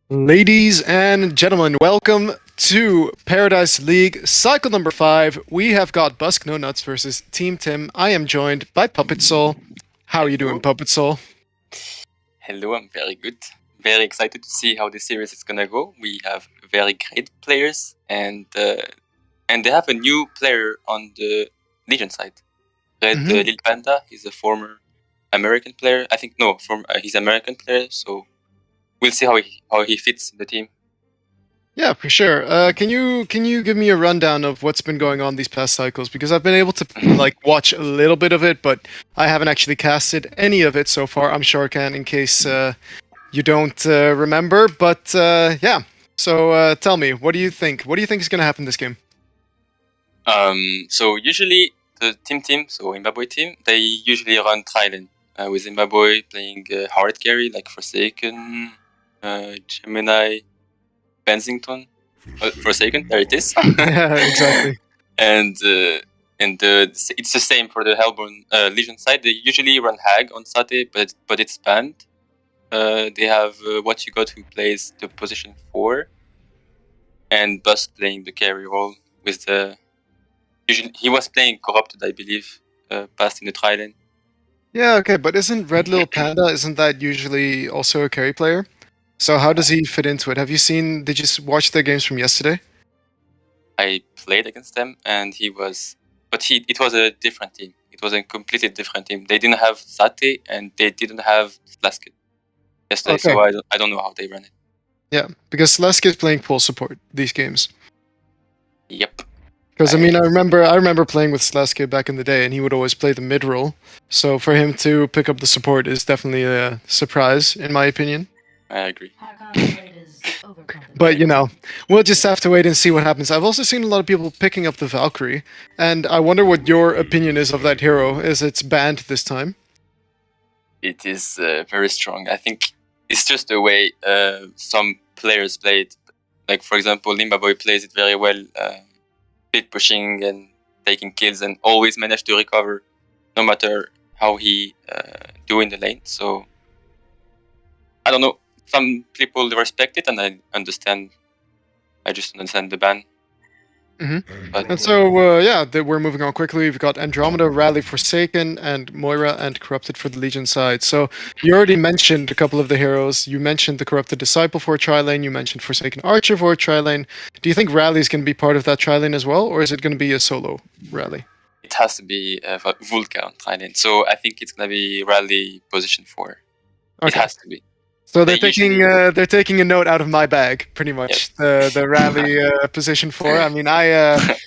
Ladies and gentlemen, welcome to Paradise League Cycle number 5. We have got Busk No Nuts versus Team Tim. I am joined by Puppet Soul. How are you doing, Puppet Soul? Hello, I'm very good. Very excited to see how this series is gonna go. We have very great players, and they have a new player on the Legion side. Red Lil Panda is a former American player. I think he's American player. So we'll see how he fits in the team. Yeah, for sure. Can you give me a rundown of what's been going on these past cycles? Because I've been able to watch a little bit of it, but I haven't actually casted any of it so far. I'm sure I can in case you don't remember. But yeah, so tell me, what do you think? What do you think is going to happen this game? So usually the team, so Zimbabwe team, they usually run Trident with Zimbabwe playing hard carry like Forsaken, Gemini, Bensington, Forsaken. There it is. Yeah, exactly. And it's the same for the Hellborn Legion side. They usually run Hag on Sate, but it's banned. They have What You Got, who plays the position 4, and Bus playing the carry role with the. Usually, he was playing Corrupted, I believe, past in the Trident. Yeah, okay, but isn't Red Little Panda, isn't that usually also a carry player? So how does he fit into it? Did you watch their games from yesterday? I played against them, and it was a different team. It was a completely different team. They didn't have Sate, and they didn't have Slaskit yesterday, okay. So I don't know how they run it. Yeah, because Slaskit is playing full support these games. Yep. Because I remember playing with Slaskit back in the day, and he would always play the mid role. So for him to pick up the support is definitely a surprise, in my opinion. I agree. But we'll just have to wait and see what happens. I've also seen a lot of people picking up the Valkyrie, and I wonder what your opinion is of that hero. Is it's banned this time? It is very strong. I think it's just the way some players play it. Like for example, Limbaboy plays it very well. Split pushing and taking kills and always manage to recover no matter how he do in the lane. So I don't know. Some people respect it, and I just understand the ban. Mm-hmm. And so we're moving on quickly. We've got Andromeda, Rally, Forsaken, and Moira and Corrupted for the Legion side. So you already mentioned a couple of the heroes. You mentioned the Corrupted Disciple for a tri-lane. You mentioned Forsaken Archer for a tri-lane. Do you think Rally is going to be part of that tri-lane as well, or is it going to be a solo Rally? It has to be Vulca on tri-lane. So I think it's going to be Rally position 4. Okay. It has to be. So they're taking a note out of my bag, pretty much. Yep. The Rally position 4. I mean, I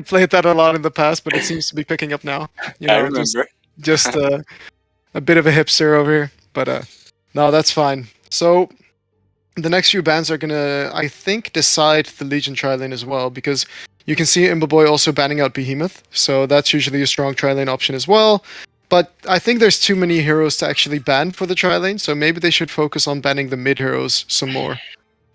played that a lot in the past, but it seems to be picking up now. I remember. Just a bit of a hipster over here, but no, that's fine. So the next few bans are gonna, I think, decide the Legion tri-lane as well, because you can see Imbaboy also banning out Behemoth, so that's usually a strong tri-lane option as well. But I think there's too many heroes to actually ban for the tri-lane, so maybe they should focus on banning the mid heroes some more.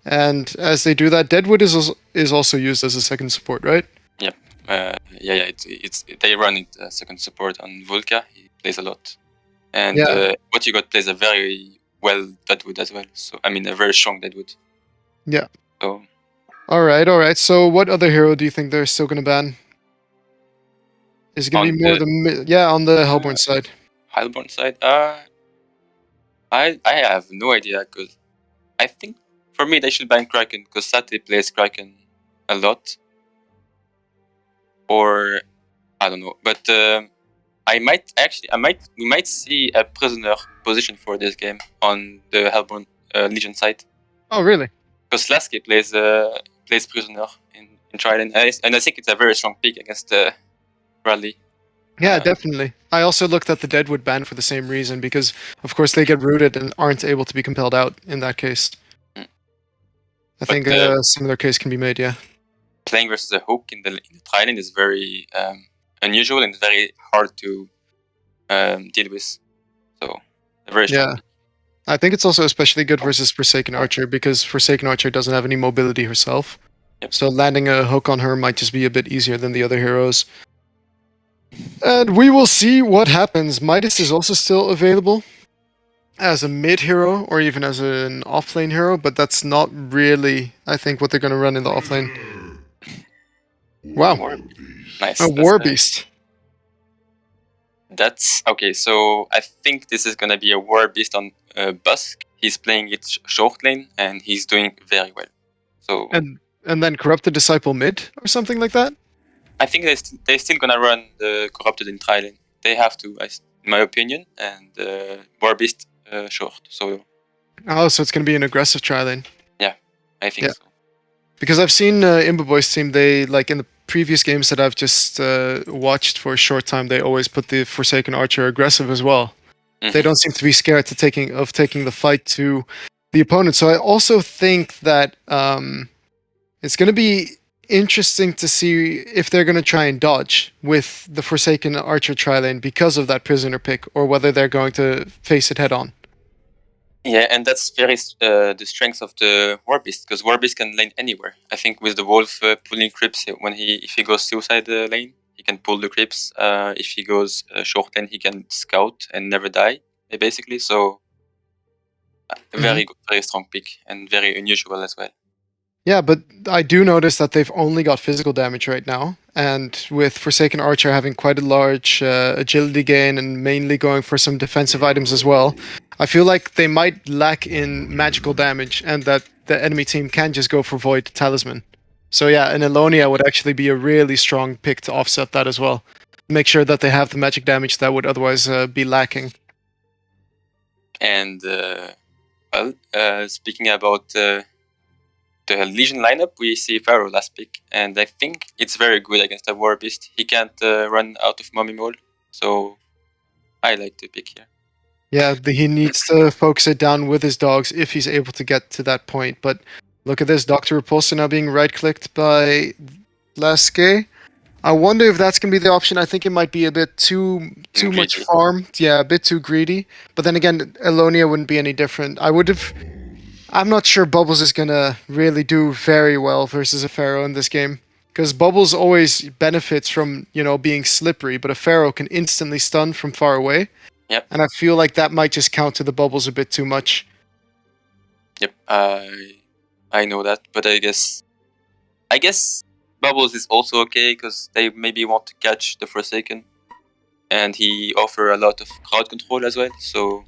And as they do that, Deadwood is also used as a second support, right? Yep. They run it second support on Vulca. He plays a lot, and What You Got plays a very well Deadwood as well. So I mean, a very strong Deadwood. Yeah. So. All right. So what other hero do you think they're still gonna ban? Is it going to be more on the Hellborn side? Hellborn side? I have no idea, because I think for me they should ban Kraken, because Sate plays Kraken a lot. Or I don't know, but we might see a prisoner position for this game on the Hellborn Legion side. Oh, really? Because Slaskit plays prisoner in Trident, and I think it's a very strong pick against Rally. Yeah, definitely. I also looked at the Deadwood ban for the same reason, because of course they get rooted and aren't able to be compelled out in that case. I think a similar case can be made, yeah. Playing versus a hook in the Trident is very unusual and very hard to deal with. So very strong. Yeah. I think it's also especially good versus Forsaken Archer, because Forsaken Archer doesn't have any mobility herself. Yep. So landing a hook on her might just be a bit easier than the other heroes. And we will see what happens. Midas is also still available. as a mid hero or even as an offlane hero, but that's not really, I think, what they're going to run in the offlane. Wow, War. a Nice. War Beast. That's okay. So I think this is gonna be a war beast on Busk. He's playing it short lane and he's doing very well. So And then Corrupted Disciple mid or something like that? I think they're still gonna run the corrupted in tri lane. They have to, in my opinion, and war beast short. So Oh, so it's going to be an aggressive tri lane. yeah, I think Yeah. so. Because I've seen Imba Boys team, they, like in the previous games that I've just watched for a short time, they always put the Forsaken Archer aggressive as well. Mhm. They don't seem to be scared to taking the fight to the opponent. So I also think that it's going to be interesting to see if they're going to try and dodge with the Forsaken Archer tri-lane because of that prisoner pick, or whether they're going to face it head on. Yeah, and that's very the strength of the war beast, because war beast can lane anywhere. I think with the wolf pulling creeps when if he goes suicide lane, he can pull the creeps. If he goes short lane, he can scout and never die, basically. So very good, very strong pick and very unusual as well. Yeah, but I do notice that they've only got physical damage right now, and with Forsaken Archer having quite a large agility gain and mainly going for some defensive items as well, I feel like they might lack in magical damage, and that the enemy team can just go for Void Talisman. So yeah, an Elonia would actually be a really strong pick to offset that as well. Make sure that they have the magic damage that would otherwise be lacking. And speaking about the Legion lineup, we see Pharaoh last pick, and I think it's very good against a War Beast. He can't run out of Mummy Mole, so I like the pick here. Yeah, he needs to focus it down with his dogs if he's able to get to that point. But look at this, Dr. Repulsa now being right-clicked by Lasque. I wonder if that's going to be the option. I think it might be a bit too much Greedy. farm. Yeah, a bit too greedy. But then again, Elonia wouldn't be any different. I'm not sure Bubbles is going to really do very well versus a Pharaoh in this game. Because Bubbles always benefits from, being slippery, but a Pharaoh can instantly stun from far away. Yep. And I feel like that might just counter the Bubbles a bit too much. Yep, I know that, but I guess Bubbles is also okay because they maybe want to catch the Forsaken, and he offer a lot of crowd control as well. So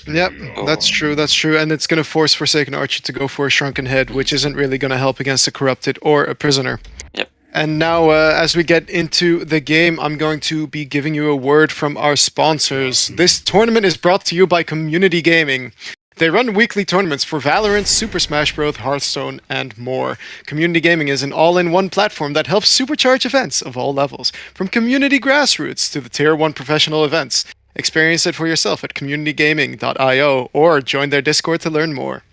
Yep, that's true, and it's going to force Forsaken Archer to go for a Shrunken Head, which isn't really going to help against a Corrupted or a Prisoner. Yep. And now, as we get into the game, I'm going to be giving you a word from our sponsors. This tournament is brought to you by Community Gaming. They run weekly tournaments for Valorant, Super Smash Bros., Hearthstone, and more. Community Gaming is an all-in-one platform that helps supercharge events of all levels, from community grassroots to the Tier 1 professional events. Experience it for yourself at communitygaming.io or join their Discord to learn more.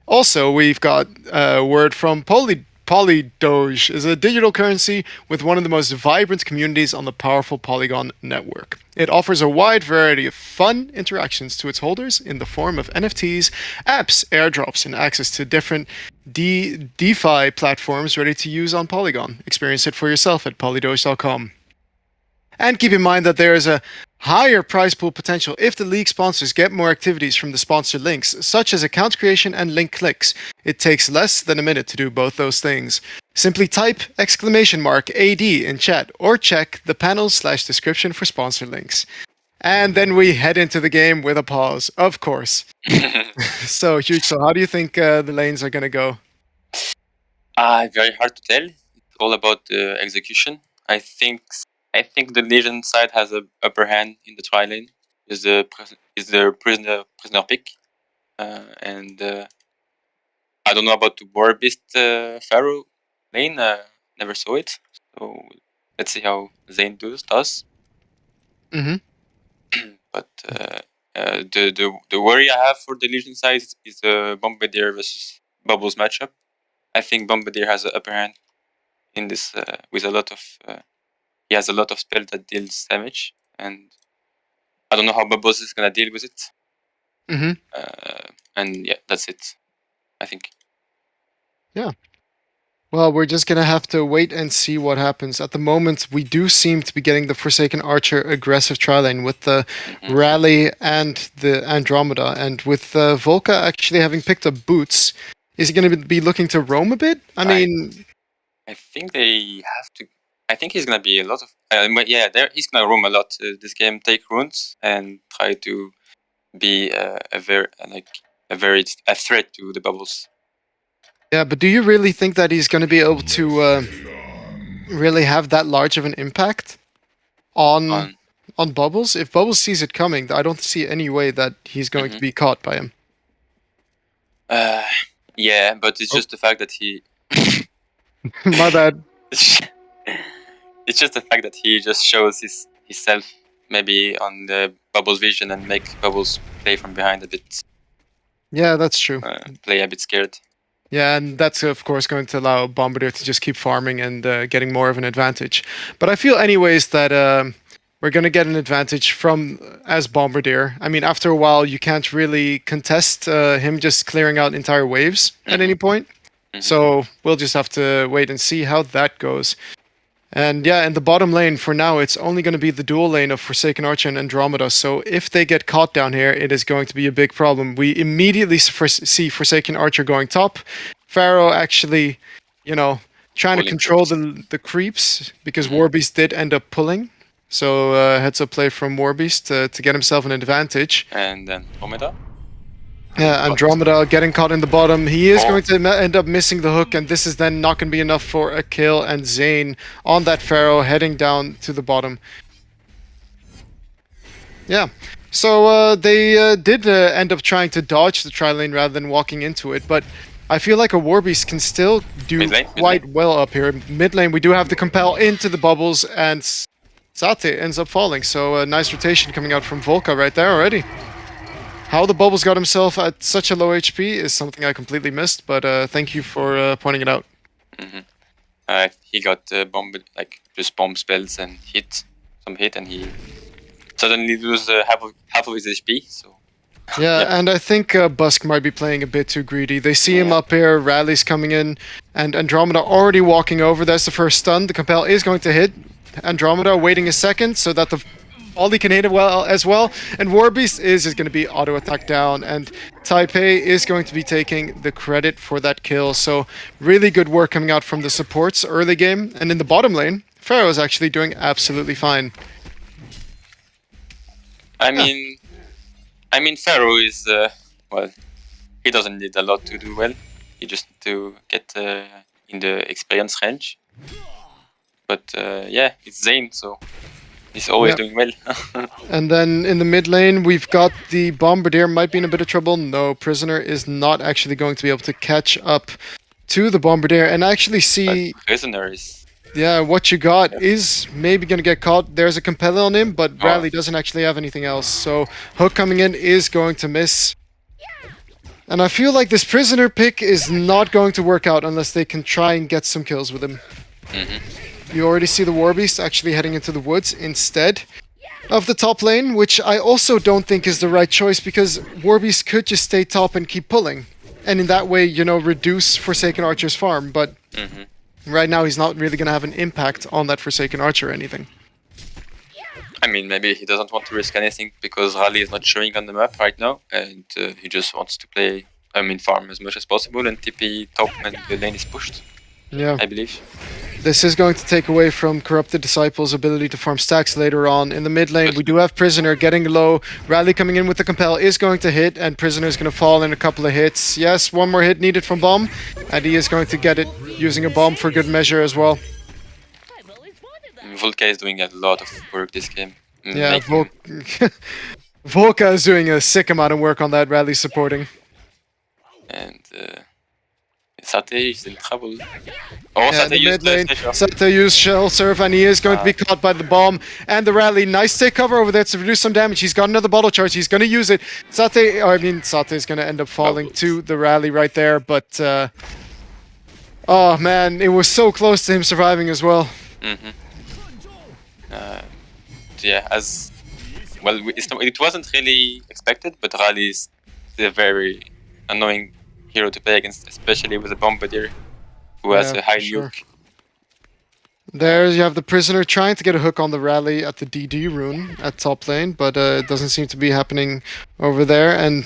Also, we've got a word from Polydoge is a digital currency with one of the most vibrant communities on the powerful Polygon network. It offers a wide variety of fun interactions to its holders in the form of NFTs, apps, airdrops, and access to different DeFi platforms ready to use on Polygon. Experience it for yourself at polydoge.com. And keep in mind that there is a higher prize pool potential if the league sponsors get more activities from the sponsored links, such as account creation and link clicks. It takes less than a minute to do both those things. Simply type !AD in chat or check the panel/description for sponsor links. And then we head into the game with a pause, of course. So, Huge, how do you think the lanes are going to go? Very hard to tell. It's all about the execution. I think the Legion side has a upper hand in the tri lane. Is the prisoner pick, and I don't know about the War Beast Pharaoh lane. Never saw it, so let's see how Zane does. Mm-hmm. But the worry I have for the Legion side is Bombardier versus Bubbles matchup. I think Bombardier has an upper hand in this with a lot of he has a lot of spells that deals damage, and I don't know how Bubbles is gonna deal with it. Mm-hmm. Mm-hmm. And yeah, that's it, I think. Yeah. Well, we're just gonna have to wait and see what happens. At the moment, we do seem to be getting the Forsaken Archer aggressive tri-lane with the Mhm. Rally and the Andromeda, and with Volca actually having picked up boots, is he gonna be looking to roam a bit? I mean, I think they have to. I think he's gonna be a lot of. Yeah, he's gonna roam a lot this game. Take runes and try to be a threat to the bubbles. yeah, but do you really think that he's gonna be able to really have that large of an impact on On on Bubbles? If Bubbles sees it coming, I don't see any way that he's going to Mhm. be caught by him. Yeah, but it's Oh. just the fact that he. My bad. It's just the fact that he just shows himself maybe on the bubbles vision and make bubbles play from behind a bit, Yeah, that's true. play a bit scared. Yeah, and that's of course going to allow Bombardier to just keep farming and getting more of an advantage. But I feel, anyways, that we're going to get an advantage from as Bombardier. I mean, after a while, you can't really contest him just clearing out entire waves at any point. Mhm. So we'll just have to wait and see how that goes. And yeah, in the bottom lane for now, it's only going to be the dual lane of Forsaken Archer and Andromeda. So if they get caught down here, it is going to be a big problem. We immediately see Forsaken Archer going top. Pharaoh actually, trying to Pulling control creeps. the creeps because Mhm. Warbeast did end up pulling. So heads up play from Warbeast to get himself an advantage. And then Omeda. Yeah, But Andromeda getting caught in the bottom. He is Oh. going to end up missing the hook, and this is then not going to be enough for a kill. And Zane on that Pharaoh heading down to the bottom. Yeah. So they did end up trying to dodge the tri-lane rather than walking into it, but I feel like a Warbeast can still do Mid lane, quite well up here. Mid lane, we do have the compel into the bubbles, and Sate ends up falling. So a nice rotation coming out from Volca right there already. How the bubbles got himself at such a low HP is something I completely missed, but thank you for pointing it out. He got just bomb spells and some hit, and he suddenly lose half of his HP. So Yeah, Yeah. and I think Busk might be playing a bit too greedy. They see him Yeah. up here, Rally's coming in, and Andromeda already walking over. That's the first stun. The compel is going to hit Andromeda, waiting a second so that the Ollie can hit it well as well. And Warbeast is going to be auto attack down, and Taipei is going to be taking the credit for that kill. So really good work coming out from the supports early game. And in the bottom lane, Pharaoh is actually doing absolutely fine. I mean, Pharaoh is well, he doesn't need a lot to do well. He just need to get in the experience range. But yeah, it's Zane, so he's always Yep. doing well. And then in the mid lane, we've got the Bombardier might be in a bit of trouble. No, Prisoner is not actually going to be able to catch up to the Bombardier and actually see, But Prisoner is yeah, what you got is maybe going to get caught. There's a compel on him, but Oh. Rally doesn't actually have anything else. So Hook coming in is going to miss. And I feel like this Prisoner pick is not going to work out unless they can try and get some kills with him. You already see the Warbeast actually heading into the woods instead of the top lane, which I also don't think is the right choice because Warbeast could just stay top and keep pulling. And in that way, reduce Forsaken Archer's farm. But right now, he's not really going to have an impact on that Forsaken Archer or anything. I mean, maybe he doesn't want to risk anything because Rally is not showing on the map right now, and he just wants to play. Farm as much as possible and TP top when the lane is pushed. Yeah. I believe. This is going to take away from Corrupted Disciple's ability to farm stacks later on. In the mid lane, we do have Prisoner getting low. Rally coming in with the compel is going to hit, and Prisoner is going to fall in a couple of hits. Yes, one more hit needed from Bomb, and he is going to get it using a bomb for good measure as well. Volca is doing a lot of work this game. Yeah, Volca is doing a sick amount of work on that Rally supporting. And Sate is in trouble. Oh, Yeah, Sate the used mid lane, the slasher. Sate used Shell Surf, and he is going to be caught by the bomb and the Rally. Nice take cover over there to reduce some damage. He's got another bottle charge. He's going to use it. Sate is going to end up falling to the Rally right there, but oh man, it was so close to him surviving as well. Yeah, as well, it wasn't really expected, but Rally is a very annoying hero to play against, especially with a Bombardier. who has Yeah, a high for sure. nuke. There you have the prisoner trying to get a hook on the rally at the DD rune at top lane, but it doesn't seem to be happening over there. And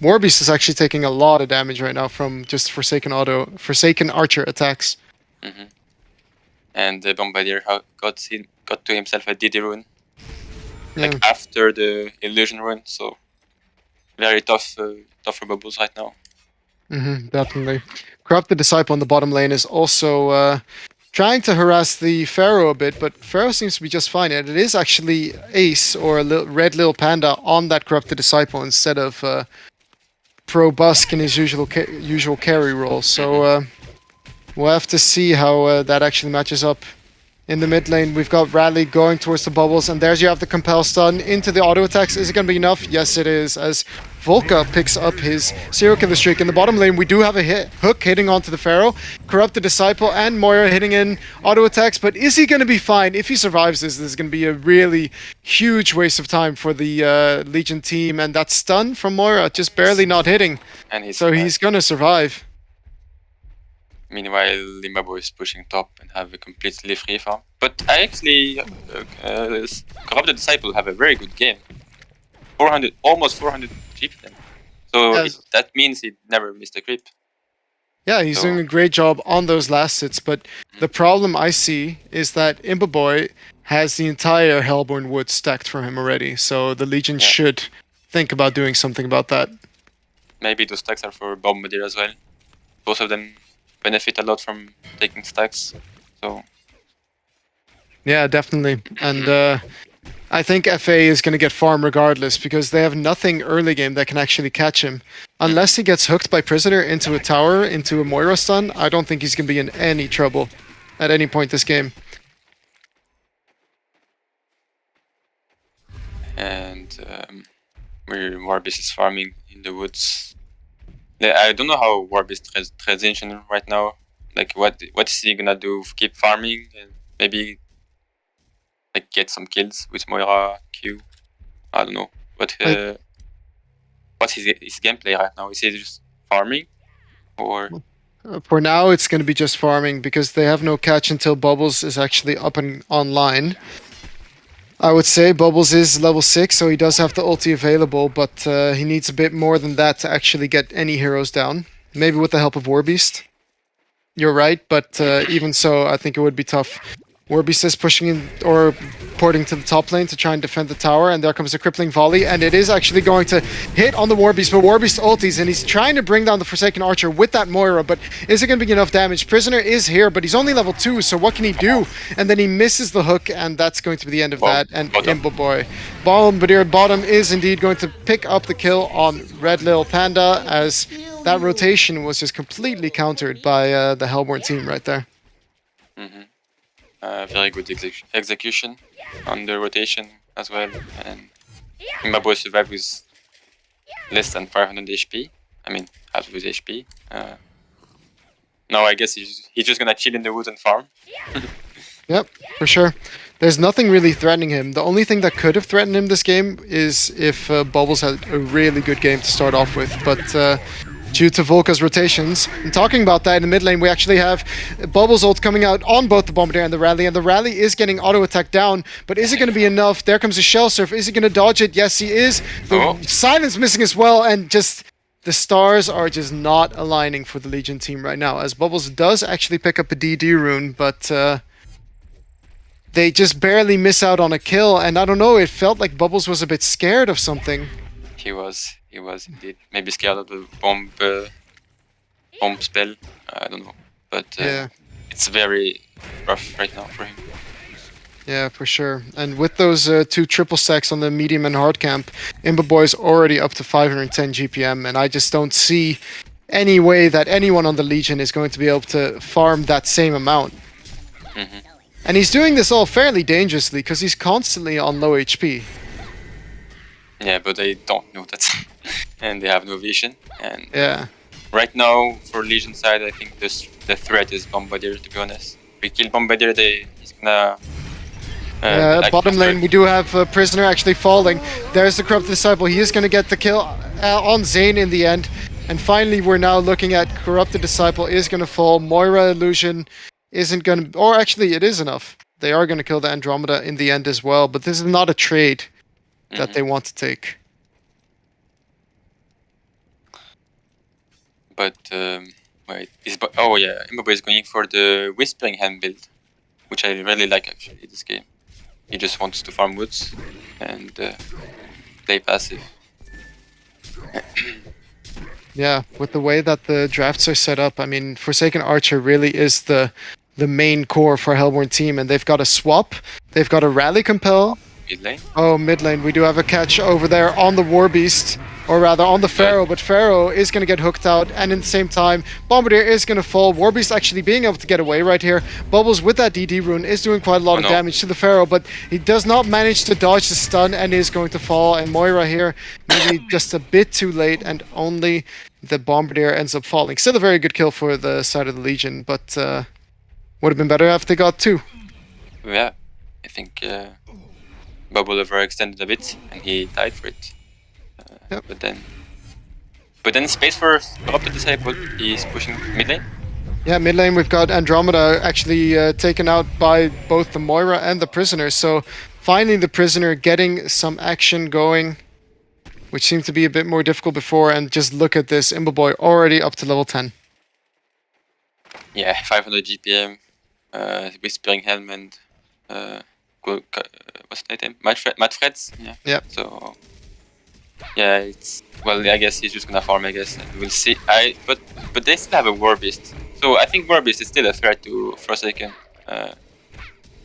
Warbeast is actually taking a lot of damage right now from just Forsaken Archer attacks. Hmm. And the Bombardier got to himself a DD rune, Yeah. like after the illusion rune. So very tough for Bubbles right now. Definitely. Corrupted Disciple in the bottom lane is also trying to harass the Pharaoh a bit, but Pharaoh seems to be just fine. And it is actually Ace or a red little panda on that Corrupted Disciple instead of Pro Busk in his usual carry role. So we'll have to see how that actually matches up. In the mid lane, we've got Radley going towards the bubbles, and there's you have the Compel stun into the auto attacks. Is it going to be enough? Yes, it is, as Volka picks up his serial killer streak. In the bottom lane, we do have a hook hitting onto the Pharaoh. Corrupted Disciple and Moira hitting in auto attacks, but is he going to be fine? If he survives this is going to be a really huge waste of time for the Legion team, and that stun from Moira just barely not hitting. And he's going to survive. Meanwhile, Limbaboy is pushing top and have a completely free farm. But I actually, Corrupted Disciple have a very good game. 400, almost 400 creep them. So Yes. that means he never missed a creep. Yeah, he's doing a great job on those last hits, but the problem I see is that Imbaboy has the entire Hellborn Wood stacked for him already, so the Legion should think about doing something about that. Maybe those stacks are for Bombardier as well. Both of them benefit a lot from taking stacks. So yeah, definitely. And I think FA is going to get farm regardless because they have nothing early game that can actually catch him. Unless he gets hooked by Prisoner into a tower, into a Moira stun, I don't think he's going to be in any trouble at any point this game. And Warbeast is farming in the woods. I don't know how Warbeast transition right now. Like what is he gonna do? Keep farming and maybe like get some kills with Moira Q. I don't know. What's his gameplay right now? Is he just farming or? For now, it's going to be just farming because they have no catch until Bubbles is actually up and online. I would say Bubbles is level 6, so he does have the ulti available, but he needs a bit more than that to actually get any heroes down. Maybe with the help of Warbeast. You're right, but even so, I think it would be tough. Warbeast is pushing in, or porting to the top lane to try and defend the tower, and there comes a crippling volley, and it is actually going to hit on the Warbeast, but Warbeast ultis, and he's trying to bring down the Forsaken Archer with that Moira, but is it going to be enough damage? Prisoner is here, but he's only level 2, so what can he do? And then he misses the hook, and that's going to be the end of that, and Imbaboy. Bombardier bottom is indeed going to pick up the kill on Red Little Panda, as that rotation was just completely countered by the Hellborn team right there. Mm-hmm. Very good execution on the rotation as well, and Imbaboy survived with less than 500 HP. I mean, half of his HP. Now I guess he's just gonna chill in the woods and farm. Yep, for sure. There's nothing really threatening him. The only thing that could have threatened him this game is if Bubbles had a really good game to start off with, but due to Volka's rotations. And talking about that, in the mid lane, we actually have Bubbles ult coming out on both the Bombardier and the Rally is getting auto-attack down, but is it going to be enough? There comes a Shell Surf. Is he going to dodge it? Yes, he is. The Silence missing as well, and just the stars are just not aligning for the Legion team right now, as Bubbles does actually pick up a DD rune, but they just barely miss out on a kill, and I don't know, it felt like Bubbles was a bit scared of something. He was indeed. Maybe scared of the bomb spell. I don't know, but it's very rough right now for him. Yeah, for sure. And with those 2 triple stacks on the medium and hard camp, Imbaboy is already up to 510 GPM, and I just don't see any way that anyone on the Legion is going to be able to farm that same amount. Mm-hmm. And he's doing this all fairly dangerously because he's constantly on low HP. Yeah, but they don't know that. And they have no vision. And yeah, right now, for Legion side, I think the threat is Bombardier, to be honest. If we kill Bombardier, he's gonna... bottom lane, we do have Prisoner actually falling. There's the Corrupted Disciple. He is going to get the kill on Zane in the end. And finally, we're now looking at Corrupted Disciple is going to fall. Moira Illusion isn't going to... Or actually, it is enough. They are going to kill the Andromeda in the end as well. But this is not a trade that they want to take. But, wait. Oh yeah, Immobo is going for the Whispering Hand build. Which I really like actually, this game. He just wants to farm woods and play passive. Yeah, with the way that the drafts are set up, I mean, Forsaken Archer really is the main core for Hellborn team, and they've got a swap, they've got a rally compel. Mid lane? Oh, mid lane, we do have a catch over there on the Warbeast, or rather on the Pharaoh, but Pharaoh is going to get hooked out, and in the same time, Bombardier is going to fall. Warbeast actually being able to get away right here. Bubbles with that DD rune is doing quite a lot of damage to the Pharaoh, but he does not manage to dodge the stun and is going to fall, and Moira here, maybe just a bit too late, and only the Bombardier ends up falling. Still a very good kill for the side of the Legion, but would have been better if they got 2. Yeah, I think Bubble overextended a bit and he died for it. Yep. But then space for Corrupted Disciple. He's pushing mid lane. Yeah, mid lane we've got Andromeda actually taken out by both the Moira and the Prisoner. So finally the Prisoner getting some action going, which seemed to be a bit more difficult before. And just look at this, Imboboy already up to level 10. Yeah, 500 GPM, Whispering Helm and what's the name? Madfreds? Yeah. Yep. So yeah, it's well. I guess he's just gonna farm. I guess, and we'll see. But they still have a Warbeast, so I think Warbeast is still a threat to Forsaken.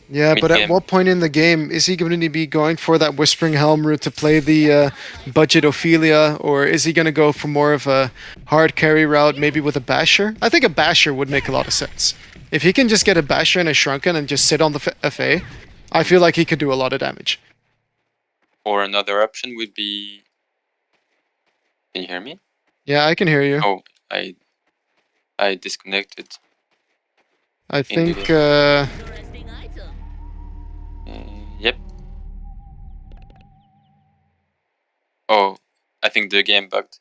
Yeah, but at what point in the game is he going to be going for that Whispering Helm route to play the budget Ophelia, or is he going to go for more of a hard carry route, maybe with a Basher? I think a Basher would make a lot of sense. If he can just get a Basher and a Shrunken and just sit on the FA, I feel like he could do a lot of damage. Or another option would be... Can you hear me? Yeah, I can hear you. Oh, I disconnected. I think... Yep. Oh, I think the game bugged.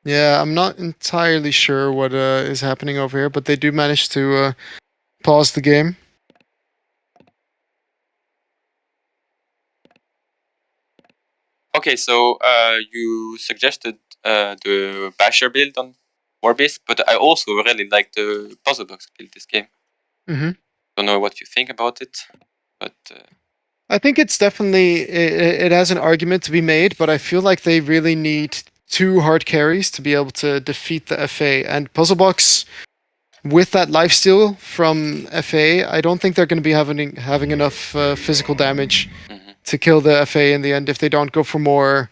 Yeah, I'm not entirely sure what is happening over here, but they do manage to pause the game. Okay, so you suggested the Basher build on Warbeast, but I also really like the puzzle box build this game. Don't know what you think about it, but I think it's definitely it has an argument to be made, but I feel like they really need 2 hard carries to be able to defeat the FA, and puzzle box with that lifesteal from FA, I don't think they're going to be having enough physical damage to kill the FA in the end if they don't go for more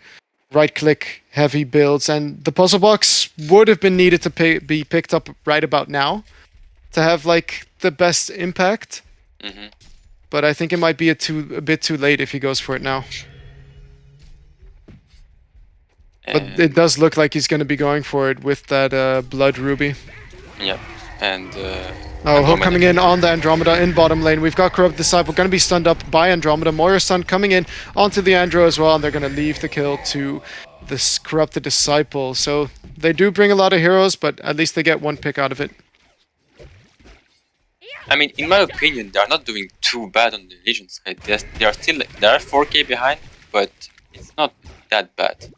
right-click heavy builds. And the puzzle box would have been needed to be picked up right about now to have like the best impact. But I think it might be a bit too late if he goes for it now. But it does look like he's going to be going for it with that Blood Ruby. Yep. And HoN coming in on the Andromeda in bottom lane. We've got Corrupt Disciple going to be stunned up by Andromeda. Moira stun coming in onto the Andro as well, and they're going to leave the kill to this Corrupted Disciple. So they do bring a lot of heroes, but at least they get 1 pick out of it. I mean, in my opinion, they are not doing too bad on the Legion side. They are still 4k behind, but it's not that bad.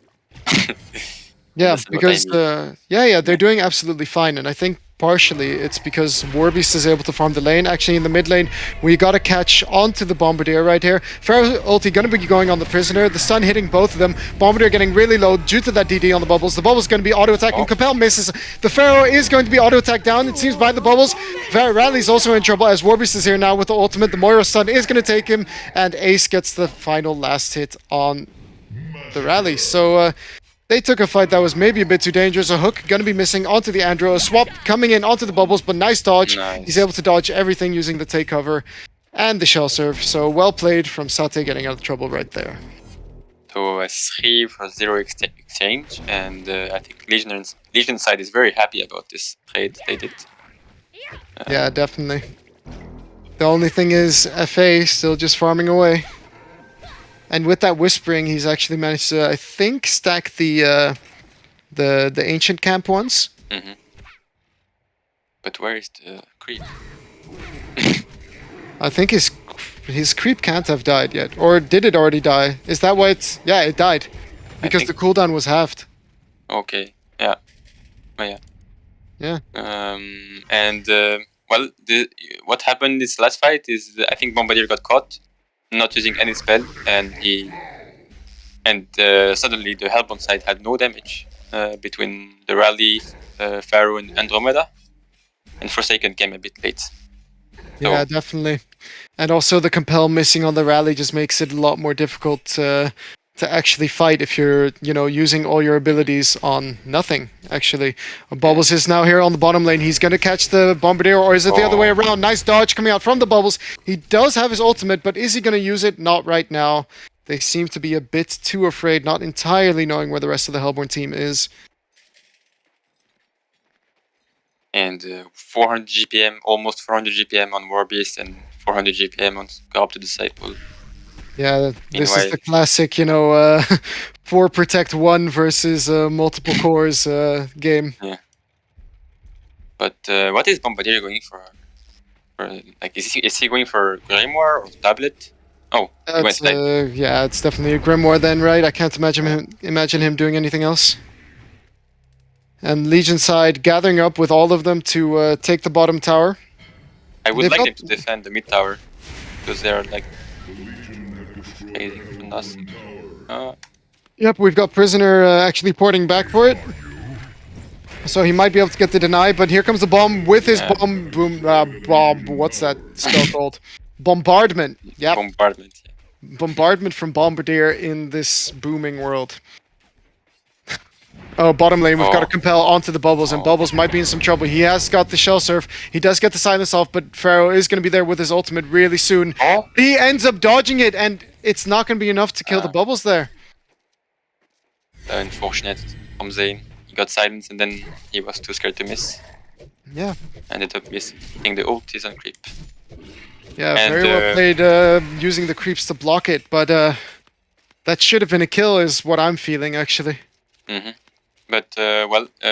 Yeah, because they're doing absolutely fine, and I think partially it's because Warbeast is able to farm the lane. Actually, in the mid lane, we got a catch onto the Bombardier right here. Pharaoh ulti gonna be going on the Prisoner. The stun hitting both of them. Bombardier getting really low due to that DD on the bubbles. The bubbles gonna be auto attacking. Compel misses. The Pharaoh is going to be auto attacked down. It seems by the bubbles. Rally's also in trouble as Warbeast is here now with the ultimate. The Moira stun is gonna take him, and Ace gets the final last hit on the Rally. So they took a fight that was maybe a bit too dangerous. A hook gonna be missing onto the Andro. A swap coming in onto the bubbles, but nice dodge. He's able to dodge everything using the take cover and the shell serve. So well played from Sate, getting out of trouble right there. So a 3-for-0 exchange, and I think Legion side is very happy about this trade they did. Yeah, definitely. The only thing is FA still just farming away. And with that whispering, he's actually managed to, I think, stack the ancient camp once. Mm-hmm. But where is the creep? I think his creep can't have died yet, or did it already die? Is that why it's? Yeah, it died because the cooldown was halved. Okay. Yeah. Oh, yeah. Yeah. And well, what happened this last fight is I think Bombardier got caught not using any spell, and suddenly the Hellbourne side had no damage between the Rally, Pharaoh, and Andromeda, and Forsaken came a bit late. Yeah, definitely. And also the compel missing on the rally just makes it a lot more difficult to actually fight if you're, using all your abilities on nothing, actually. Bubbles is now here on the bottom lane. He's going to catch the Bombardier, or is it the other way around? Nice dodge coming out from the Bubbles. He does have his ultimate, but is he going to use it? Not right now. They seem to be a bit too afraid, not entirely knowing where the rest of the Hellbourne team is. And 400 GPM, almost 400 GPM on Warbeast, and 400 GPM on Corrupted Disciple. Yeah, this is the classic, 4 protect 1 versus multiple cores game. Yeah. But what is Bombardier going for? Like, is he going for Grimoire or Tablet? Oh, he went yeah, it's definitely a Grimoire then, right? I can't imagine him doing anything else. And Legion side gathering up with all of them to take the bottom tower. I would like them to defend the mid tower because they're like crazy for nothing. Yep, we've got Prisoner actually porting back for it. So he might be able to get the deny, but here comes the bomb with his bomb. Boom, bomb. What's that spell called? Bombardment. Yeah. Bombardment. Yeah. Bombardment from Bombardier in this booming world. Oh, bottom lane, we've got to compel onto the Bubbles, and Bubbles might be in some trouble. He has got the Shell Surf. He does get the silence off, but Pharaoh is going to be there with his ultimate really soon. He ends up dodging it, and it's not going to be enough to kill the Bubbles there. Unfortunate from Zane. He got silence, and then he was too scared to miss. Yeah. Ended up missing. I think the ult is on creep. Yeah, and, very well played using the creeps to block it, but that should have been a kill is what I'm feeling, actually. Mm-hmm. But,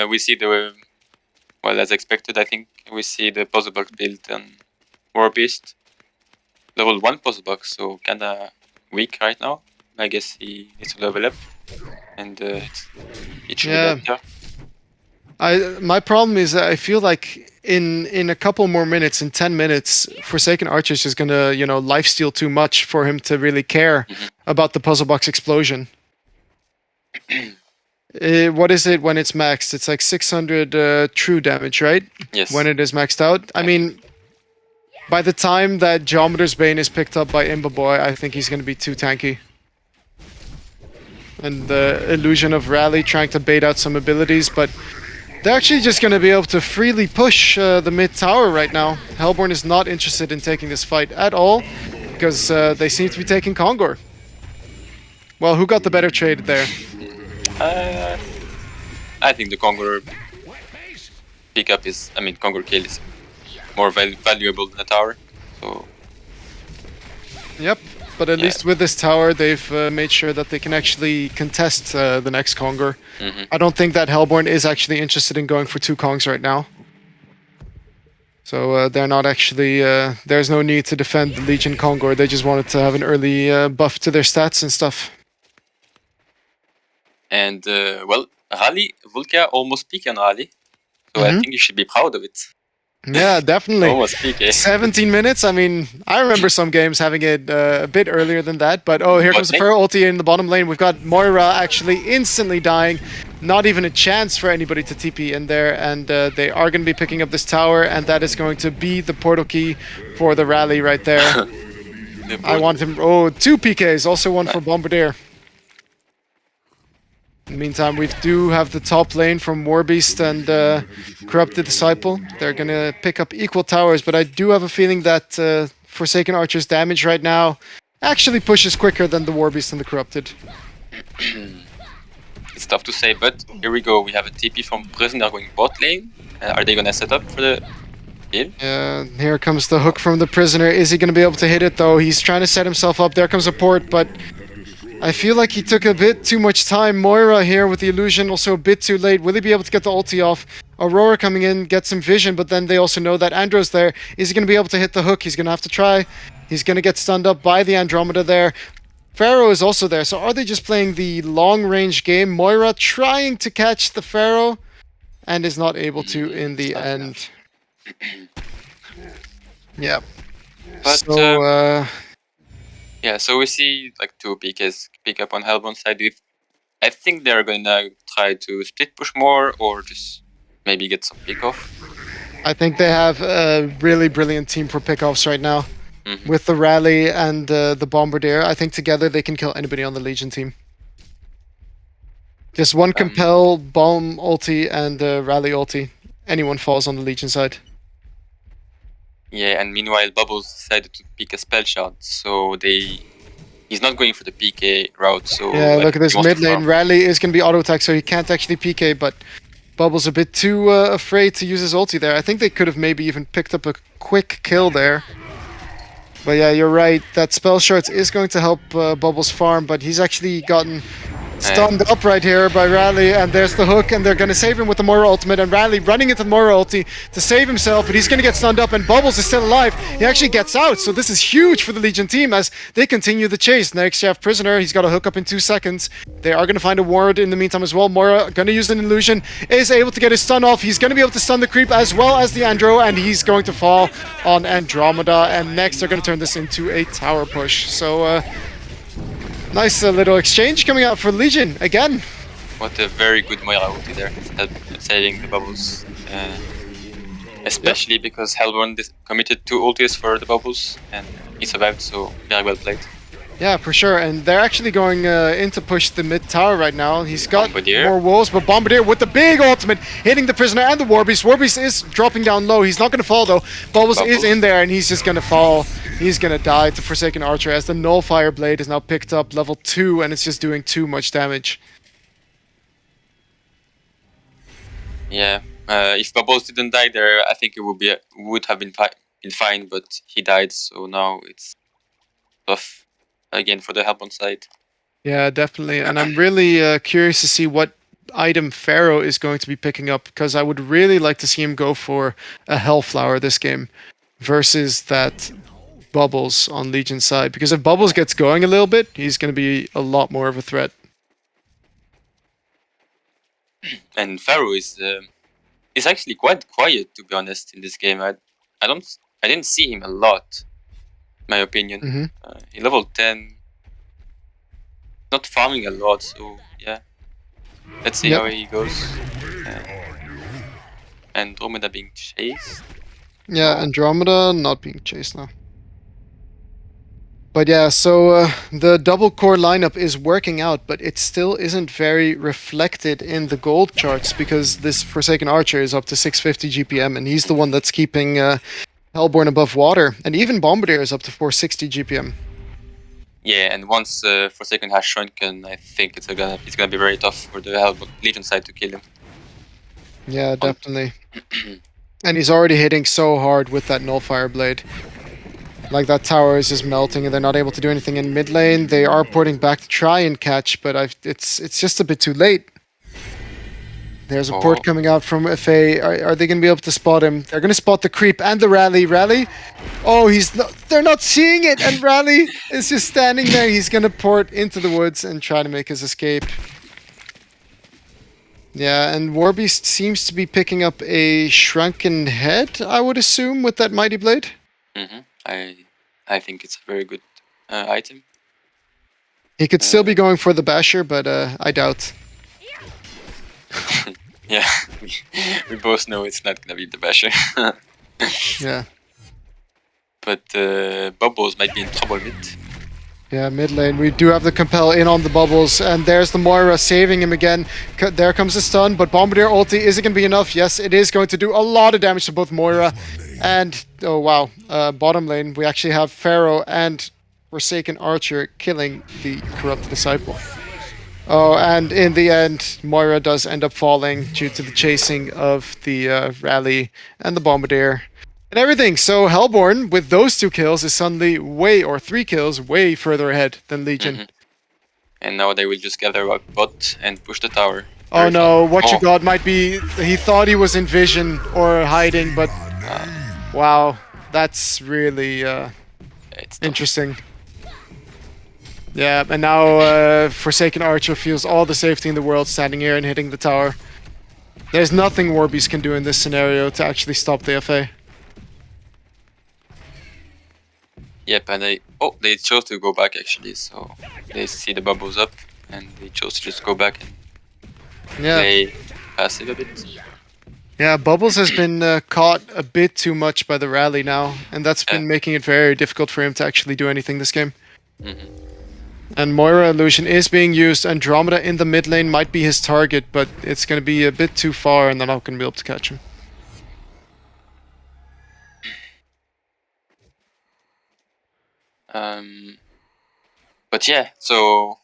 we see as expected, I think, we see the puzzle box built on Warbeast. Level 1 puzzle box, so kinda weak right now. I guess he needs to level up, and it should be better. My problem is that I feel like in a couple more minutes, in 10 minutes, Forsaken Archers is gonna, lifesteal too much for him to really care about the puzzle box explosion. What is it when it's maxed? It's like 600 true damage, right? Yes. When it is maxed out. I mean, by the time that Geometer's Bane is picked up by Imba Boy, I think he's going to be too tanky. And the illusion of Rally trying to bait out some abilities, but they're actually just going to be able to freely push the mid tower right now. Hellbourne is not interested in taking this fight at all, because they seem to be taking Kongor. Well, who got the better trade there? I think the Kongor pickup is, Kongor kill is more valuable than the tower. So. Yep, but at least with this tower, they've made sure that they can actually contest the next Kongor. I don't think that Hellbourne is actually interested in going for 2 Kongs right now. So they're not actually, there's no need to defend the Legion Kongor, they just wanted to have an early buff to their stats and stuff. And, Rally, Vulca almost peaked on Rally, so I think you should be proud of it. Yeah, definitely. Almost peak, 17 minutes, I mean, I remember some games having it a bit earlier than that, but here comes the Pharaoh ulti in the bottom lane. We've got Moira actually instantly dying, not even a chance for anybody to TP in there, and they are going to be picking up this tower, and that is going to be the portal key for the Rally right there. I want him, 2 PKs, also one for Bombardier. In the meantime, we do have the top lane from Warbeast and Corrupted Disciple. They're going to pick up equal towers, but I do have a feeling that Forsaken Archer's damage right now actually pushes quicker than the Warbeast and the Corrupted. It's tough to say, but here we go. We have a TP from Prisoner going bot lane. Are they going to set up for the heal? Here comes the hook from the Prisoner. Is he going to be able to hit it, though? He's trying to set himself up. There comes a port, but I feel like he took a bit too much time. Moira here with the illusion, also a bit too late. Will he be able to get the ulti off? Aurora coming in, get some vision, but then they also know that Andro's there. Is he going to be able to hit the hook? He's going to have to try. He's going to get stunned up by the Andromeda there. Pharaoh is also there. So are they just playing the long-range game? Moira trying to catch the Pharaoh and is not able to in the end. Yeah. But So, yeah, so we see like two PKs pick up on Hellborn side. I think they're gonna try to split push more or just maybe get some pick off. I think they have a really brilliant team for pickoffs right now. Mhm. With the Rally and the Bombardier, I think together they can kill anybody on the Legion team. Just one Compel, Bomb ulti, and Rally ulti. Anyone falls on the Legion side. Yeah, and meanwhile Bubbles decided to pick a spell shot, so he's not going for the PK route. So Yeah, look at this he wants mid to lane. farm. Rally is going to be auto attack, so he can't actually PK, but Bubbles a bit too afraid to use his ulti there. I think they could have maybe even picked up a quick kill there. But yeah, you're right. That spell shot is going to help Bubbles farm, but he's actually gotten stunned up right here by Rally, and there's the hook, and they're going to save him with the Moira ultimate, and Rally running into the Moira ulti to save himself, but he's going to get stunned up, and Bubbles is still alive. He actually gets out, so this is huge for the Legion team as they continue the chase. Next, you have Prisoner. He's got a hook up in 2 seconds. They are going to find a ward in the meantime as well. Moira going to use an illusion, is able to get his stun off. He's going to be able to stun the creep as well as the Andro, and he's going to fall on Andromeda, and next they're going to turn this into a tower push. So, nice little exchange coming out for Legion again. What a very good Moira ulti there, saving the Bubbles. Especially because Hellborn committed 2 ultis for the Bubbles and he survived, so very well played. Yeah, for sure. And they're actually going in to push the mid tower right now. He's got Bombardier. more wolves, but Bombardier with the big ultimate hitting the Prisoner and the Warbeast. Warbeast is dropping down low. He's not going to fall though. Bubbles is in there and he's just going to fall. He's going to die to Forsaken Archer as the Nullfire Blade is now picked up level 2 and it's just doing too much damage. Yeah, if Bubbles didn't die there, I think it would have been fine, but he died, so now it's tough again for the Hellborn side. Yeah, definitely. And I'm really curious to see what item Pharaoh is going to be picking up, because I would really like to see him go for a Hellflower this game versus that Bubbles on Legion's side. Because if Bubbles gets going a little bit, he's going to be a lot more of a threat. And Pharaoh is actually quite quiet, to be honest, in this game. I didn't see him a lot, in my opinion. Mm-hmm. He leveled 10. Not farming a lot, so yeah. Let's see how he goes. Andromeda being chased. Yeah, Andromeda not being chased now. But yeah, so the double core lineup is working out, but it still isn't very reflected in the gold charts because this Forsaken Archer is up to 650 GPM and he's the one that's keeping Hellborn above water. And even Bombardier is up to 460 GPM. Yeah, and once Forsaken has shrunken, I think it's gonna be very tough for the Hellborn Legion side to kill him. Yeah, definitely. And he's already hitting so hard with that Nullfire Blade. Like, that tower is just melting and they're not able to do anything in mid lane. They are porting back to try and catch, but it's just a bit too late. There's a port coming out from FA. Are they going to be able to spot him? They're going to spot the creep and the Rally. Rally? Oh, they're not seeing it, and Rally is just standing there. He's going to port into the woods and try to make his escape. Yeah, and Warbeast seems to be picking up a shrunken head, I would assume, with that Mighty Blade. Mm-hmm. I think it's a very good item. He could still be going for the Basher, but I doubt. Yeah, we both know it's not gonna be the Basher. Yeah. But Bubbles might be in trouble with. Yeah, mid lane. We do have the Compel in on the Bubbles, and there's the Moira saving him again. There comes the stun, but Bombardier ulti, is it going to be enough? Yes, it is going to do a lot of damage to both Moira and, oh wow, bottom lane. We actually have Pharaoh and Forsaken Archer killing the Corrupt Disciple. Oh, and in the end, Moira does end up falling due to the chasing of the Rally and the Bombardier. And everything. So Hellborn, with those 2 kills, is suddenly 3 kills, way further ahead than Legion. Mm-hmm. And now they will just gather up bot and push the tower. Oh Very no, fast. what you Oh, got might be... He thought he was in vision or hiding, but... Wow, that's really it's tough. interesting. Yeah, and now Forsaken Archer feels all the safety in the world standing here and hitting the tower. There's nothing Warbeast can do in this scenario to actually stop the FA. Yep, and they chose to go back actually, so they see the bubbles up and they chose to just go back and Yeah, play passive a bit. yeah. Bubbles has been caught a bit too much by the rally now, and that's been making it very difficult for him to actually do anything this game. Mhm. And Moira Illusion is being used. Andromeda in the mid lane might be his target, but it's going to be a bit too far, and they're not going to be able to catch him. But yeah, so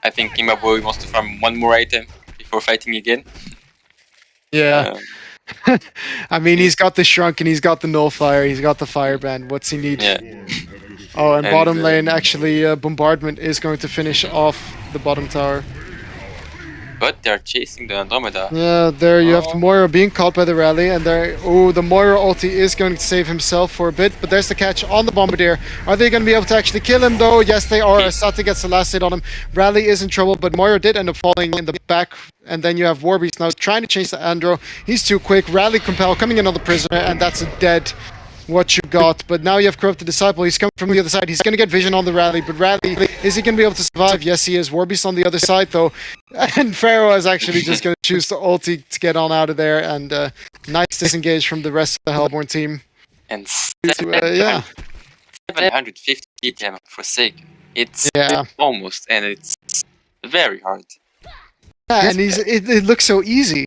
I think Imaboy wants to farm one more item before fighting again. Yeah. I mean, he's got the Shrunk and he's got the Nullfire, he's got the Firebrand. What's he need? Yeah. Oh, and And, bottom lane, actually, Bombardment is going to finish off the bottom tower. But they're chasing the Andromeda. Yeah, there you have the Oh. Moira being caught by the rally, and there. Oh, the Moira ulti is going to save himself for a bit, but there's the catch on the Bombardier. Are they going to be able to actually kill him, though? Yes, they are. Asati gets the last hit on him. Rally is in trouble, but Moira did end up falling in the back. And then you have Warbeast now trying to change the Andro. He's too quick. Rally Compel coming in on the Prisoner, and that's a dead what you got. But now you have Corrupted Disciple. He's coming from the other side. He's going to get vision on the Rally, but Rally, is he going to be able to survive? Yes, he is. Warbeast on the other side, though. And Pharaoh is actually just going to choose the ulti to get on out of there. And nice disengage from the rest of the Hellborn team. And Yeah. 750 gem Forsaken. It's Yeah. almost, and it's very hard. Yeah, and it looks so easy.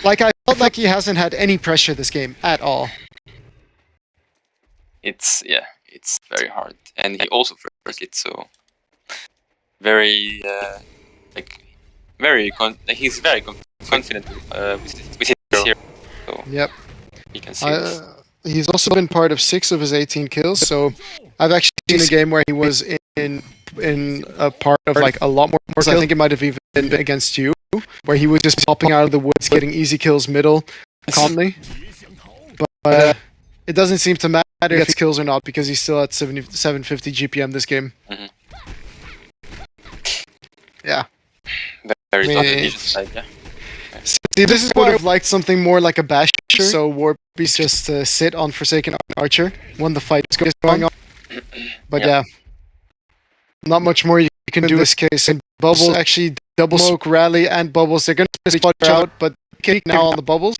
Like, I felt like he hasn't had any pressure this game at all. It's very hard, and he also first it so very he's very confident with his hero. So Yep. you can see this. He's also been part of 6 of his 18 kills, so I've actually seen a game where he was in a part of like a lot more kills. I think it might have even been against you, where he was just popping out of the woods, getting easy kills middle constantly. But it doesn't seem to matter if he gets kills or not, because he's still at 750 GPM this game. Mhm. Yeah. Very I tough mean, on each side, yeah. See, this is what I've liked, something more like a basher. So Warbeast just sit on Forsaken Archer when the fight is going on. But yeah, not much more you can do in this case. And Bubbles actually double smoke Rally and Bubbles. They're going to spot each out, but Kick now on the Bubbles.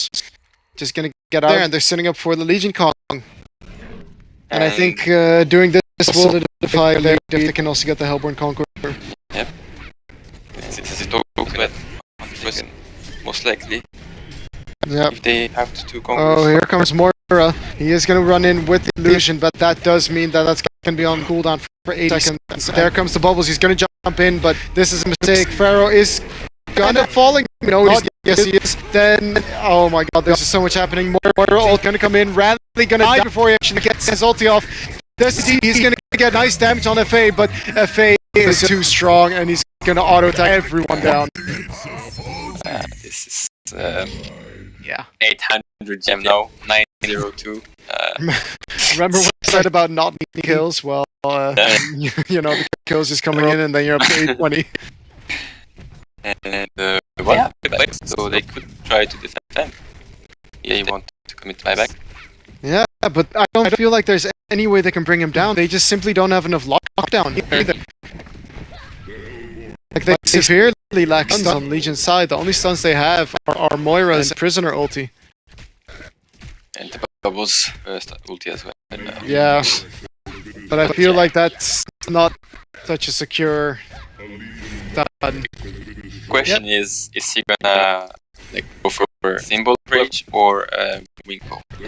Just going to get out there, and they're setting up for the Legion Kong. And I think doing this will solidify their if they can also get the Hellborn Conqueror. Yep. This is talk about first, most likely. Yep. If they have to Oh, conquer. here comes Moira. He is going to run in with the illusion, but that does mean that that's going to be on cooldown for 8 seconds. There comes the Bubbles. He's going to jump in, but this is a mistake. Pharaoh is going to falling. No, yes, he is. Then, oh my god, there's just so much happening. Moira ult going to come in. Rally going to die before he actually gets his ulti off. He's going to get nice damage on FA, but FA is too strong, and he's going to auto-attack everyone down. This is Yeah. 800 gem now, 902. Remember what I said about not needing kills? Well, you know, the kills is coming in, and then you're up to 820. And so they could try to defend. Yeah, you want to commit buyback? Yeah, but I don't feel like there's any way they can bring him down. They just simply don't have enough lockdown either. Like, they severely lack stuns on Legion's side. The only stuns they have are Moira's Prisoner ulti. And the Bubbles ulti as well. Yeah, but I feel like that's not such a secure stun. Question is he gonna like go for symbol rage or wing bow? He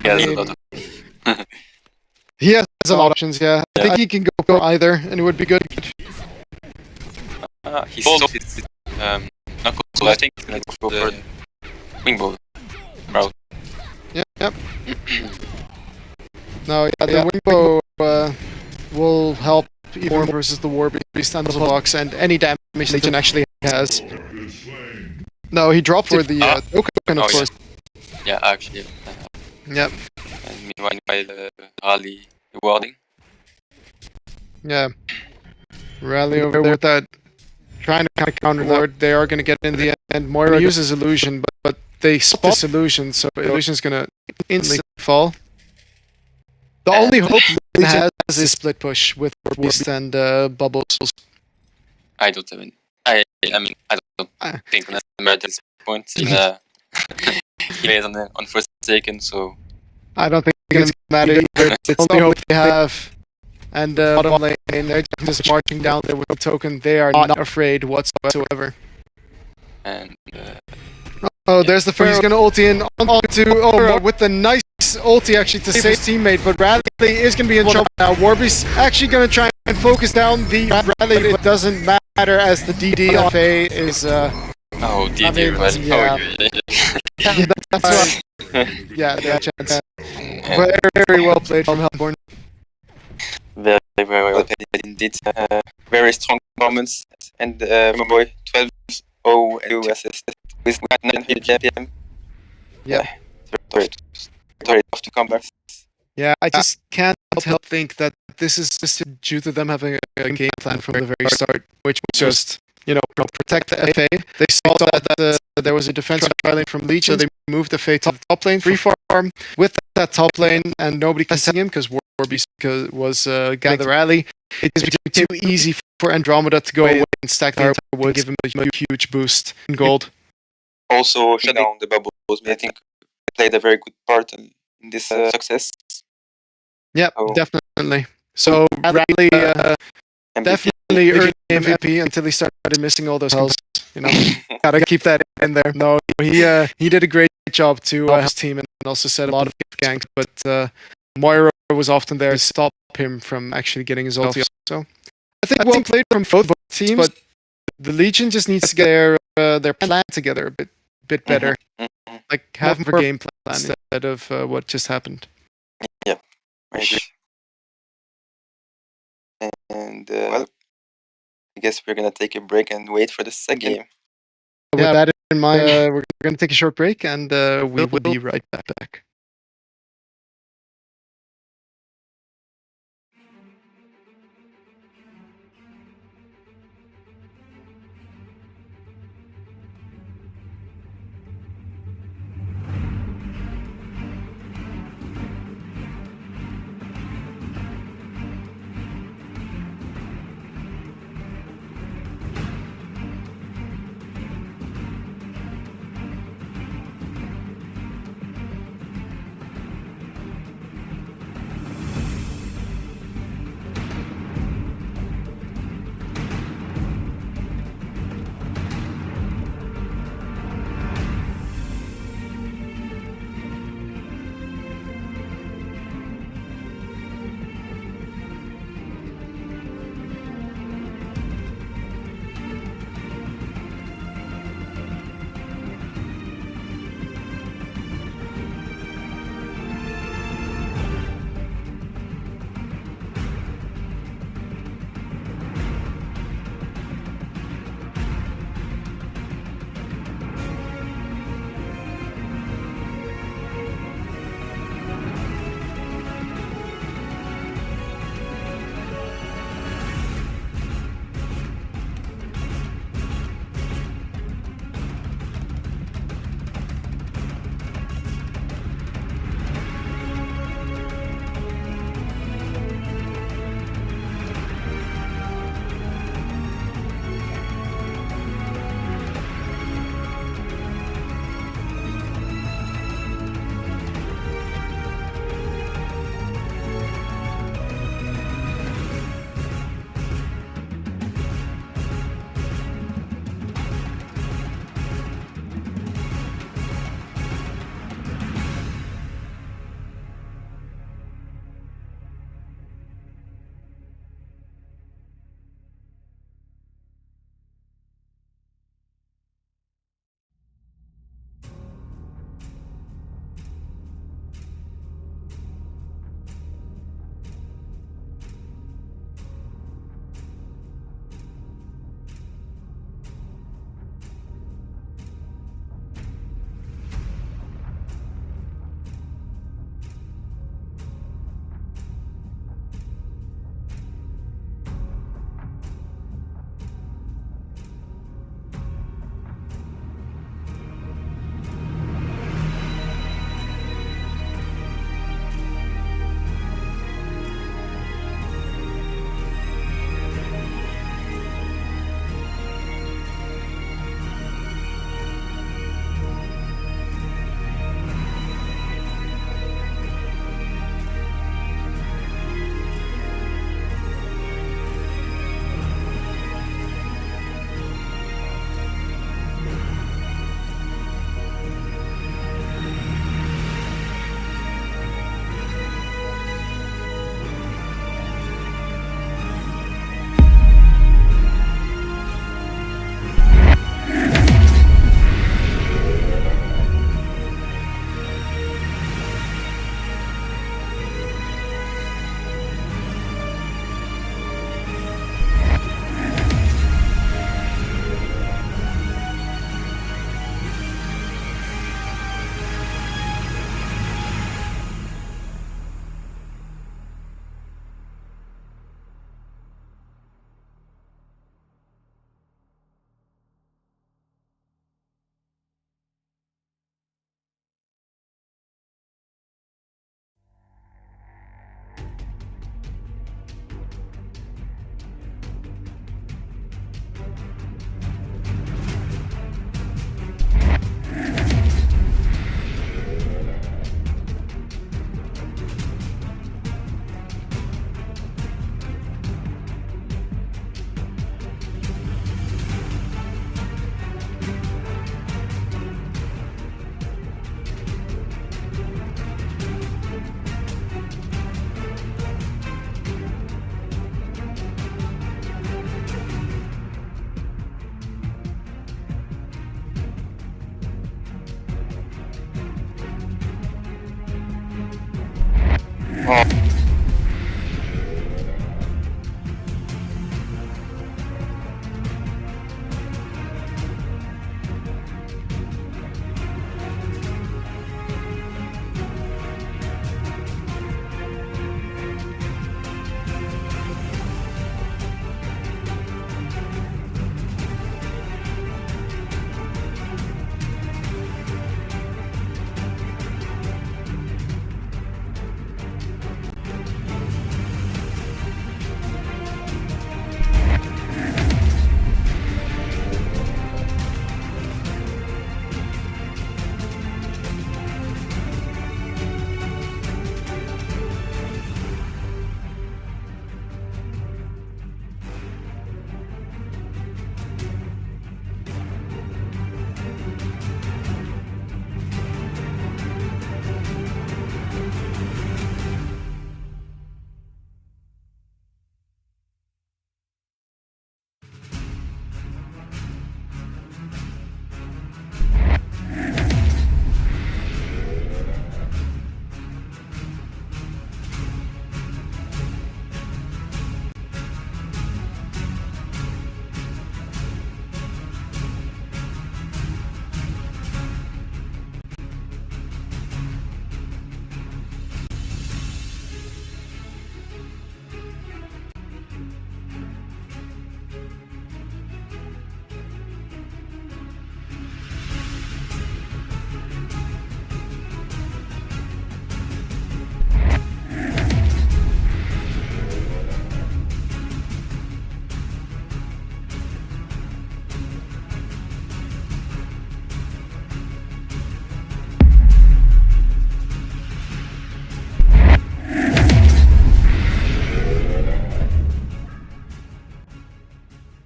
has a lot of He has some options, yeah. I think he can go for either, and it would be good. he sold his knuckles, so I think he's gonna go for the wing bow route. Yep. No, yeah, the wing bow will help even more versus the War Beast and the box and any damage Legion actually has. No, he dropped for the token, of course. Yeah, actually. Yep. And meanwhile, Rally rewarding. Yeah. Rally over there with that, trying to kind of counter Lord. They are going to get in the end. Moira uses Illusion, but they spot this Illusion, so Illusion's going to instantly fall. The only hope Legion has is split push with Beast and Bubbles. I don't have any. I don't think that matters at this point. He plays on Forsaken, so I don't think it's gonna matter either. It's the only hope they have. And bottom lane, they're just marching down there with the token. They are not afraid whatsoever. And oh, there's the Pharaoh. He's gonna ulti in onto with the nice ulti actually to save his teammate, but Rally is gonna be in trouble now. Warby's actually gonna try and focus down the Rally, but it doesn't matter as the DD on Faye is oh, DD, yeah. That's why. Yeah, they have a chance. Very well played from Hellborn. Very well played indeed. Very strong performance. And my boy, 12-0 assist with 900 GPM. Yeah. Very tough to come back. Yeah, I just can't help think that this is just due to them having a game plan from the very start, which was just, protect the FA. They saw that there was a defensive tri lane from Legion, so they moved the FA to the top lane, free farm with that top lane, and nobody can see him because Warbeast was getting the rally. It is too easy for Andromeda to go away and stack the entire wood, give him a huge boost in gold. Also, shut down the bubbles. I think they played a very good part in this success. Yeah, definitely. So Rally definitely earned MVP until he started missing all those hells. Gotta keep that in there. No, he did a great job to help his team and also set a lot of ganks, but Moira was often there to stop him from actually getting his ulti. So I think well played from both teams, but the Legion just needs to get their plan together a bit better. Like have more game plan instead of what just happened. Yeah, I agree. And well, I guess we're gonna take a break and wait for the second game. With that in mind, we're gonna take a short break, and we will be right back.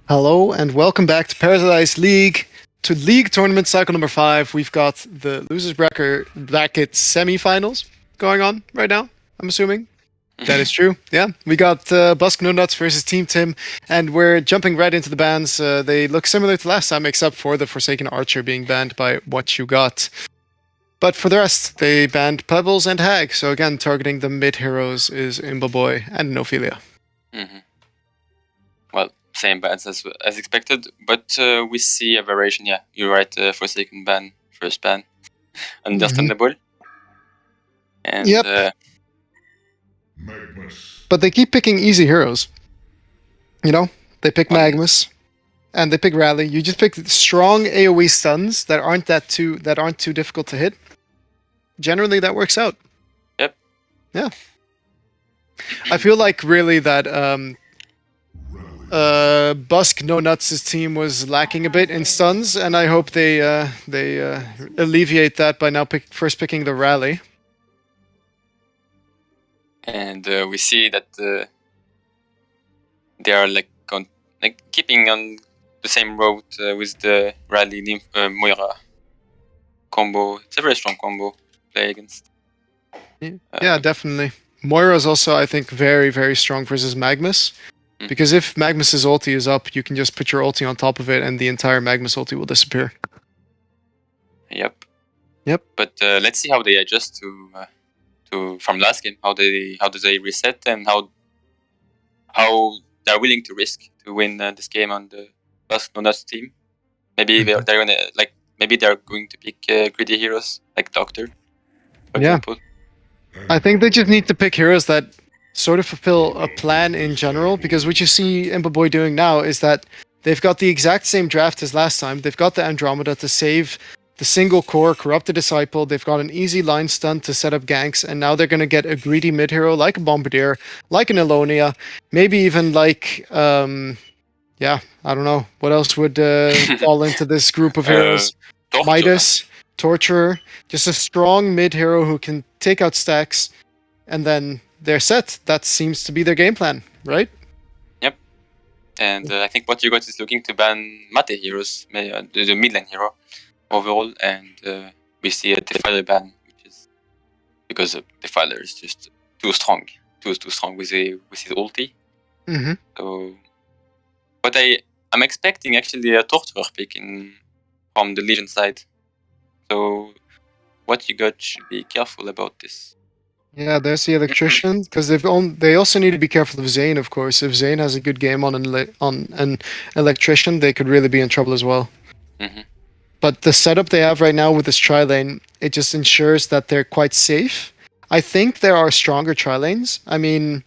Hello and welcome back to Paradise League. To League Tournament Cycle number 5, we've got the Losers Bracket semi-finals going on right now, I'm assuming. That is true, yeah. We got Busk No Nuts versus Team Tim, and we're jumping right into the bans. They look similar to last time, except for the Forsaken Archer being banned by What You Got. But for the rest, they banned Pebbles and Hag, so again, targeting the mid-heroes is Imboboy and Nophelia. Mm-hmm. Well, same bans as expected, but we see a variation. Yeah, you're right. Forsaken ban, first ban, understandable. And Yep. But they keep picking easy heroes. You know, they pick Magmus, and they pick Rally. You just pick strong AoE stuns that aren't too difficult to hit. Generally, that works out. Yep. Yeah. I feel like really that Busk No Nuts' team was lacking a bit in stuns, and I hope they alleviate that by now first picking the Rally. And we see that they are like keeping on the same road with the Rally Moira combo. It's a very strong combo to play against. Yeah, definitely. Moira is also, I think, very, very strong versus Magmus. Because if Magmus's ulti is up, you can just put your ulti on top of it and the entire Magmus ulti will disappear. Yep. Yep. But let's see how they adjust to from last game. How do they reset and how they're willing to risk to win this game on the Busk No Nuts team. Maybe they're gonna maybe they're going to pick greedy heroes like Doctor, for example. I think they just need to pick heroes that sort of fulfill a plan in general, because what you see Imboboy doing now is that they've got the exact same draft as last time. They've got the Andromeda to save the single core, corrupt the Disciple. They've got an easy line stun to set up ganks, and now they're going to get a greedy mid hero like a Bombardier, like an Elonia, maybe even like, yeah, I don't know. What else would fall into this group of heroes? Midas, Torturer, just a strong mid hero who can take out stacks, and then they're set. That seems to be their game plan, right? Yep. And I think What You Got is looking to ban Mate heroes, the mid lane hero overall, and we see a Defiler ban, which is because Defiler is just too strong, too strong with his ulti. Mm-hmm. So, but I'm expecting actually a Torturer pick from the Legion side. So What You Got should be careful about this. Yeah, there's the electrician because they also need to be careful of Zane, of course. If Zane has a good game on an electrician, they could really be in trouble as well. Hmm. But the setup they have right now with this tri lane, it just ensures that they're quite safe. I think there are stronger tri lanes. I mean,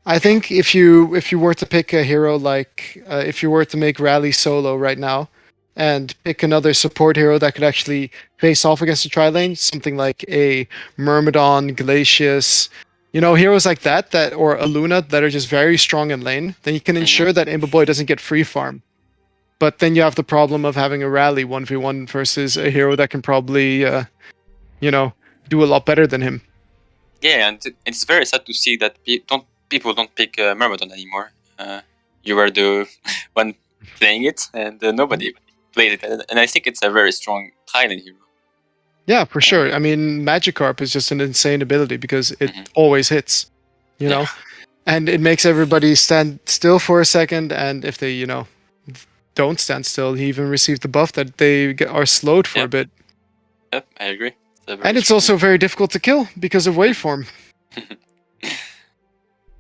I think if you were to pick a hero like if you were to make Rally solo right now, and pick another support hero that could actually face off against the tri lane, something like a Myrmidon, Glacius, heroes like that or a Luna that are just very strong in lane, then you can Hmm. ensure that Imba doesn't get free farm. But then you have the problem of having a Rally 1v1 versus a hero that can probably you know do a lot better than him. Yeah, and it's very sad to see that people don't pick Myrmidon anymore. You were the one playing it, and nobody played it. And I think it's a very strong Thailand hero. Yeah, for sure. I mean, Magikarp is just an insane ability because it Mhm. always hits, you Yeah. know, and it makes everybody stand still for a second. And if they, don't stand still, he even received the buff that they are slowed for a Yep. bit. Yep. I agree. It's a very And it's strong. also very difficult to kill because of waveform.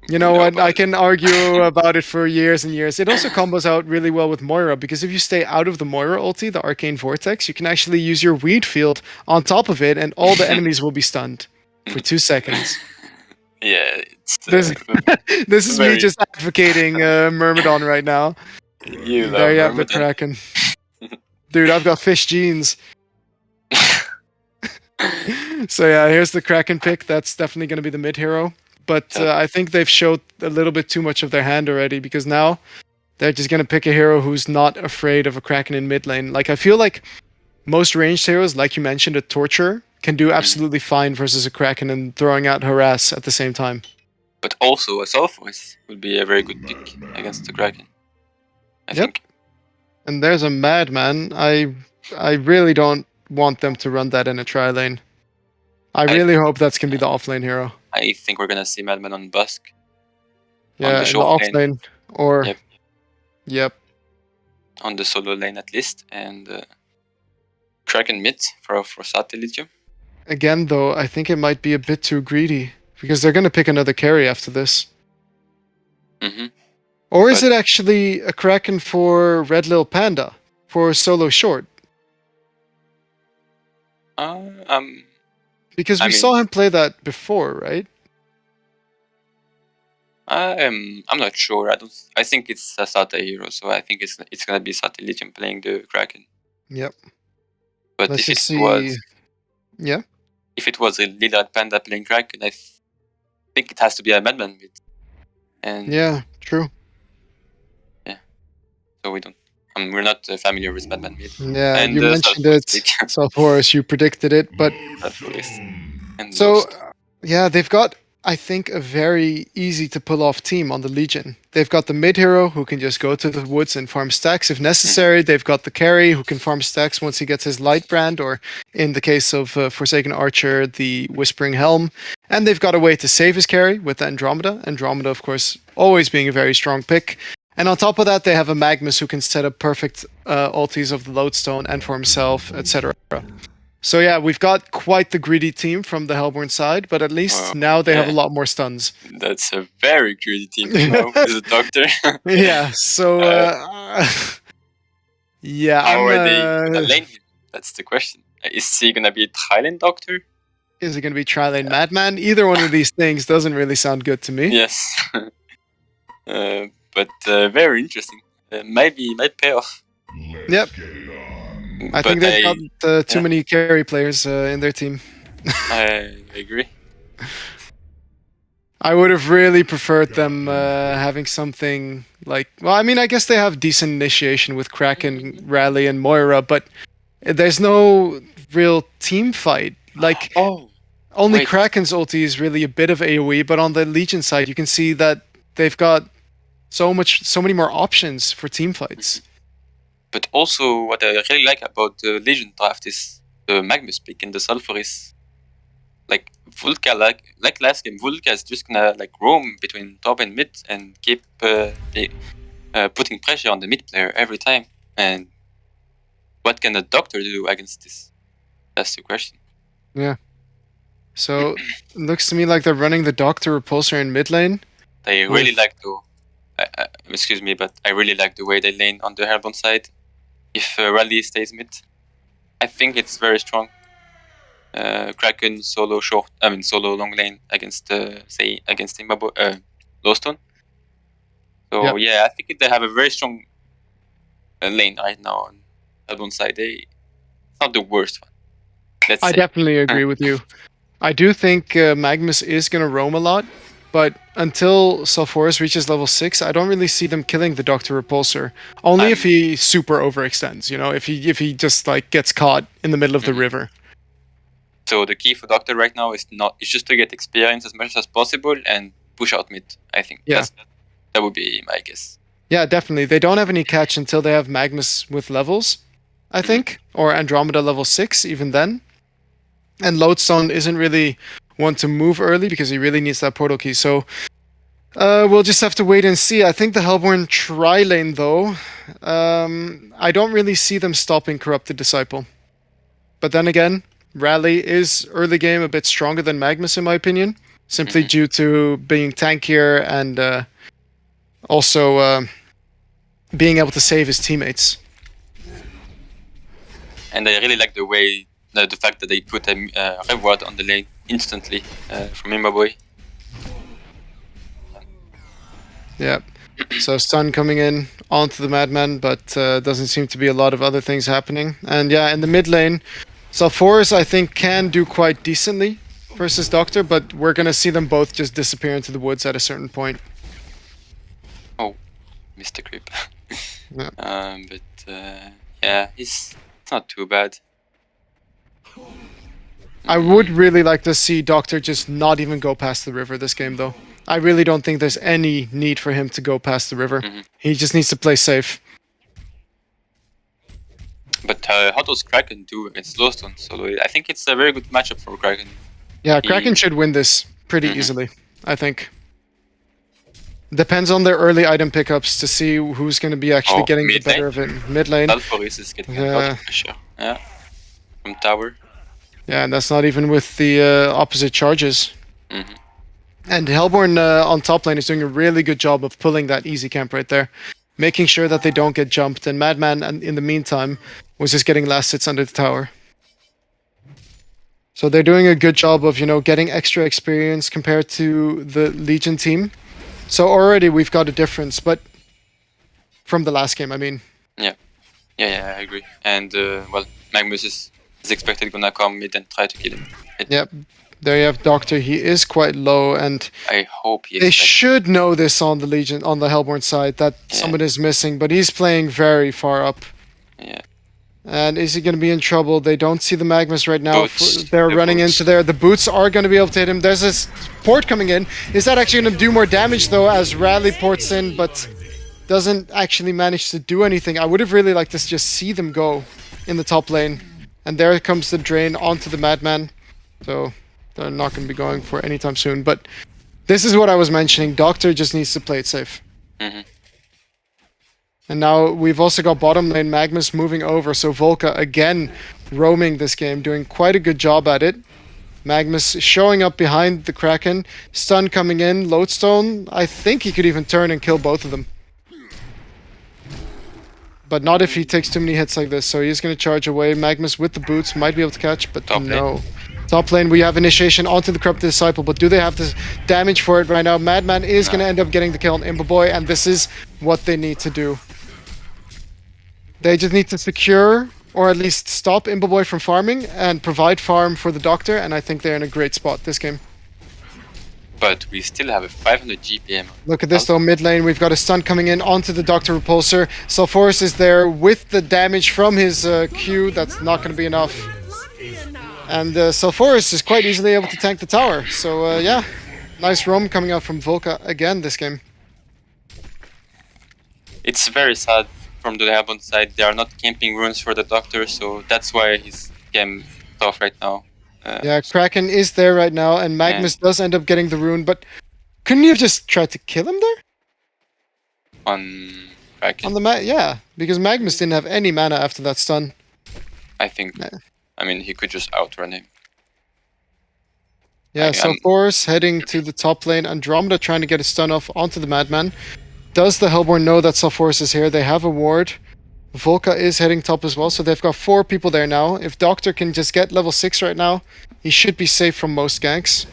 You You know know what? I about can argue about it for years and years. It also combos out really well with Moira because if you stay out of the Moira ulti, the Arcane Vortex, you can actually use your Weed Field on top of it, and all the enemies will be stunned for 2 seconds. Yeah, it's This this is me very. just advocating Myrmidon right now. You There love you have the Myrmidon. Kraken. Dude, I've got fish jeans. So yeah, here's the Kraken pick. That's definitely going to be the mid hero. But Yep. I think they've showed a little bit too much of their hand already because now they're just going to pick a hero who's not afraid of a Kraken in mid lane. Like, I feel like most ranged heroes, like you mentioned, a Torturer, can do absolutely fine versus a Kraken and throwing out Harass at the same time. But also a Soulforce would be a very good pick against the Kraken. I Yep. think. And there's a Madman. I really don't want them to run that in a tri lane. I really hope that's going to be the off lane hero. I think we're gonna see Madman on Busk on Yeah, the in the short off lane. lane. Or, Yep. yep. On the solo lane at least, and Kraken mid for Satellitium. Again, though, I think it might be a bit too greedy because they're going to pick another carry after this. Mm-hmm. Or is But- it actually a Kraken for Red Lil Panda for solo short? Because I we mean, saw him play that before, right? I'm not sure. I think it's a Sata hero, so I think it's gonna be Satellitium playing the Kraken. Yep. But Let's if just it see. was Yeah. if it was a Lila Panda playing Kraken, I think it has to be a Madman mid. And Yeah, true. so we don't. We're not familiar with Madman mid. Yeah, And you mentioned Sulfurous it. pick. South Horus, you predicted it, but Sulfurous. And so lost. yeah, they've got I think a very easy to pull off team on the Legion. They've got the mid hero who can just go to the woods and farm stacks if necessary. They've got the carry who can farm stacks once he gets his light brand, or in the case of Forsaken Archer, the Whispering Helm. And they've got a way to save his carry with the Andromeda. Andromeda, of course, always being a very strong pick. And on top of that, they have a Magnus who can set up perfect ultis of the Lodestone and for himself, etc. So yeah, we've got quite the greedy team from the Hellborn side, but at least now they have a yeah. lot more stuns. That's a very greedy team now with the Doctor. Yeah, so yeah, How I'm. are they gonna lane him? That's the question. Is he gonna be a Thailand Doctor? Is it going to be Trilane Madman? Either one of these things doesn't really sound good to me. Yes. But very interesting. Might pay off. Yep. I think they've got too many carry players in their team. I agree. I would have really preferred them having something like. Well, I mean, I guess they have decent initiation with Kraken, Rally, and Moira, but there's no real team fight. Like, only wait. Kraken's ulti is really a bit of AoE, but on the Legion side, you can see that they've got so many more options for team fights. But also, what I really like about the Legion draft is the Magnus pick in the Sulfurous. Like Vulka, like last game, Vulka is just gonna like roam between top and mid and keep putting pressure on the mid player every time. And what can a Doctor do against this? That's the question. Yeah. So looks to me like they're running the Doctor Repulsor in mid lane. They really like to. Excuse me, but I really like the way they lane on the Hellbourne side. If Rally stays mid, I think it's very strong. Kraken solo short, solo long lane against against Lowstone. So yeah, I think they have a very strong lane right now on Hellbourne side. It's not the worst one. Let's I say. definitely agree with you. I do think Magnus is going to roam a lot, but until Sulfuras reaches level 6, I don't really see them killing the Doctor Repulsor. Only if he super overextends, you know, if he just like gets caught in the middle of the river. So the key for Doctor right now is just to get experience as much as possible and push out mid. I think that would be my guess. Yeah, definitely. They don't have any catch until they have Magnus with levels, I think, or Andromeda level 6 even then. And Lodestone isn't really one to move early because he really needs that portal key. So we'll just have to wait and see. I think the Hellborn tri-lane, though, I don't really see them stopping Corrupted Disciple. But then again, Rally is early game a bit stronger than Magnus, in my opinion, simply due to being tankier and also being able to save his teammates. And I really like the fact that they put a reward on the lane instantly from Imbaboy. Yeah. So stun coming in onto the Madman, but doesn't seem to be a lot of other things happening. And yeah, in the mid lane, Sulfuras I think can do quite decently versus Doctor, but we're gonna see them both just disappear into the woods at a certain point. Oh, missed the creep. Yeah. Yeah, it's not too bad. I would really like to see Doctor just not even go past the river this game, though. I really don't think there's any need for him to go past the river. He just needs to play safe. But how does Kraken do against Lowstone? So I think it's a very good matchup for Kraken. Yeah, Kraken should win this pretty easily, I think. Depends on their early item pickups to see who's going to be actually getting the better of it. Mid lane. Sulfuras is getting a lot of pressure. Yeah. From tower. Yeah, and that's not even with the opposite charges. And Hellborn on top lane is doing a really good job of pulling that easy camp right there. Making sure that they don't get jumped. And Madman, in the meantime, was just getting last hits under the tower. So they're doing a good job of, you know, getting extra experience compared to the Legion team. So already we've got a difference, but from the last game, I mean. Yeah, I agree. And, well, Magnus is expected gonna come mid and try to kill him. Yep. There you have Doctor. He is quite low, and I hope he is. They should know this on the Legion, on the Hellborn side, that someone is missing, but he's playing very far up. Yeah. And is he going to be in trouble? They don't see the Magnus right now. Boots. They're running into there. The boots are going to be able to hit him. There's this port coming in. Is that actually going to do more damage, though, as Rally ports in, but doesn't actually manage to do anything? I would have really liked to just see them go in the top lane. And there comes the drain onto the Madman. So they're not going to be going for it anytime soon. But this is what I was mentioning. Doctor just needs to play it safe. And now we've also got bottom lane Magnus moving over. So Volca again roaming this game, doing quite a good job at it. Magnus showing up behind the Kraken. Stun coming in. Lodestone. I think he could even turn and kill both of them. But not if he takes too many hits like this. So he's going to charge away. Magnus with the boots might be able to catch, but no. Top lane, we have initiation onto the Corrupted Disciple, but do they have the damage for it right now? Madman is going to end up getting the kill on Imbaboy, and this is what they need to do. They just need to secure, or at least stop Imbaboy from farming, and provide farm for the Doctor, and I think they're in a great spot this game. But we still have a 500 GPM. Look at this though, mid lane, we've got a stun coming in onto the Doctor Repulsor. Sulfuras is there with the damage from his Q, that's not going to be enough. And Sulfuras is quite easily able to tank the tower. So yeah, nice roam coming out from Volca again this game. It's very sad from the Hellbourne side. They are not camping runes for the Doctor, so that's why he's game tough right now. Yeah, Kraken is there right now, and Magnus does end up getting the rune, but couldn't you have just tried to kill him there? On Kraken? On the yeah, because Magnus didn't have any mana after that stun. I think. I mean, he could just outrun him. Yeah, so Force heading to the top lane. Andromeda trying to get a stun off onto the Madman. Does the Hellborn know that Sulforce is here? They have a ward. Volka is heading top as well, so they've got 4 people there now. If Doctor can just get level 6 right now, he should be safe from most ganks.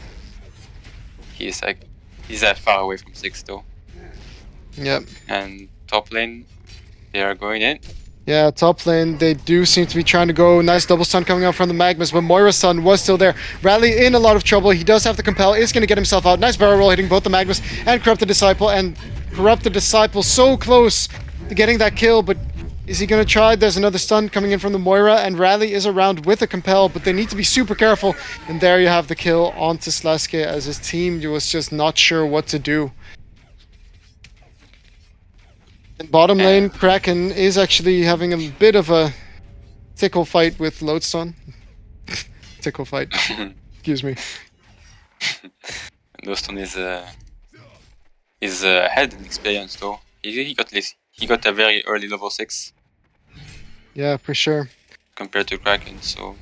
He's that far away from 6 though. Yep. And top lane, they are going in. Yeah, top lane, they do seem to be trying to go. Nice double stun coming out from the Magnus, but Moira's stun was still there. Rally in a lot of trouble. He does have to compel, is going to get himself out. Nice barrel roll hitting both the Magnus and Corrupted Disciple, and Corrupted Disciple so close to getting that kill, but is he going to try? There's another stun coming in from the Moira, and Rally is around with a compel, but they need to be super careful. And there you have the kill onto Slaske, as his team was just not sure what to do. In bottom lane, Kraken is actually having a bit of a tickle fight with Lodestone. Tickle fight. Excuse me. Lodestone is ahead in experience though. He got a very early level 6. Yeah, for sure. Compared to Kraken, so...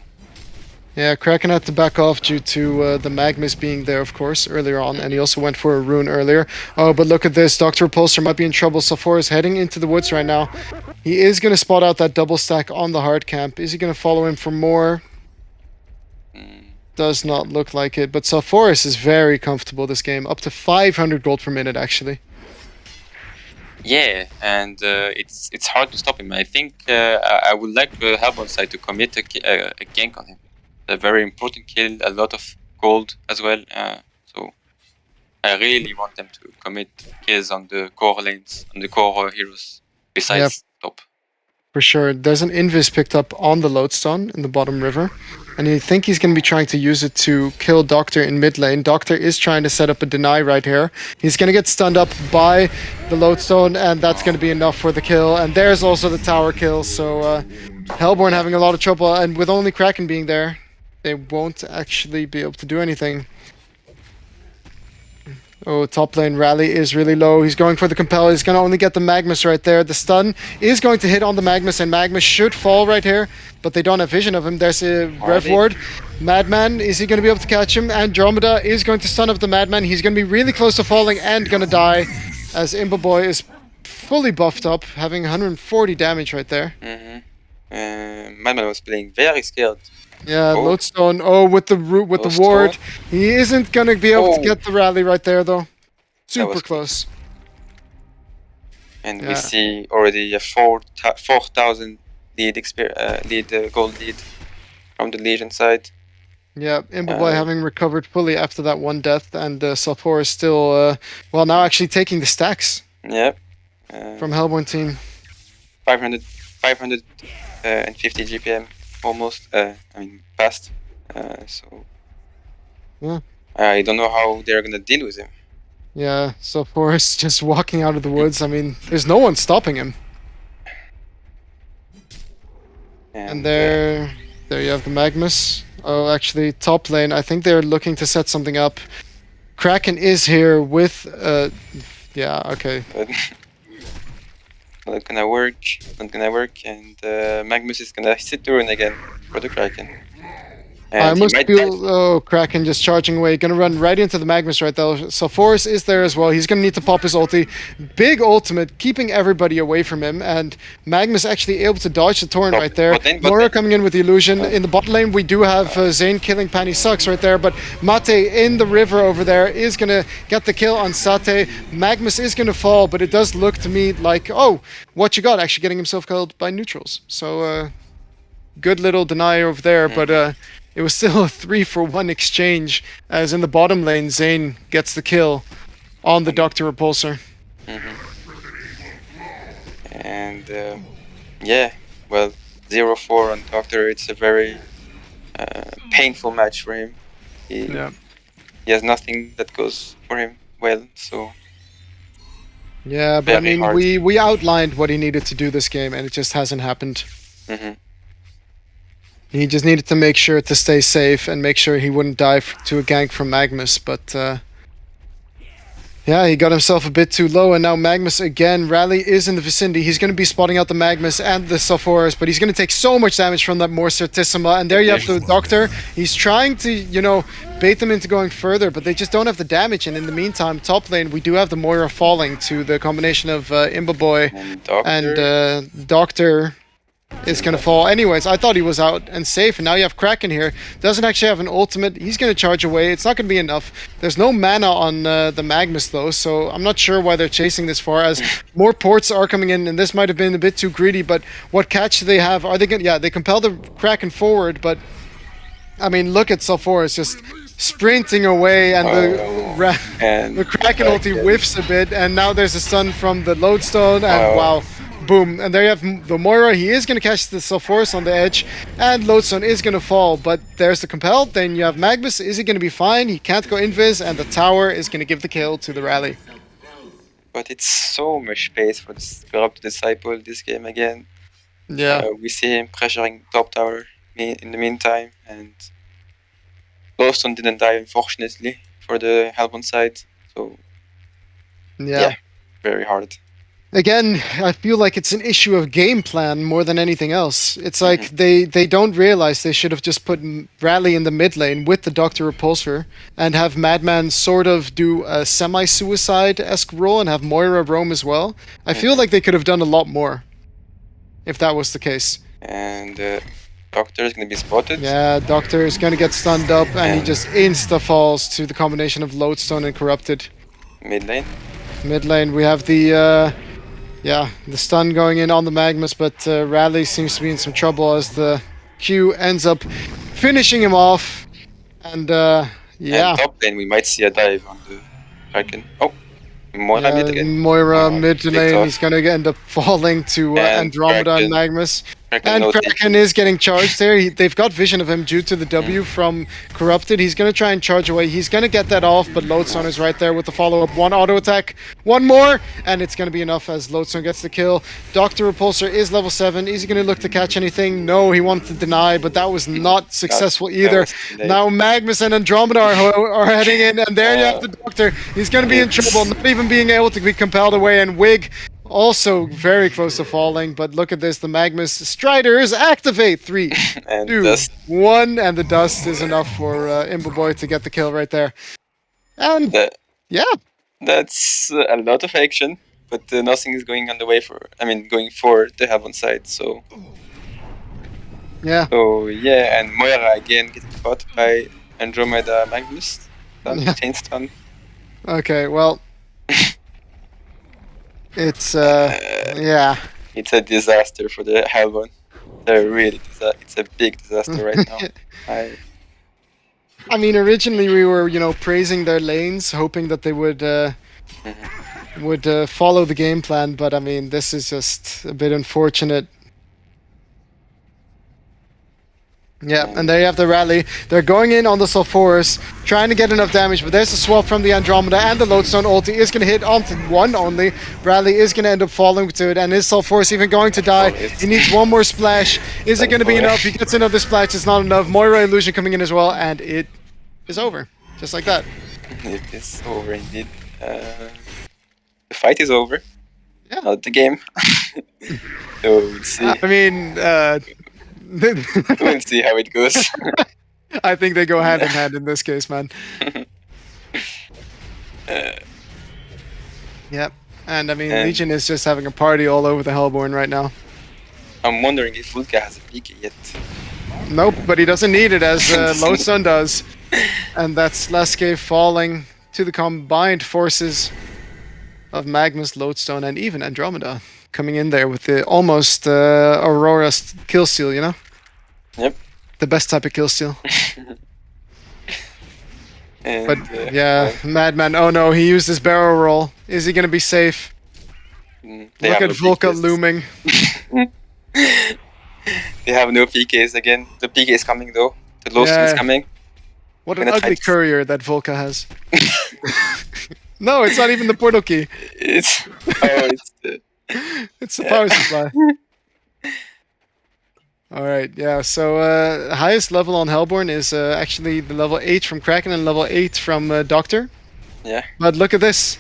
Yeah, Kraken had to back off due to the Magnus being there, of course, earlier on, and he also went for a rune earlier. Oh, but look at this. Dr. Repulsor might be in trouble. Sulfor is heading into the woods right now. He is going to spot out that double stack on the hard camp. Is he going to follow him for more? Does not look like it, but Sulforus is very comfortable this game. Up to 500 gold per minute, actually. Yeah, and it's hard to stop him. I think I would like the Hellborn side to commit a gank on him. A very important kill, a lot of gold as well. So I really want them to commit kills on the core lanes, on the core heroes, besides top. For sure. There's an Invis picked up on the Lodestone in the bottom river. And I think he's going to be trying to use it to kill Doctor in mid lane. Doctor is trying to set up a deny right here. He's going to get stunned up by the Lodestone, and that's going to be enough for the kill. And there's also the tower kill. So Hellborn having a lot of trouble, and with only Kraken being there, they won't actually be able to do anything. Oh, top lane Rally is really low. He's going for the compel. He's going to only get the Magnus right there. The stun is going to hit on the Magnus, and Magnus should fall right here, but they don't have vision of him. There's a Rev Ward. Madman, is he going to be able to catch him? Andromeda is going to stun up the Madman. He's going to be really close to falling and going to die, as Imba Boy is fully buffed up, having 140 damage right there. Madman was playing very scared. Yeah, Lodestone. Oh, with the root, with the ward. He isn't going to be able to get the rally right there, though. Super close. And we see already a 4,000 gold lead from the Legion side. Yeah, Imba Boy having recovered fully after that one death, and Sulfor is still, well, now actually taking the stacks. Yep. From Hellborn team. 550 GPM. Almost, fast. So yeah, I don't know how they're gonna deal with him. Yeah, so Forrest just walking out of the woods. I mean, there's no one stopping him. And there you have the Magnus. Oh, actually, top lane. I think they're looking to set something up. Kraken is here with, yeah, okay. Not gonna work, and Magnus is gonna sit to run again for the Kraken. And I must feel, Kraken just charging away, gonna run right into the Magnus right there. So Forrest is there as well. He's gonna need to pop his ulti. Big ultimate, keeping everybody away from him, and Magnus actually able to dodge the torrent right there. Nora coming in with the illusion. In the bot lane, we do have Zane killing Pani Sucks right there, but Mate in the river over there is gonna get the kill on Sate. Magnus is gonna fall, but it does look to me like, oh, what you got? Actually getting himself killed by neutrals. So, good little deny over there, but it was still a 3-for-1 exchange, as in the bottom lane, Zane gets the kill on the Dr. Repulsor. And yeah, well, 0-4 on Doctor, it's a very painful match for him. He has nothing that goes for him well, so... Yeah, but I mean, we outlined what he needed to do this game, and it just hasn't happened. He just needed to make sure to stay safe and make sure he wouldn't die to a gank from Magnus, but Yeah, he got himself a bit too low, and now Magnus again. Rally is in the vicinity. He's going to be spotting out the Magnus and the Sulfuras, but he's going to take so much damage from that more Certissima. And there you have the Doctor. He's trying to, bait them into going further, but they just don't have the damage. And in the meantime, top lane, we do have the Moira falling to the combination of Imbaboy and Doctor. Is going to fall. Anyways, I thought he was out and safe, and now you have Kraken here. Doesn't actually have an ultimate. He's going to charge away. It's not going to be enough. There's no mana on the Magnus, though, so I'm not sure why they're chasing this far, as more ports are coming in, and this might have been a bit too greedy, but what catch do they have? Are they going to... Yeah, they compel the Kraken forward, but... I mean, look at Sulfuras just sprinting away, and the Kraken ulti whiffs a bit, and now there's a stun from the Lodestone, and wow. Boom, and there you have the Moira. He is going to catch the Sulfuras on the edge, and Lodestone is going to fall, but there's the Compelled. Then you have Magnus. Is he going to be fine? He can't go invis, and the tower is going to give the kill to the Rally. But it's so much space for this Corrupt Disciple this game again. Yeah. We see him pressuring top tower in the meantime, and Lodestone didn't die, unfortunately, for the Hellbound side, so yeah, very hard. Again, I feel like it's an issue of game plan more than anything else. It's like they don't realize they should have just put Rally in the mid lane with the Doctor Repulsor and have Madman sort of do a semi-suicide-esque role and have Moira roam as well. I feel like they could have done a lot more if that was the case. And Doctor is going to be spotted. Yeah, Doctor is going to get stunned up, and he just insta-falls to the combination of Lodestone and Corrupted. Mid lane. Mid lane, we have the stun going in on the Magnus, but Rally seems to be in some trouble as the Q ends up finishing him off. And And top lane, we might see a dive on the Kraken. Oh, Moira mid again. Moira mid lane, he's going to end up falling to Andromeda and Magnus. And Kraken is getting charged there. They've got vision of him due to the W from Corrupted. He's going to try and charge away. He's going to get that off, but Lodestone is right there with the follow-up. One auto attack, one more, and it's going to be enough as Lodestone gets the kill. Dr. Repulsor is level 7. Is he going to look to catch anything? No, he wanted to deny, but that was not successful either. Now Magnus and Andromeda are heading in, and there you have the Doctor. He's going to be in trouble, not even being able to be compelled away, and Wig also very close to falling, but look at this. The Magnus Striders activate. 3, 2, 1, and the dust is enough for Imbaboy to get the kill right there. And that's a lot of action, but nothing is going on the way going for the Hellbound side. So and Moira again getting caught by Andromeda Magnus. Chain stun. Okay, well. It's It's a disaster for the Hellbound. It's a big disaster right now. I mean, originally we were, praising their lanes, hoping that they would follow the game plan, but I mean, this is just a bit unfortunate. Yeah, and there you have the Rally. They're going in on the Sulfuras, trying to get enough damage, but there's a swap from the Andromeda, and the Lodestone ulti is going to hit onto one only. Rally is going to end up falling to it, and is Sulfuras even going to die? He needs one more splash. Is it going to be enough? He gets another splash, it's not enough. Moira Illusion coming in as well, and it is over. Just like that. It is over indeed. The fight is over. Yeah. Not the game. So we'll see. I mean, we'll see how it goes. I think they go hand in hand in this case, man. Yep. And I mean, Legion is just having a party all over the Hellborn right now. I'm wondering if Vulka has a PK yet. Nope, but he doesn't need it as Lodestone does. And that's Leske falling to the combined forces of Magnus, Lodestone, and even Andromeda. Coming in there with the almost Aurora killsteal, Yep. The best type of killsteal. But Madman, oh no, he used his barrel roll. Is he gonna be safe? Look at Vulka looming. They have no PKs again. The PK is coming though. The Lodestone is coming. What an ugly courier that Vulka has. No, it's not even the portal key. It's the power supply. Alright, yeah, so highest level on Hellborn is actually the level 8 from Kraken and level 8 from Doctor. Yeah. But look at this.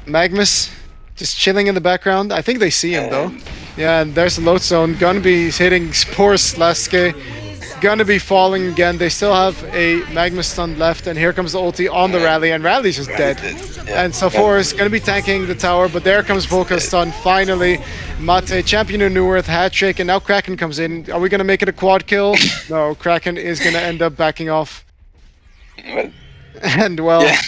Magnus just chilling in the background. I think they see him though. And Yeah, and there's the load zone. Gonna be hitting poor Slaske. Gonna be falling again. They still have a Magma stun left, and here comes the ulti on the Rally, and Rally's just dead. And Safor is gonna be tanking the tower, but there comes Volka's stun finally. Mate, champion of New Earth, hat trick, and now Kraken comes in. Are we gonna make it a quad kill? No, Kraken is gonna end up backing off. well, And well, yeah.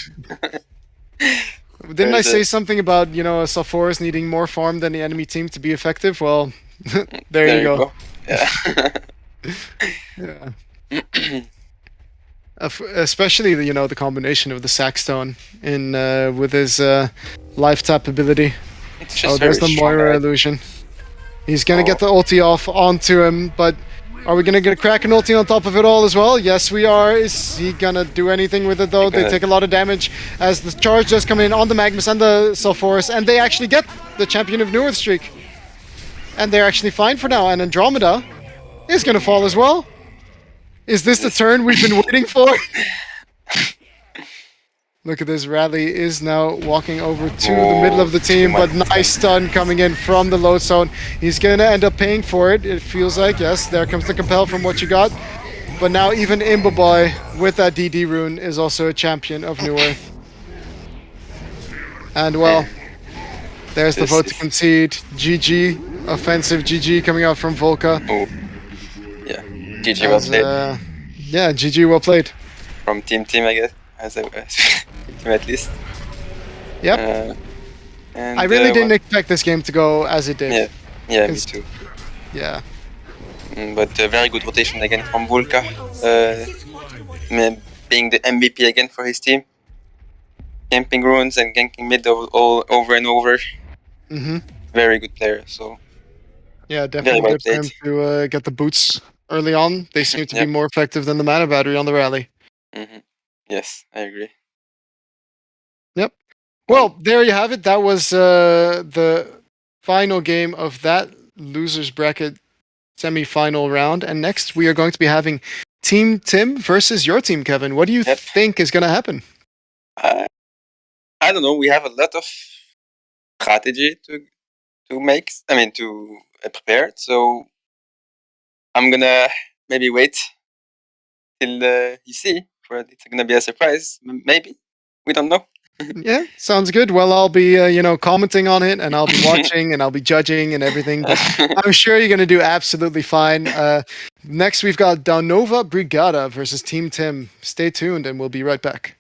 didn't I There's a- say something about, you know, Saforis needing more farm than the enemy team to be effective? Well, there you go. Yeah. Yeah. Especially the, you know, the combination of the Sackstone in with his life tap ability. It's just Oh, there's the very strong, Moira right? illusion. He's gonna Oh. get the ulti off onto him, but are we gonna get a Kraken ulti on top of it all as well? Yes, we are. Is he gonna do anything with it though? They gonna- take a lot of damage as the charge does come in on the Magnus and the Sulfuris, and they actually get the champion of New Earth streak. And they're actually fine for now, and Andromeda is gonna fall as well. Is this the turn we've been waiting for? Look at this, Rally is now walking over to the middle of the team, but nice stun coming in from the load zone. He's gonna end up paying for it, it feels like. Yes, there comes the compel from what you got. But now even Imboboy with that DD rune is also a champion of New Earth. And well, there's the This vote to is- concede. GG, offensive GG coming out from Volka. Oh. Yeah. GG well As, played. yeah, GG, well played. From team, I guess. As a team at least. Yep. And, I really didn't well, expect this game to go as it did. Yeah. Yeah, me It's- too. Yeah. But very good rotation again from Volka. Being the MVP again for his team. Camping runes and ganking mid all over and over. Mm-hmm. Very good player. So Yeah, definitely well good for him played. to get the boots early on. They seem to be Yep. more effective than the mana battery on the Rally. yes, I agree. Well, there you have it. That was the final game of that losers bracket semi-final round. And next we are going to be having Team Tim versus your team, Kevin. What do you Yep. think is going to happen? I don't know. We have a lot of strategy to make. I mean, to prepare. So I'm gonna maybe wait till you see. For it's gonna be a surprise. Maybe we don't know. Yeah, sounds good. Well, I'll be, commenting on it, and I'll be watching, and I'll be judging and everything. But I'm sure you're going to do absolutely fine. Next, we've got Dawnova Brigada versus Team Tim. Stay tuned, and we'll be right back.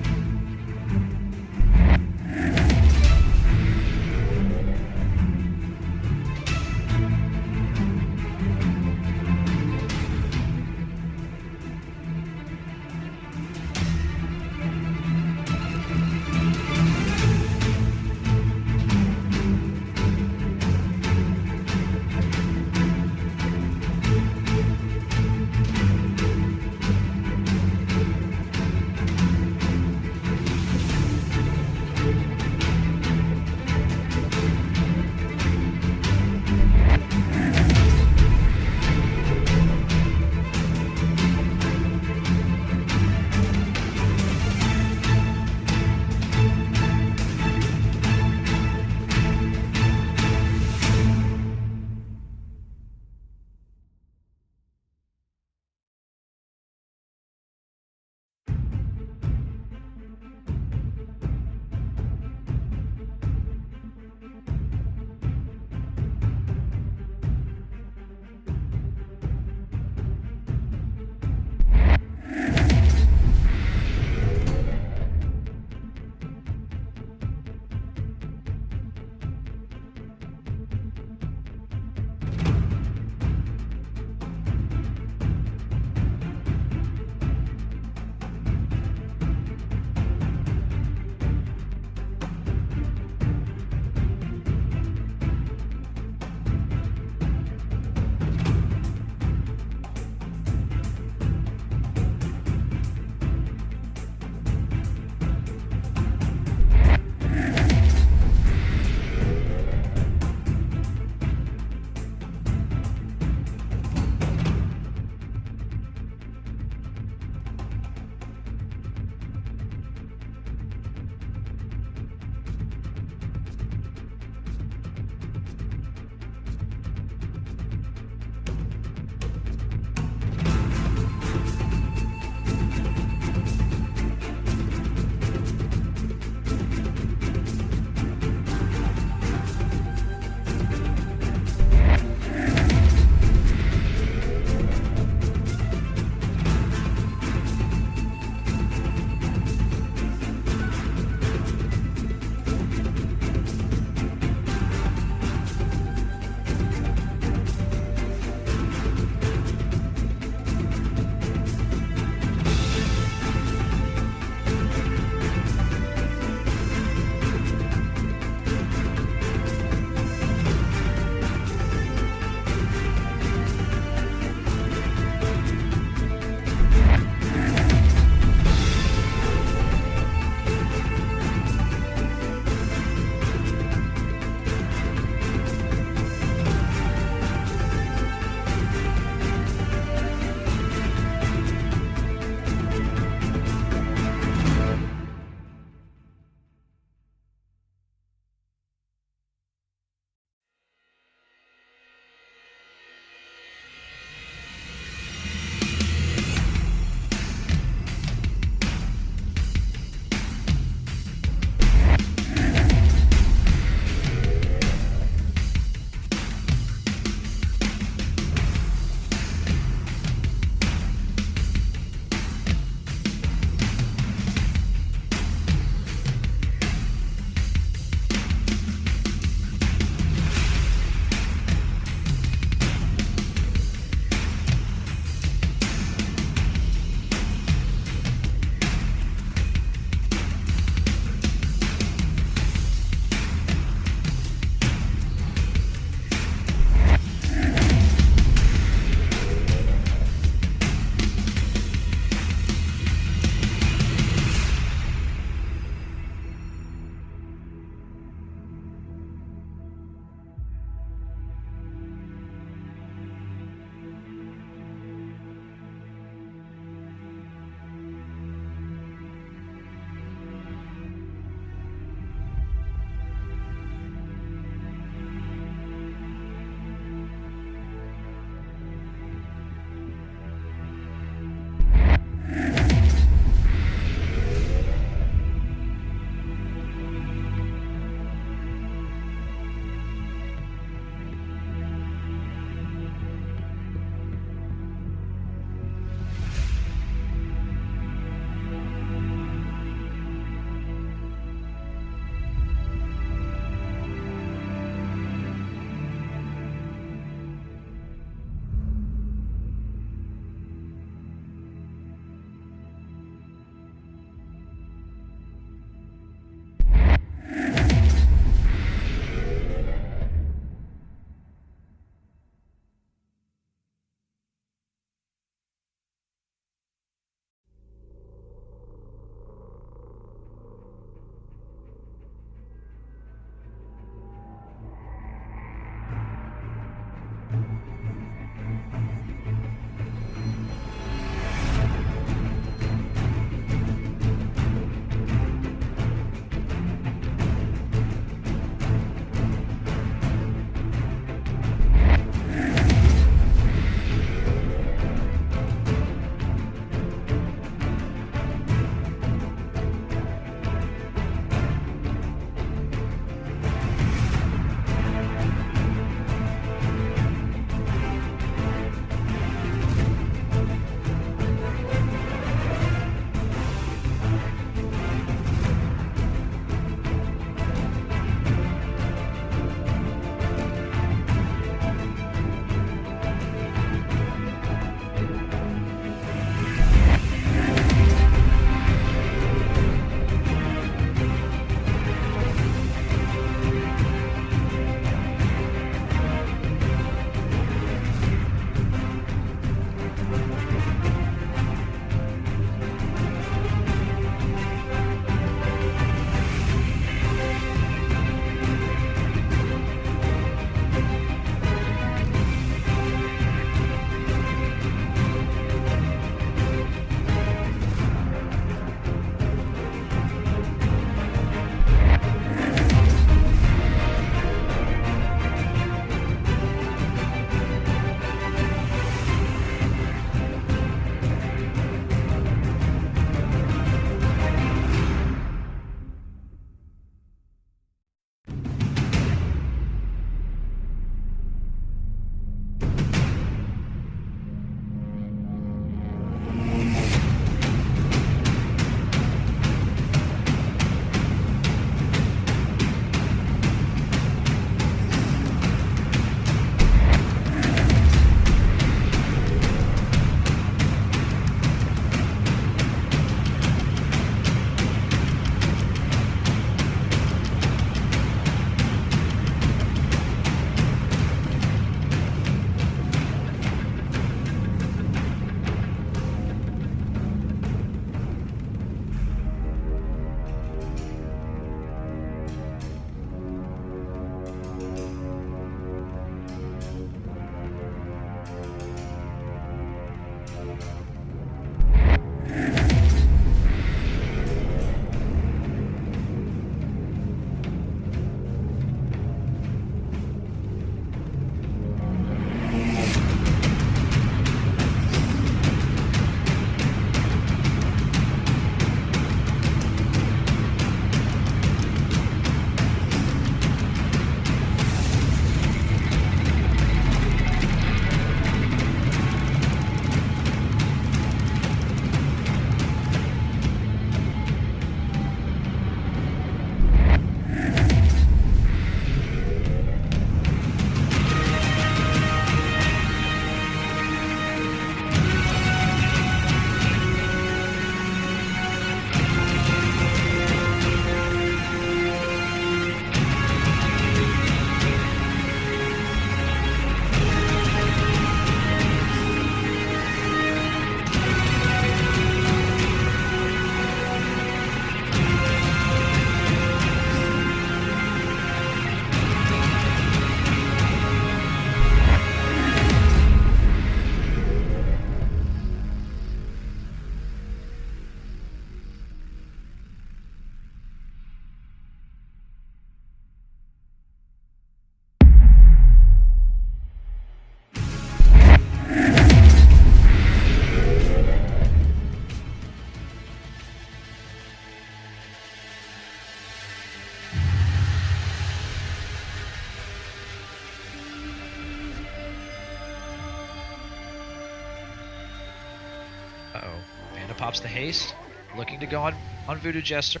pops the haste, looking to go on Voodoo Jester.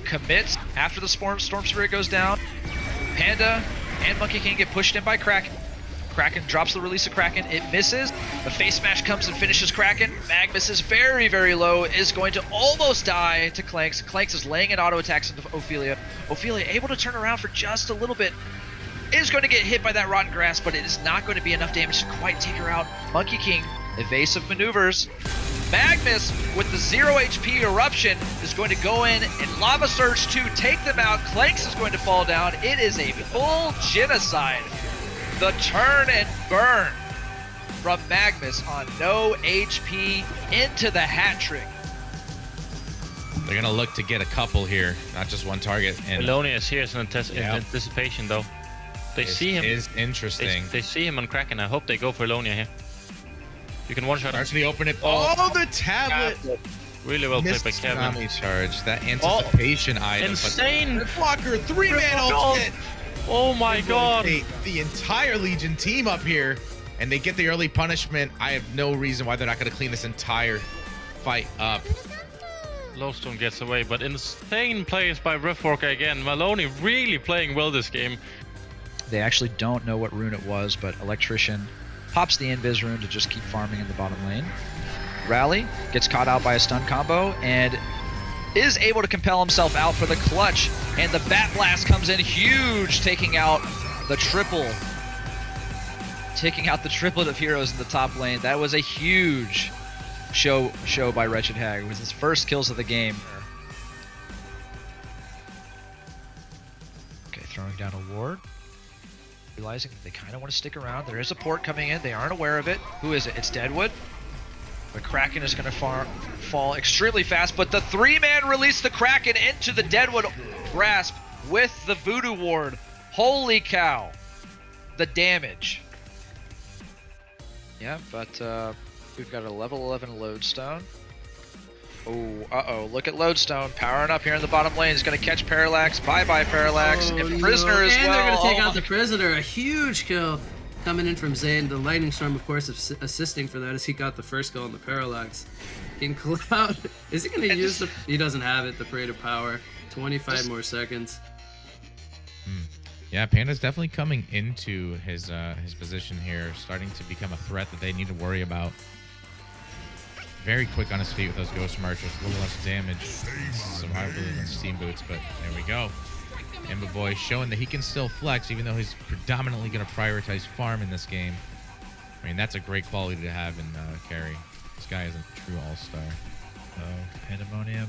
Commits after the Storm Spirit goes down. Panda and Monkey King get pushed in by Kraken. Kraken drops the release of Kraken. It misses. The face smash comes and finishes Kraken. Magnus is very, very low. Is going to almost die to Clanks. Clanks is laying in auto attacks into Ophelia. Ophelia able to turn around for just a little bit. Is going to get hit by that Rotten Grass, but it is not going to be enough damage to quite take her out. Monkey King, evasive maneuvers. Magnus, with the 0 HP Eruption, is going to go in and Lava Surge to take them out. Clanks is going to fall down. It is a full genocide. The turn and burn from Magnus on no HP into the hat trick. They're going to look to get a couple here, not just one target. And Melonia is here as an anticipation, though. They see him. It is interesting. They see him on Kraken. I hope they go for Elonia here. You can one-shot him. Actually open it. Oh, the tablet! Really well played by Kevin. Tsunami charge, that anticipation item. Insane! Blocker, 3-man ultimate! Oh my god! The entire Legion team up here, and they get the early punishment. I have no reason why they're not going to clean this entire fight up. Lowstone gets away, but insane plays by Riftwalker again. Maloney really playing well this game. They actually don't know what rune it was, but Electrician pops the Invis rune to just keep farming in the bottom lane. Rally gets caught out by a stun combo and is able to compel himself out for the clutch. And the Bat Blast comes in huge, taking out the triple. Taking out the triplet of heroes in the top lane. That was a huge show by Wretched Hag. It was his first kills of the game. Okay, throwing down a ward. Realizing that they kind of want to stick around. There is a port coming in. They aren't aware of it. Who is it? It's Deadwood. The Kraken is going to fall extremely fast, but the 3-man released the Kraken into the Deadwood grasp with the Voodoo Ward. Holy cow. The damage. Yeah, but we've got a level 11 Lodestone. Oh, look at Lodestone powering up here in the bottom lane. He's going to catch Parallax. Bye-bye, Parallax. And Prisoner as well. And they're going to take out the Prisoner. A huge kill coming in from Zayn. The Lightning Storm, of course, assisting for that as he got the first kill on the Parallax. In Cloud, is he going to use the... He doesn't have it, the Parade of Power. 25 more seconds. Yeah, Panda's definitely coming into his position here, starting to become a threat that they need to worry about. Very quick on his feet with those Ghost Marchers, a little less damage. Survival than Steam Boots, but there we go. Imba Boy showing that he can still flex, even though he's predominantly going to prioritize farm in this game. I mean, that's a great quality to have in carry. This guy is a true all-star. Oh, Pandemonium.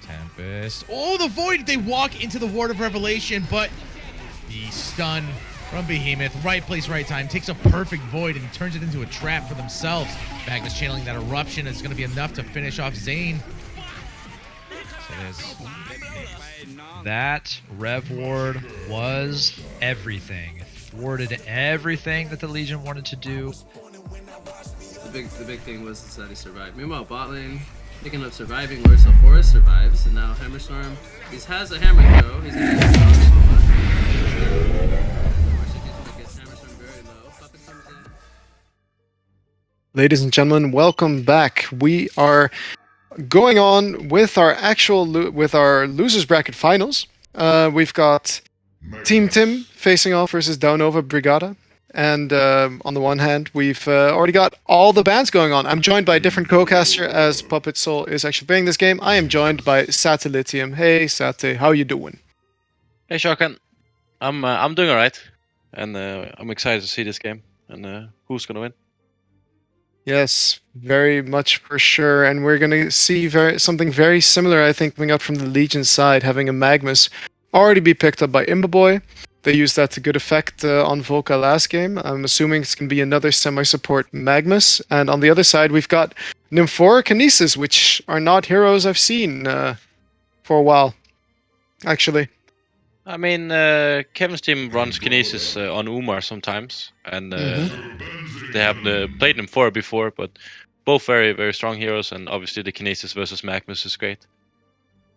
Tempest. Oh, the Void! They walk into the Ward of Revelation, but the stun from Behemoth, right place, right time, takes a perfect Void and turns it into a trap for themselves. Magnus channeling that Eruption is going to be enough to finish off Zayn. So it is. That Rev Ward was everything. It thwarted everything that the Legion wanted to do. The big thing was that he survived. Meanwhile, bot lane picking up surviving where Forest survives, and now Hammerstorm. He has a hammer throw. He's going to Ladies and gentlemen, welcome back. We are going on with our losers bracket finals. We've got Team Tim facing off versus Daunova Brigada. And on the one hand, we've already got all the bands going on. I'm joined by a different co-caster as Puppet Soul is actually playing this game. I am joined by Satellitium. Hey, Sate, how you doing? Hey, Shokan. I'm doing alright. And I'm excited to see this game. And who's going to win? Yes, very much for sure. And we're going to see something very similar, I think, coming up from the Legion side, having a Magnus already be picked up by Imba Boy. They used that to good effect on Volca last game. I'm assuming it's going to be another semi-support Magnus. And on the other side, we've got Nymphora Kinesis, which are not heroes I've seen for a while, actually. I mean, Kevin's team runs Kinesis on Umar sometimes, and they have played Nymphora before, but both very, very strong heroes, and obviously the Kinesis versus Magnus is great.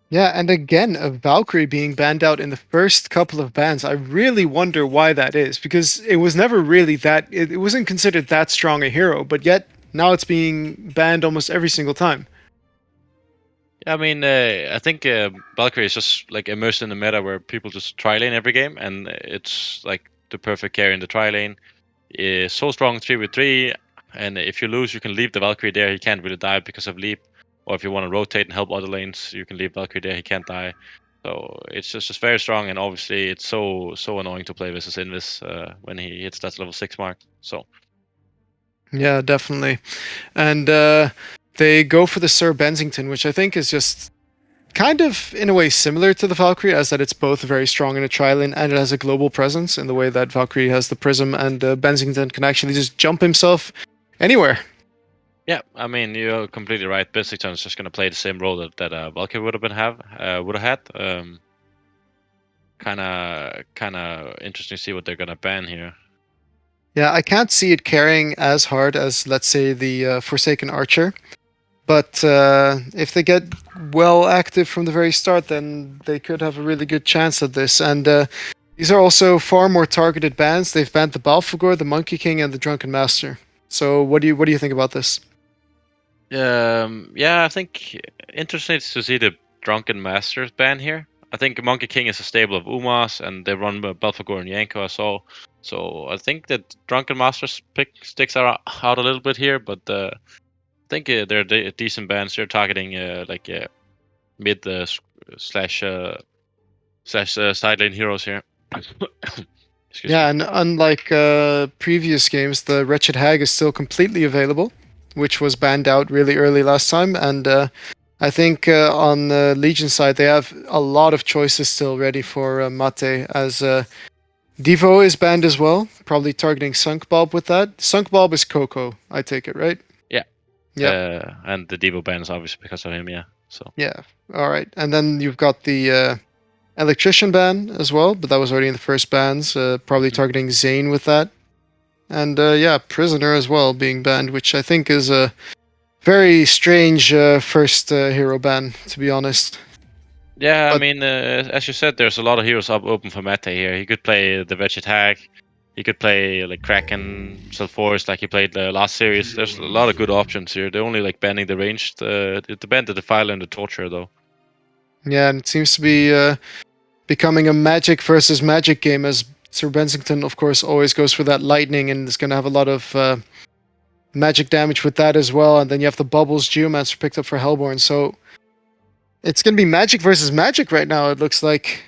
Yeah, and again, a Valkyrie being banned out in the first couple of bans. I really wonder why that is, because it was never really it wasn't considered that strong a hero, but yet Now it's being banned almost every single time. I mean, I think Valkyrie is just like immersed in the meta where people just tri lane every game, and it's like the perfect carry in the tri lane. Is so strong 3v3, and if you lose, you can leave the Valkyrie there. He can't really die because of leap. Or if you want to rotate and help other lanes, you can leave Valkyrie there. He can't die. So it's just very strong, and obviously it's so annoying to play versus Invis when he hits that level 6 mark. So Yeah, definitely. And they go for the Sir Bensington, which I think is just kind of, in a way, similar to the Valkyrie, as that it's both very strong in a tri-lane and it has a global presence in the way that Valkyrie has the Prism, and Bensington can actually just jump himself anywhere. yeah, I mean you're completely right. Bensington is just gonna play the same role that Valkyrie would have had. Kind of interesting to see what they're gonna ban here. Yeah, I can't see it carrying as hard as, let's say, the Forsaken Archer. But if they get well active from the very start, then they could have a really good chance at this. And these are also far more targeted bans. They've banned the Balfagor, the Monkey King, and the Drunken Master. So what do you think about this? Yeah, I think interesting to see the Drunken Masters ban here. I think Monkey King is a stable of Umas, and they run Belfagor and Yanko. So I think that Drunken Masters pick sticks out a little bit here, but I think they're decent bans. They're targeting mid slash side lane heroes here. Excuse Yeah, me. and unlike previous games, the Wretched Hag is still completely available, which was banned out really early last time. And I think on the Legion side, they have a lot of choices still ready for Mate, as Devo is banned as well, probably targeting Sunk Bob with that. Sunk Bob is Coco, I take it, right? Yeah. Yeah. And the Devo ban is obviously because of him, yeah. So Yeah. All right. And then you've got the Electrician ban as well, but that was already in the first bans, probably targeting Zane with that. And yeah, Prisoner as well being banned, which I think is a very strange first hero ban, to be honest. yeah, I But- mean, as you said, there's a lot of heroes open for meta here. He could play the Wretched Hag. He could play like Kraken, Self-Force, like he played the last series. There's a lot of good options here. They're only like banning the ranged. It banned the Defiler and the Torture though. Yeah, and it seems to be becoming a magic versus magic game, as Sir Bensington, of course, always goes for that lightning and is going to have a lot of magic damage with that as well. And then you have the Bubbles Geomancer picked up for Hellborn. So it's going to be magic versus magic right now, it looks like.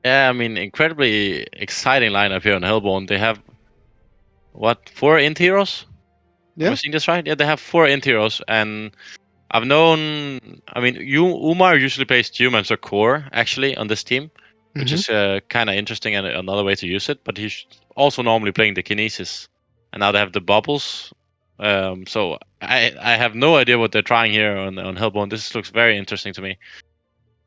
Yeah, I mean, incredibly exciting lineup here on Hellborn. They have what 4 int heroes? Yeah. Am I seeing this right? Yeah, they have 4 int heroes, and I've known. I mean, Umar usually plays Geomancer core actually on this team, which is kind of interesting and another way to use it. But he's also normally playing the Kinesis, and now they have the Bubbles. So I have no idea what they're trying here on Hellborn. This looks very interesting to me.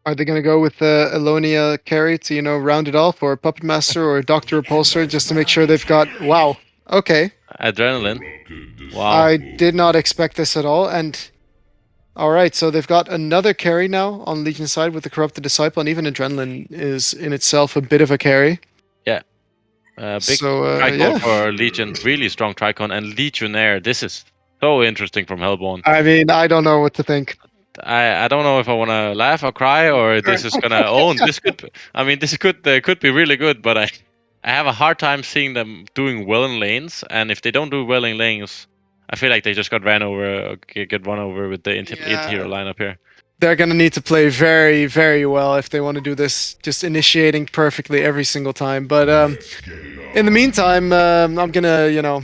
Are they going to go with Elonia carry to, round it off, or Puppet Master or Dr. Repulsor, just to make sure they've got... Wow. Okay. Adrenaline. Wow. I did not expect this at all. And all right, so they've got another carry now on Legion side with the Corrupted Disciple, and even Adrenaline is in itself a bit of a carry. Big So, Tricon yeah. for Legion, really strong Tricon, and Legionnaire. This is so interesting from Hellborn. I mean, I don't know what to think. I don't know if I want to laugh or cry or this is gonna own. This could be really good, but I have a hard time seeing them doing well in lanes. And if they don't do well in lanes, I feel like they just got run over with the int hero lineup here. They're going to need to play very, very well if they want to do this, just initiating perfectly every single time. But in the meantime, I'm going to,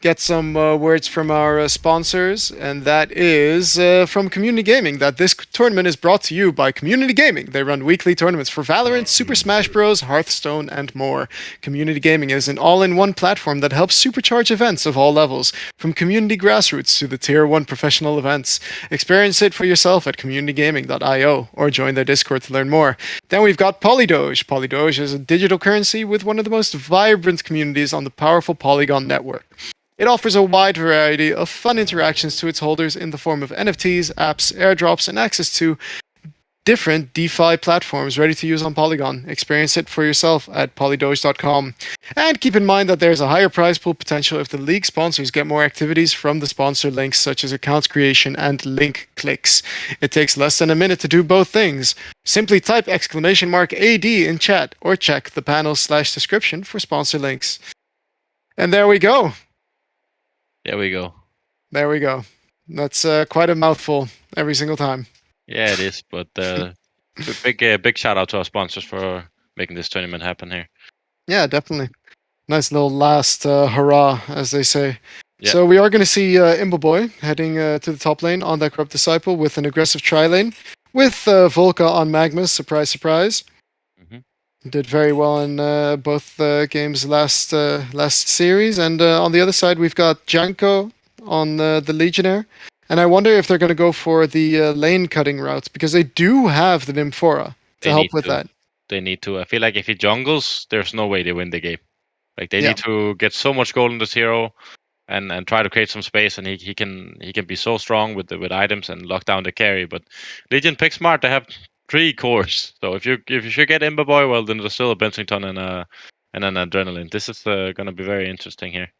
get some words from our sponsors, and that is from Community Gaming, that this tournament is brought to you by Community Gaming. They run weekly tournaments for Valorant, Super Smash Bros., Hearthstone, and more. Community Gaming is an all-in-one platform that helps supercharge events of all levels, from community grassroots to the Tier 1 professional events. Experience it for yourself at communitygaming.io, or join their Discord to learn more. Then we've got Polydoge. Polydoge is a digital currency with one of the most vibrant communities on the powerful Polygon network. It offers a wide variety of fun interactions to its holders in the form of NFTs, apps, airdrops, and access to different DeFi platforms ready to use on Polygon. Experience it for yourself at polydoge.com. And keep in mind that there's a higher prize pool potential if the league sponsors get more activities from the sponsor links, such as account creation and link clicks. It takes less than a minute to do both things. Simply type !AD in chat or check the panel/description for sponsor links. And there we go. There we go. There we go. That's quite a mouthful every single time. Yeah, it is. But big shout out to our sponsors for making this tournament happen here. Yeah, definitely. Nice little last hurrah, as they say. Yeah. So we are going to see Imboboy heading to the top lane on that Corrupt Disciple with an aggressive tri-lane with Volca on Magma. Surprise, surprise. Did very well in both games last series. And on the other side, we've got Janko on the Legionnaire. And I wonder if they're going to go for the lane cutting route, because they do have the Nymphora to help with that. They need to. I feel like if he jungles, there's no way they win the game. Like they Yeah. need to get so much gold in this hero, and try to create some space, and he can be so strong with items and lock down the carry. But Legion pick smart. They have 3 cores, so if you should get Imboboy, well then there's still a Bensington and an Adrenaline. This is going to be very interesting here.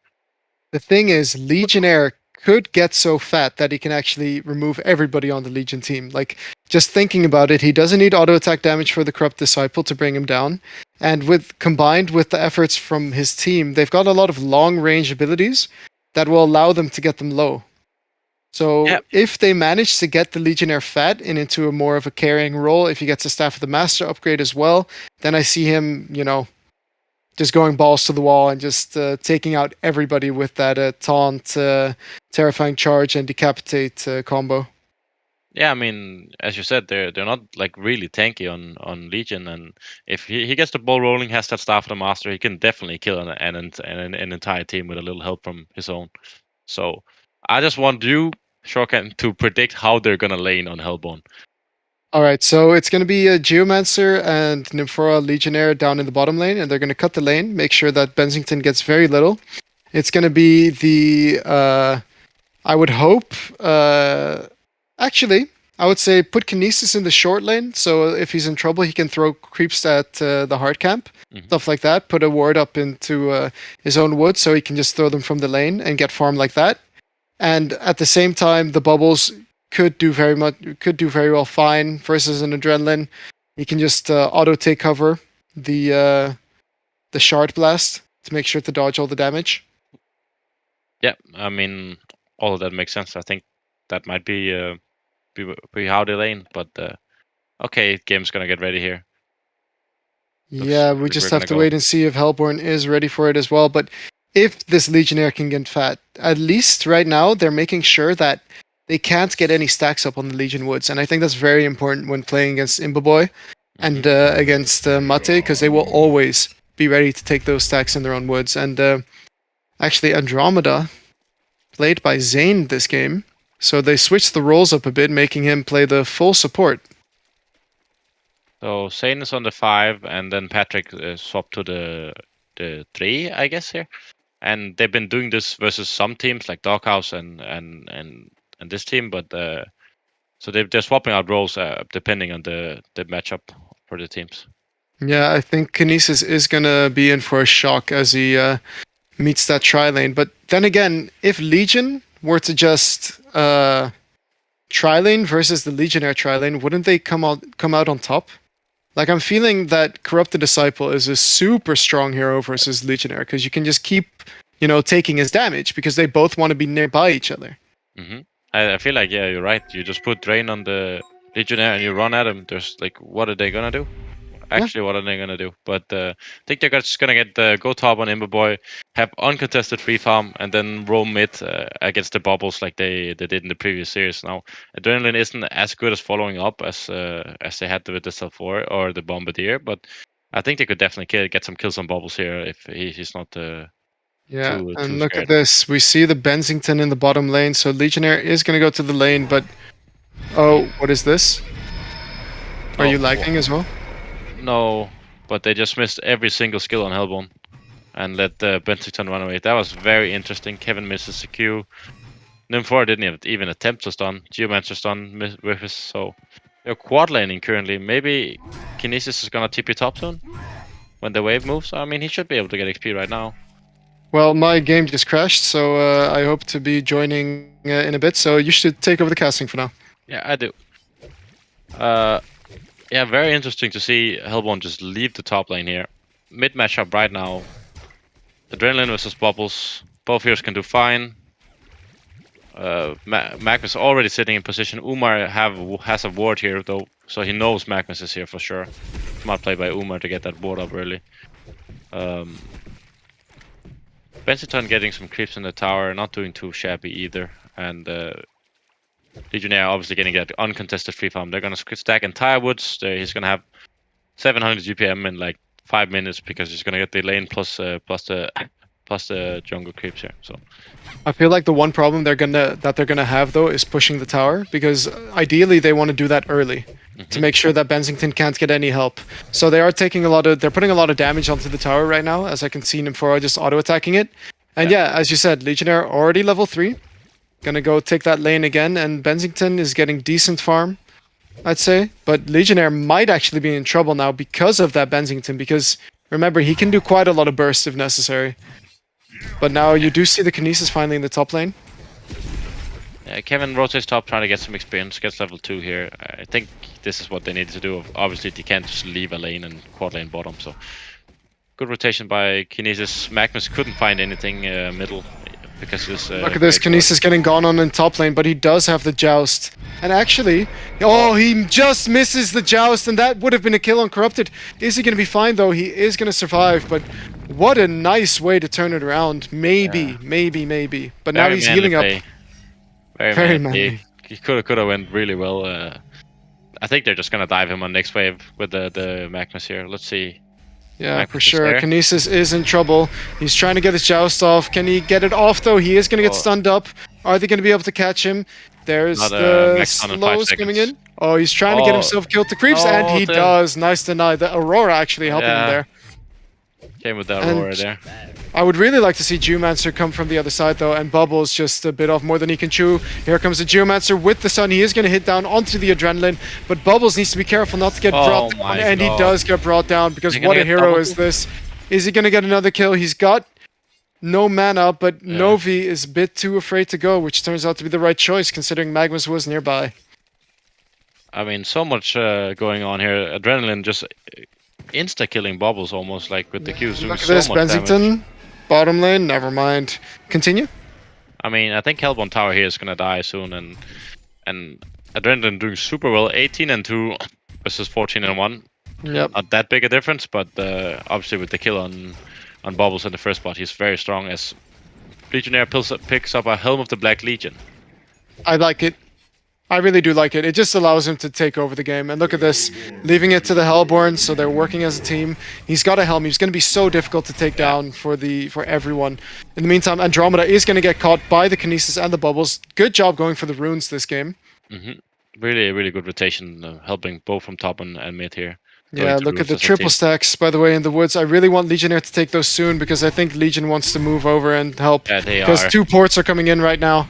The thing is, Legionnaire could get so fat that he can actually remove everybody on the Legion team. Like, just thinking about it, he doesn't need auto attack damage for the Corrupt Disciple to bring him down. And combined with the efforts from his team, they've got a lot of long range abilities that will allow them to get them low. So if they manage to get the Legionnaire fat and into a more of a carrying role, if he gets a Staff of the Master upgrade as well, then I see him, just going balls to the wall and just taking out everybody with that taunt, terrifying charge, and decapitate combo. Yeah, I mean, as you said, they're not like really tanky on Legion, and if he gets the ball rolling, has that Staff of the Master, he can definitely kill an entire team with a little help from his own. So I just want you, Shortcan, to predict how they're gonna lane on Hellborn. All right, so it's going to be a Geomancer and Nymphora Legionnaire down in the bottom lane, and they're going to cut the lane, make sure that Bensington gets very little. It's going to be the, I would hope, actually, I would say put Kinesis in the short lane, so if he's in trouble, he can throw creeps at the hard camp, stuff like that. Put a ward up into his own wood, so he can just throw them from the lane and get farm like that. And at the same time, the bubbles could do very well fine versus an Adrenaline. You can just auto take cover the Shard Blast to make sure to dodge all the damage. Yeah, I mean, all of that makes sense. I think that might be how they lane, but okay, game's gonna get ready here. Yeah, we just have to wait and see if Hellborn is ready for it as well. But if this Legionnaire can get fat, at least right now they're making sure that they can't get any stacks up on the Legion Woods, and I think that's very important when playing against Imboboy and against Mate, because they will always be ready to take those stacks in their own woods. And actually, Andromeda played by Zane this game, so they switched the roles up a bit, making him play the full support. So Zane is on the 5, and then Patrick swapped to the 3, I guess here. And they've been doing this versus some teams like Doghouse and this team, but so they're swapping out roles depending on the matchup for the teams. Yeah, I think Kinesis is gonna be in for a shock as he meets that tri-lane. But then again, if Legion were to just tri-lane versus the Legionnaire tri-lane, wouldn't they come out on top? Like, I'm feeling that Corrupted Disciple is a super strong hero versus Legionnaire, because you can just keep, taking his damage, because they both want to be nearby each other. I feel like, yeah, you're right. You just put Drain on the Legionnaire and you run at him. There's like, what are they gonna do? Actually, what are they gonna do? But I think they're just gonna get the go top on Imboboy, have uncontested free farm, and then roam mid against the bubbles like they did in the previous series. Now, Adrenaline isn't as good as following up as they had with the Cell4 or the Bombardier, but I think they could definitely get some kills on bubbles here if he's not. Yeah, too and look scared. at this. We see the Bensington in the bottom lane, so Legionnaire is going to go to the lane, but... Oh, what is this? Are you lagging as well? No, but they just missed every single skill on Hellborn and let Bensington run away. That was very interesting. Kevin misses the Q. Nymphora didn't even attempt to stun. Geomancer stun with his, so They're quad laning currently. Maybe Kinesis is gonna TP top soon when the wave moves. I mean, he should be able to get XP right now. Well, my game just crashed, so I hope to be joining in a bit. So you should take over the casting for now. Yeah, I do. Yeah, very interesting to see Hellborn just leave the top lane here. Mid matchup right now. Adrenaline versus Bubbles. Both heroes can do fine. Magnus already sitting in position. Umar has a ward here though, so he knows Magnus is here for sure. Smart play by Umar to get that ward up early. Benziton getting some creeps in the tower, not doing too shabby either. And Legionnaire obviously getting that uncontested free farm. They're gonna stack entire woods. He's gonna have 700 GPM in like 5 minutes because he's gonna get the lane plus the jungle creeps here. So I feel like the one problem they're gonna have though is pushing the tower, because ideally they want to do that early to make sure that Bensington can't get any help. So they're putting a lot of damage onto the tower right now, as I can see Nymphora just auto attacking it. And yeah, as you said, Legionnaire already level 3. Gonna go take that lane again, and Bensington is getting decent farm, I'd say. But Legionnaire might actually be in trouble now because of that Bensington, because remember, he can do quite a lot of bursts if necessary. But now you do see the Kinesis finally in the top lane. yeah, Kevin rotates top, trying to get some experience, gets level 2 here. I think this is what they need to do. Obviously, they can't just leave a lane and quad lane bottom. So good rotation by Kinesis. Magnus couldn't find anything middle. Because this, look at this, Kinesis getting gone on in top lane, but he does have the Joust. And actually, he just misses the Joust, and that would have been a kill on Corrupted. Is he going to be fine, though? He is going to survive, but what a nice way to turn it around. Maybe. But now he's healing up. Very manly. He could have went really well. I think they're just going to dive him on next wave with the Magnus here. Let's see. Yeah, Magnus for sure. there. Kinesis is in trouble. He's trying to get his Joust off. Can he get it off, though? He is going to get stunned up. Are they going to be able to catch him? There's the max stun in 5 slows coming in. seconds. Oh, he's trying to get himself killed to creeps, and he does. Nice deny. The Aurora actually helping him there. Came with the Aurora there. I would really like to see Geomancer come from the other side, though, and Bubbles just a bit off more than he can chew. Here comes the Geomancer with the stun. He is going to hit down onto the Adrenaline, but Bubbles needs to be careful not to get brought down, and he does get brought down, because what a hero is this. Is he going to get another kill? He's got no mana, but Novi is a bit too afraid to go, which turns out to be the right choice, considering Magnus was nearby. I mean, so much going on here. Adrenaline just insta-killing Bubbles almost, like with the Qs. Look at this, Bensington, bottom lane, never mind. Continue. I mean, I think Hellborn Tower here is gonna die soon, and Adrenaline doing super well. 18 and 2 versus 14 and 1. Yep. Not that big a difference, but obviously with the kill on Bubbles in the first spot, he's very strong. As Legionnaire picks up a Helm of the Black Legion. I like it. I really do like it. It just allows him to take over the game. And look at this, leaving it to the Hellborn, so they're working as a team. He's got a helm. He's going to be so difficult to take down for everyone. In the meantime, Andromeda is going to get caught by the Kinesis and the Bubbles. Good job going for the runes this game. Really, really good rotation, helping both from top and mid here. Yeah, look at the triple stacks, by the way, in the woods. I really want Legionnaire to take those soon, because I think Legion wants to move over and help. Yeah, they because are. 2 ports are coming in right now.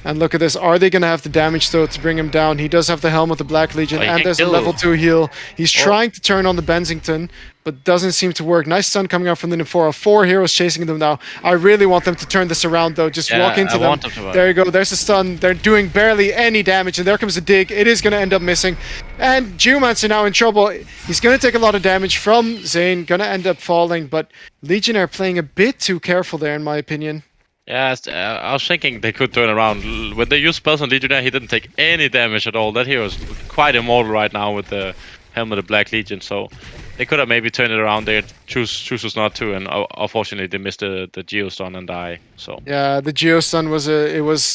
And look at this. Are they going to have the damage, though, to bring him down? He does have the Helm of the Black Legion, and there's a level 2 heal. He's trying to turn on the Bensington, but doesn't seem to work. Nice stun coming out from the Nymphora. 4 heroes chasing them now. I really want them to turn this around, though. Just walk into them. There you go. There's a stun. They're doing barely any damage, and there comes a dig. It is going to end up missing. And Geomancer now in trouble. He's going to take a lot of damage from Zane. Going to end up falling, but Legionnaire playing a bit too careful there, in my opinion. Yeah, I was thinking they could turn around. When they used spells on Legionnaire, he didn't take any damage at all. That hero is quite immortal right now with the Helm of the Black Legion, so they could have maybe turned it around there. Choose not to, and unfortunately they missed the Geostun and die. So yeah, the Geostun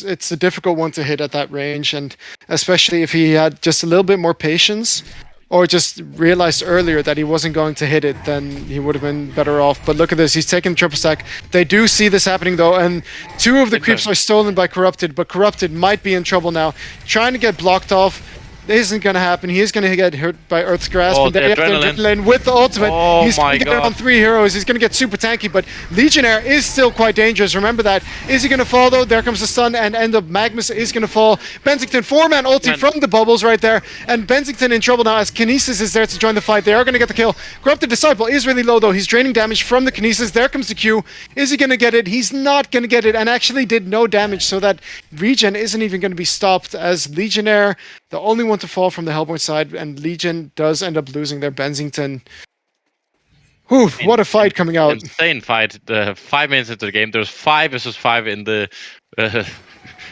it's a difficult one to hit at that range, and especially if he had just a little bit more patience, or just realized earlier that he wasn't going to hit it, then he would have been better off. But look at this, he's taking triple stack. They do see this happening, though, and 2 of the creeps are stolen by Corrupted, but Corrupted might be in trouble now. Trying to get blocked off. isn't going to happen. He is going to get hurt by Earth's Grasp. Oh, And there the you have the adrenaline. adrenaline with the ultimate. Oh He's my going to get it God. on 3 heroes. He's going to get super tanky, but Legionnaire is still quite dangerous. Remember that. Is he going to fall though? There comes the stun, and end up Magnus is going to fall. Benzington, 4-man ulti from the bubbles right there. And Benzington in trouble now as Kinesis is there to join the fight. They are going to get the kill. Corrupted Disciple is really low though. He's draining damage from the Kinesis. There comes the Q. Is he going to get it? He's not going to get it, and actually did no damage, so that regen isn't even going to be stopped as Legionnaire, the only one to fall from the Hellborn side, and Legion does end up losing their Benzington. Whew, what a fight coming out. Insane fight. 5 minutes into the game, there's 5 versus 5 in the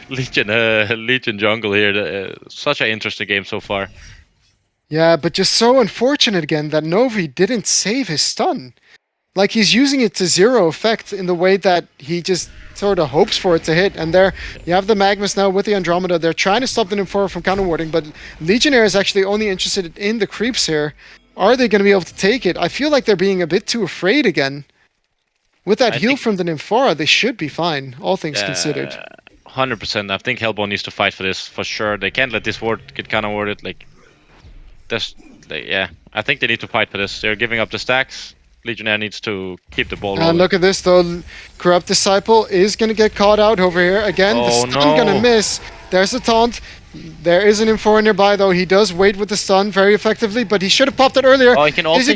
Legion jungle here. Such an interesting game so far. Yeah, but just so unfortunate again that Novi didn't save his stun. Like, he's using it to 0 effect in the way that he just sort of hopes for it to hit. And there you have the Magnus now with the Andromeda. They're trying to stop the Nymphora from counterwarding, but Legionnaire is actually only interested in the creeps here. Are they going to be able to take it? I feel like they're being a bit too afraid again. With that heal from the Nymphora, they should be fine, all things considered. 100%. I think Hellborn needs to fight for this for sure. They can't let this ward get counterwarded. Yeah, I think they need to fight for this. They're giving up the stacks. Legionnaire needs to keep the ball rolling. And look at this though, Corrupt Disciple is going to get caught out over here. Again, the stun going to miss. There's a taunt. There is an Nymphora nearby though. He does wait with the stun very effectively, but he should have popped it earlier. Oh, he can also...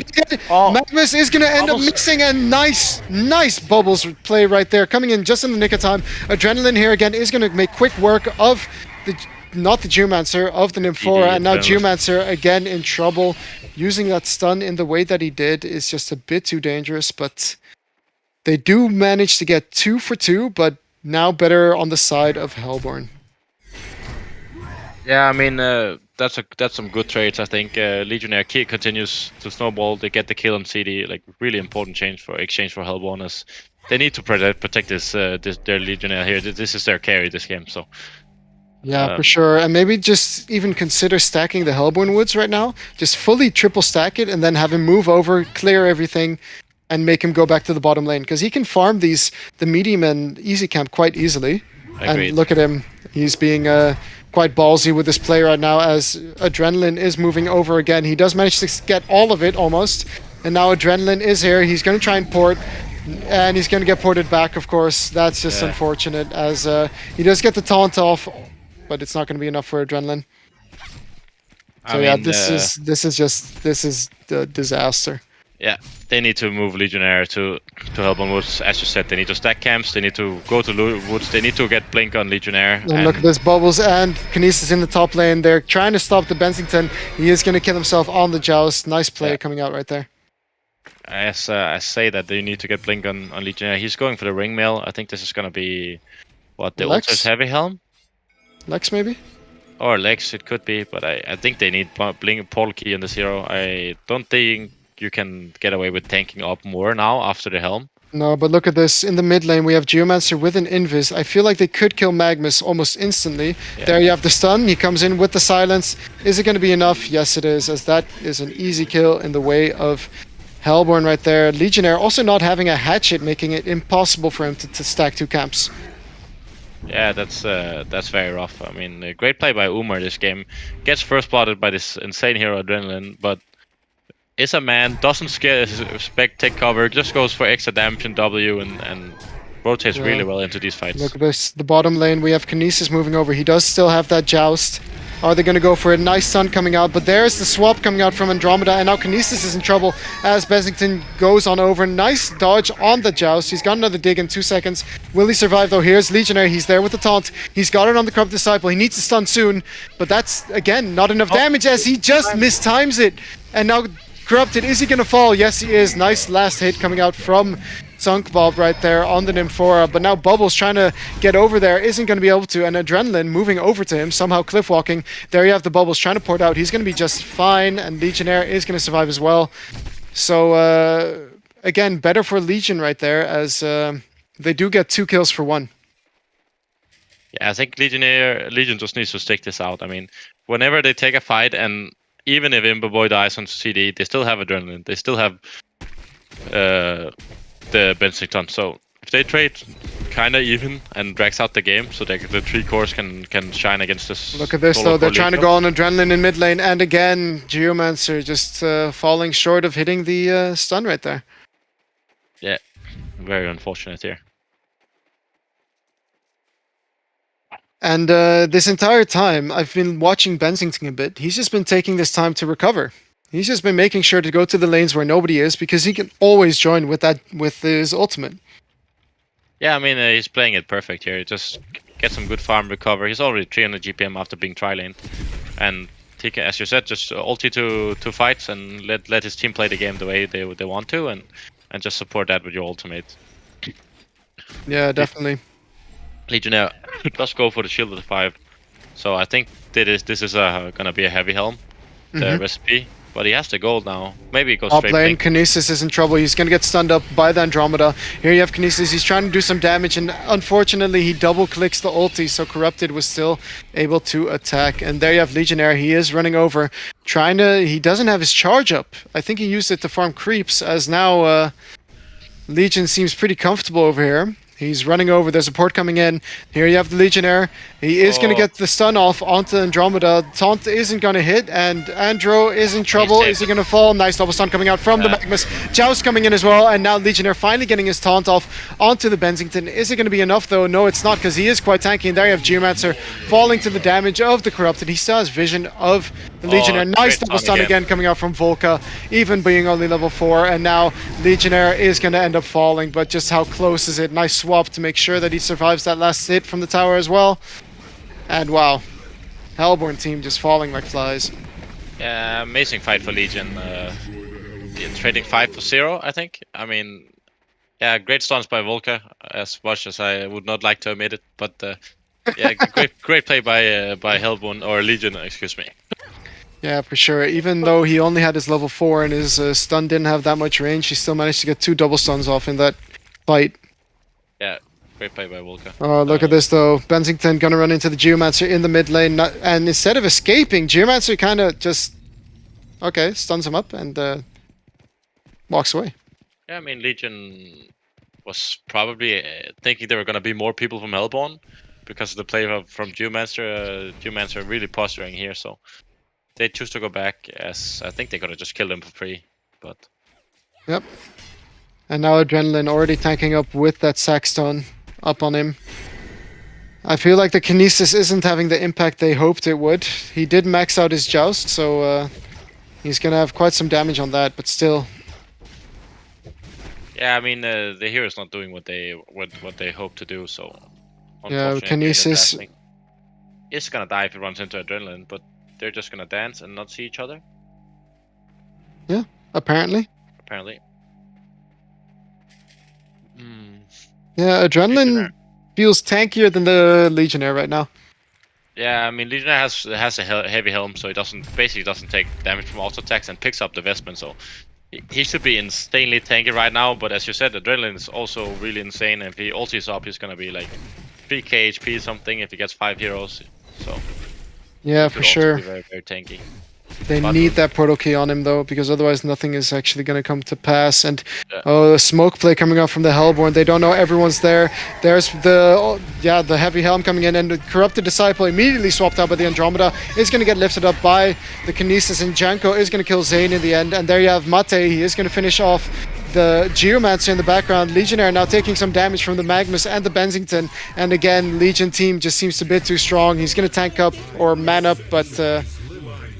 Magnus is going to end up mixing, and nice bubbles play right there. Coming in just in the nick of time. Adrenaline here again is going to make quick work of the... Not the Geomancer, of the Nymphora, and now Geomancer again in trouble. Using that stun in the way that he did is just a bit too dangerous, but they do manage to get 2 for 2, but now better on the side of Hellborn. Yeah, I mean, that's some good trades, I think. Legionnaire continues to snowball. They get the kill on CD, like really important exchange for Hellborn, as they need to protect their Legionnaire here. This is their carry this game, so... Yeah, for sure. And maybe just even consider stacking the Hellborn Woods right now. Just fully triple stack it and then have him move over, clear everything, and make him go back to the bottom lane. Because he can farm the medium and easy camp quite easily. Agreed. And look at him. He's being quite ballsy with this play right now as Adrenaline is moving over again. He does manage to get all of it almost. And now Adrenaline is here. He's going to try and port. And he's going to get ported back, of course. That's just unfortunate as he does get the taunt off. But it's not going to be enough for Adrenaline. So this is the disaster. Yeah, they need to move Legionnaire to Hellborn Woods. As you said, they need to stack camps. They need to go to Woods. They need to get Blink on Legionnaire. And look at this, Bubbles and Kinesis in the top lane. They're trying to stop the Benzington. He is going to kill himself on the Joust. Nice play coming out right there. As I say that they need to get Blink on Legionnaire. He's going for the ring mail. I think this is going to be the Ultra's Heavy Helm. Lex maybe? Or Lex, it could be, but I think they need Blink Portal Key in this hero. I don't think you can get away with tanking up more now after the Helm. No, but look at this. In the mid lane, we have Geomancer with an Invis. I feel like they could kill Magnus almost instantly. Yeah. There you have the stun. He comes in with the silence. Is it going to be enough? Yes, it is, as that is an easy kill in the way of Hellborn right there. Legionnaire also not having a hatchet, making it impossible for him to stack 2 camps. Yeah, that's very rough. I mean, great play by Umar this game. Gets first blooded by this insane hero Adrenaline, but is a man, doesn't expect take cover, just goes for extra damage and W and rotates really well into these fights. Look at this, the bottom lane, we have Kinesis moving over. He does still have that Joust. Are they going to go for a nice stun coming out? But there's the swap coming out from Andromeda, and now Kinesis is in trouble as Benzington goes on over. Nice dodge on the Joust. He's got another dig in 2 seconds. Will he survive though? Here's Legionnaire. He's there with the taunt. He's got it on the Corrupt Disciple. He needs to stun soon, but that's, again, not enough damage as he just mistimes it. And now Corrupted, is he going to fall? Yes, he is. Nice last hit coming out from Sunk Bob right there on the Nymphora, but now Bubbles trying to get over there, isn't going to be able to, and Adrenaline moving over to him, somehow cliff walking. There you have the Bubbles trying to port out. He's going to be just fine, and Legionnaire is going to survive as well. So, again, better for Legion right there, as they do get 2 kills for 1. Yeah, I think Legion just needs to stick this out. I mean, whenever they take a fight, and even if Imberboy dies on CD, they still have Adrenaline. They still have the Benzington. So if they trade kind of even and drags out the game, so the 3 cores can shine against this. Look at this solo though, they're core trying to later. go on adrenaline in mid lane, and again, Geomancer just falling short of hitting the stun right there. Yeah, very unfortunate here. And this entire time, I've been watching Bensington a bit. He's just been taking this time to recover. He's just been making sure to go to the lanes where nobody is, because he can always join with his ultimate. Yeah, I mean, he's playing it perfect here. Just get some good farm, recover. He's already 300 GPM after being tri-lane. And he can, as you said, just ulti to fights and let his team play the game the way they want to, and just support that with your ultimate. Yeah, definitely. Legionnaire does go for the shield of the 5. So I think this is gonna be a heavy helm, the recipe. But he has the gold now. Maybe he goes Top straight lane, pink. Kinesis is in trouble. He's going to get stunned up by the Andromeda. Here you have Kinesis. He's trying to do some damage, and unfortunately, he double clicks the ulti, so Corrupted was still able to attack. And there you have Legionnaire. He is running over, trying to. He doesn't have his charge up. I think he used it to farm creeps, as now Legion seems pretty comfortable over here. He's running over. There's a port coming in. Here you have the Legionnaire. He is going to get the stun off onto Andromeda. Taunt isn't going to hit, and Andro is in trouble. Is he going to fall? Nice double stun coming out from the Magnus. Joust coming in as well, and now Legionnaire finally getting his taunt off onto the Bensington. Is it going to be enough, though? No, it's not, because he is quite tanky, and there you have Geomancer falling to the damage of the Corrupted. He still has vision of the Legionnaire. Nice double stun again coming out from Volca, even being only level 4, and now Legionnaire is going to end up falling, but just how close is it? Nice swap to make sure that he survives that last hit from the tower as well. And wow, Hellborn team just falling like flies. Yeah, amazing fight for Legion. Trading 5 for 0, I think. I mean, yeah, great stuns by Volca, as much as I would not like to admit it. But yeah, great play by Hellborn, or Legion, excuse me. Yeah, for sure. Even though he only had his level 4 and his stun didn't have that much range, he still managed to get 2 double stuns off in that fight. Yeah, great play by Volca. Oh, look at this though. Bensington gonna run into the Geomancer in the mid lane, and instead of escaping, Geomancer kind of just stuns him up and walks away. Yeah, I mean, Legion was probably thinking there were gonna be more people from Hellborn because of the play from Geomancer. Geomancer really posturing here, so they choose to go back, as I think they're gonna just kill them for free. But yep. And now Adrenaline already tanking up with that Saxstone up on him. I feel like the Kinesis isn't having the impact they hoped it would. He did max out his Joust, so he's gonna have quite some damage on that, but still. yeah, I mean, the hero's not doing what they hope to do, so Yeah, unfortunately, Kinesis is gonna die if he runs into Adrenaline, but they're just gonna dance and not see each other. Yeah, apparently. Yeah, Adrenaline feels tankier than the Legionnaire right now. Yeah, I mean, Legionnaire has a heavy helm, so he basically doesn't take damage from auto attacks and picks up the Vestment, so he should be insanely tanky right now. But as you said, Adrenaline is also really insane. If he ultis up, he's gonna be like 3k HP something if he gets 5 heroes. So yeah, for sure. Very, very tanky. They need that portal key on him though, because otherwise nothing is actually going to come to pass. And a smoke play coming out from the Hellborn. They don't know everyone's there. There's the heavy helm coming in, and the Corrupted Disciple immediately swapped out by the Andromeda is going to get lifted up by the Kinesis, and Janko is going to kill Zane in the end. And there you have Mate. He is going to finish off the Geomancer in the background. Legionnaire now taking some damage from the Magnus and the Bensington. And again, Legion team just seems a bit too strong. He's going to tank up or man up, but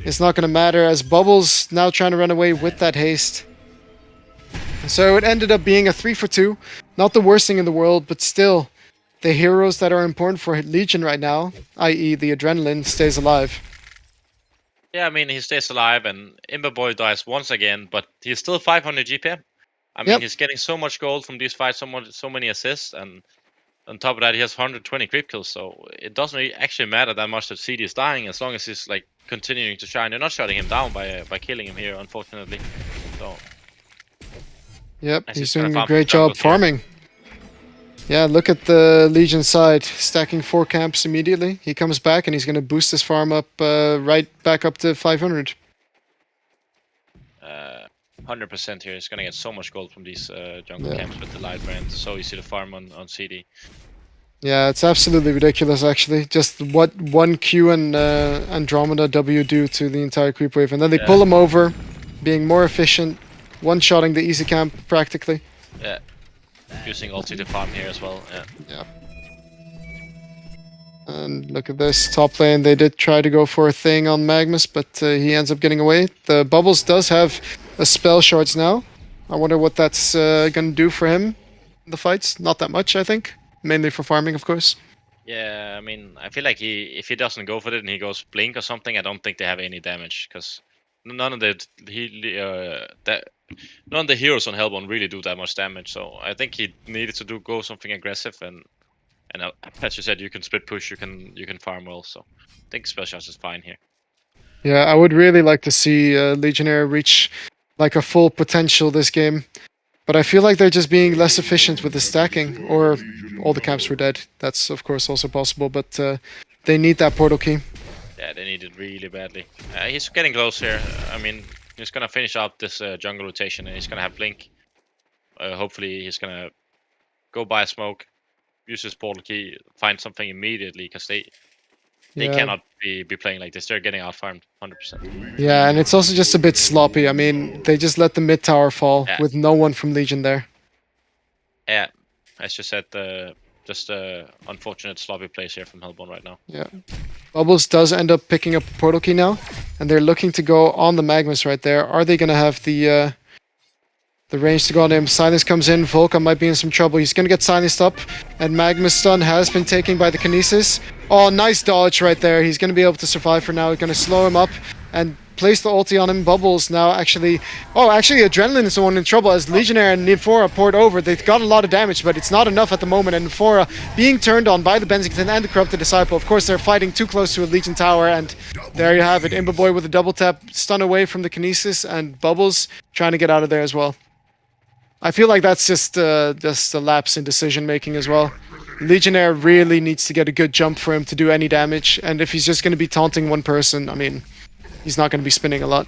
it's not going to matter, as Bubbles now trying to run away with that haste. So it ended up being a 3-for-2. Not the worst thing in the world, but still, the heroes that are important for Legion right now, i.e. the Adrenaline, stays alive. Yeah, I mean, he stays alive, and Imberboy dies once again, but he's still 500 GPM. I mean, he's getting so much gold from these fights, so many assists, and on top of that, he has 120 creep kills, so it doesn't really actually matter that much that CD is dying, as long as he's like continuing to shine. They're not shutting him down by killing him here, unfortunately. So yep, he's doing a great job farming. Yeah, look at the Legion side, stacking 4 camps immediately. He comes back and he's going to boost his farm up right back up to 500. 100% here. He's gonna get so much gold from these jungle Yeah. camps with the light brand. So easy to farm on CD. Yeah, it's absolutely ridiculous, actually. Just what one Q and Andromeda W do to the entire creep wave, and then they Yeah. pull him over, being more efficient, one-shotting the easy camp practically. Yeah. Using ulti to farm here as well. Yeah. And look at this top lane. They did try to go for a thing on Magnus, but he ends up getting away. The Bubbles does have a spell shards now. I wonder what that's gonna do for him in the fights. Not that much, I think. Mainly for farming, of course. Yeah, I mean, I feel like if he doesn't go for it and he goes blink or something, I don't think they have any damage because none of none of the heroes on Hellbourne really do that much damage. So I think he needed to go something aggressive and as you said, you can split push, you can farm well. So I think spell shots is fine here. Yeah, I would really like to see Legionnaire reach like a full potential this game. But I feel like they're just being less efficient with the stacking, or all the camps were dead. That's of course also possible, but they need that portal key. Yeah, they need it really badly. He's getting close here. I mean, he's gonna finish out this jungle rotation and he's gonna have blink. Hopefully he's gonna go buy a smoke, use his portal key, find something immediately because they Yeah. cannot be playing like this. They're getting out farmed 100%. Yeah, and it's also just a bit sloppy. I mean, they just let the mid tower fall Yeah. with no one from Legion there. Yeah, as you said, just unfortunate sloppy plays here from Hellbourne right now. Yeah. Bubbles does end up picking up a portal key now, and they're looking to go on the Magnus right there. Are they gonna have the range to go on him? Silence comes in, Volca might be in some trouble. He's gonna get silenced up, and Magma's stun has been taken by the Kinesis. Oh, nice dodge right there. He's gonna be able to survive for now. He's gonna slow him up and place the ulti on him. Bubbles now actually... Oh, actually Adrenaline is the one in trouble as Legionnaire and Nymphora poured over. They've got a lot of damage, but it's not enough at the moment. And Nymphora being turned on by the Benzington and the Corrupted Disciple. Of course, they're fighting too close to a Legion tower, and there you have it. Imba with a double tap, stun away from the Kinesis, and Bubbles trying to get out of there as well. I feel like that's just a lapse in decision making as well. Legionnaire really needs to get a good jump for him to do any damage, and if he's just going to be taunting one person, I mean, he's not going to be spinning a lot.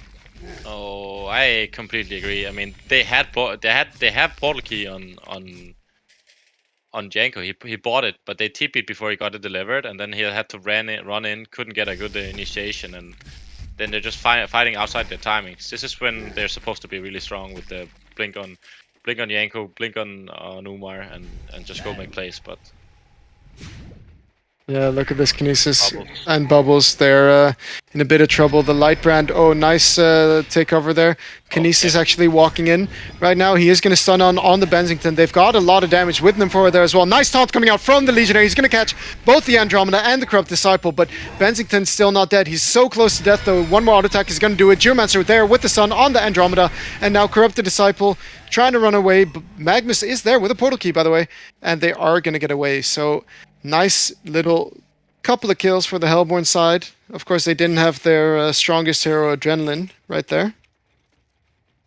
Oh, I completely agree. I mean, they have portal key on Janko. He bought it, but they TP'd before he got it delivered, and then he had to run in, couldn't get a good initiation, and then they're just fighting outside their timings. This is when they're supposed to be really strong with the blink on Janko, blink on Umar, and just go make plays, but... Yeah, look at this Kinesis Bubbles. and Bubbles. They're in a bit of trouble. The light brand, oh, nice takeover there. Kinesis actually walking in right now. He is going to stun on the Benzington. They've got a lot of damage with them forward there as well. Nice taunt coming out from the Legionnaire. He's going to catch both the Andromeda and the Corrupt Disciple, but Benzington's still not dead. He's so close to death, though. One more auto attack is going to do it. Geomancer there with the stun on the Andromeda, and now Corrupted Disciple trying to run away. Magnus is there with a portal key, by the way, and they are going to get away. So... nice little couple of kills for the Hellbourne side. Of course, they didn't have their strongest hero, Adrenaline, right there.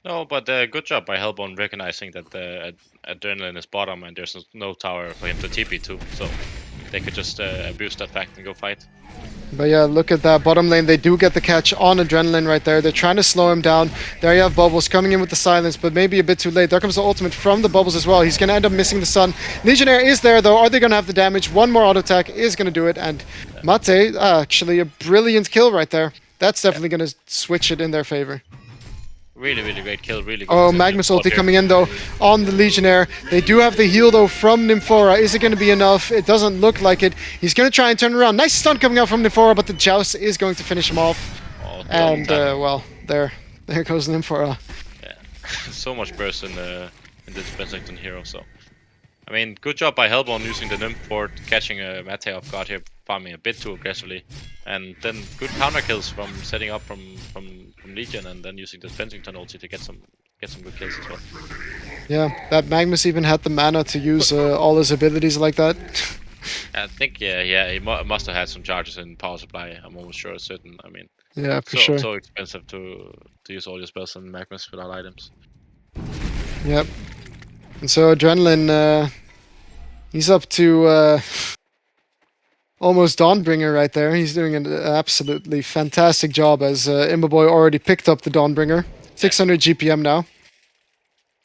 No, but good job by Hellbourne recognizing that the Adrenaline is bottom and there's no tower for him to TP to, so they could just abuse that fact and go fight. But yeah, look at that bottom lane. They do get the catch on Adrenaline right there. They're trying to slow him down. There you have Bubbles coming in with the silence, but maybe a bit too late. There comes the ultimate from the Bubbles as well. He's going to end up missing the stun. Legionnaire is there, though. Are they going to have the damage? One more auto attack is going to do it. And Mate, actually a brilliant kill right there. That's definitely going to switch it in their favor. Really, really great kill. Really good. Oh, Magnus ulti coming in, though, on the Legionnaire. They do have the heal, though, from Nymphora. Is it going to be enough? It doesn't look like it. He's going to try and turn around. Nice stun coming out from Nymphora, but the Joust is going to finish him off. Oh, And, well, there goes Nymphora. Yeah, so much burst in this Benzington hero, so... I mean, good job by Hellbourne using the Nymph for catching Mate off guard here, farming a bit too aggressively. And then good counter kills from setting up from Legion and then using this Benzington ulti to get some good kills as well. Yeah, that Magnus even had the mana to use all his abilities like that. I think, yeah, he must have had some charges in power supply, I'm almost sure, certain. I mean, Yeah, for sure. so expensive to use all your spells on Magnus without items. Yep. And so Adrenaline, he's up to almost Dawnbringer right there. He's doing an absolutely fantastic job as Imba already picked up the Dawnbringer. 600 GPM now.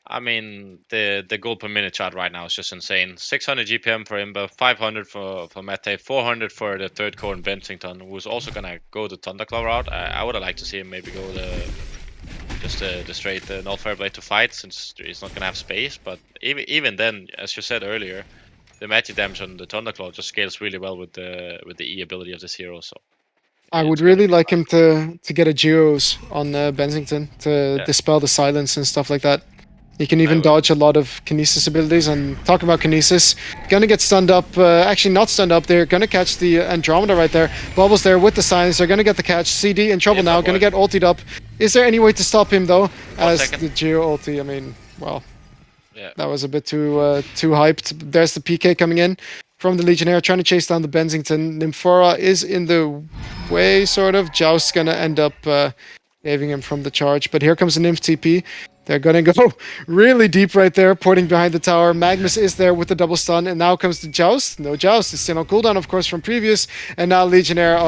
I mean, the gold per minute chart right now is just insane. 600 GPM for Imba, 500 for Mate, 400 for the third core in Bensington, who's also gonna go the Thunderclaw route. I would have liked to see him maybe go the straight Null Fireblade to fight, since he's not gonna have space. But even then, as you said earlier, the magic damage on the Thunderclaw just scales really well with the E ability of this hero. So I would it's gonna really be like fine. him to get a Geos on Bensington to Yeah. dispel the silence and stuff like that. He can I even would. dodge a lot of Kinesis abilities. And talking about Kinesis, gonna get stunned up. Actually, not stunned up. They're gonna catch the Andromeda right there. Bubbles there with the silence. They're gonna get the catch. CD in trouble Yeah, now. boy. Gonna get ultied up. Is there any way to stop him though? 1 As second. the Geo ulti. I mean, well, Yeah. that was a bit too hyped. There's the PK coming in from the Legionnaire, trying to chase down the Bensington. Nymphora is in the way, sort of. Joust's gonna end up saving him from the charge. But here comes the Nymph TP. They're gonna go really deep right there, porting behind the tower. Magnus is there with the double stun, and now comes the Joust. No Joust. It's still on cooldown, of course, from previous. And now Legionnaire,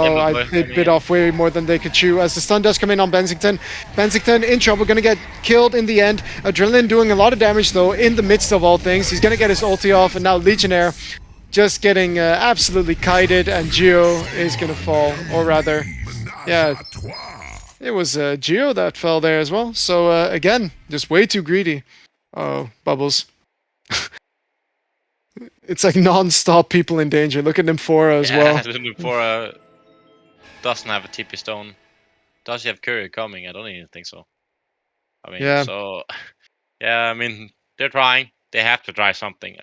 they bit off way more than they could chew. As the stun does come in on Bensington. Bensington in trouble, gonna get killed in the end. Adrenaline doing a lot of damage, though, in the midst of all things. He's gonna get his ulti off, and now Legionnaire just getting absolutely kited, and Geo is gonna fall. Or rather, yeah, it was Geo that fell there as well. So again, just way too greedy. Oh, Bubbles. It's like non-stop people in danger. Look at Nymphora as well. Nymphora doesn't have a TP stone. Does he have courier coming? I don't even think so. I mean, Yeah. so yeah, I mean, they're trying. They have to try something.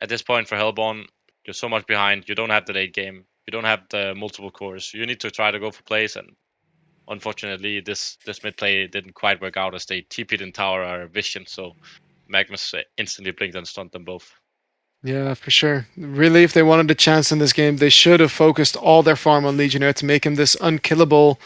At this point for Hellborn, you're so much behind. You don't have the late game. You don't have the multiple cores. You need to try to go for plays, and unfortunately, this mid play didn't quite work out as they TP'd in tower or vision. So Magnus instantly blinked and stunned them both. Yeah, for sure. Really, if they wanted a chance in this game, they should have focused all their farm on Legionnaire to make him this unkillable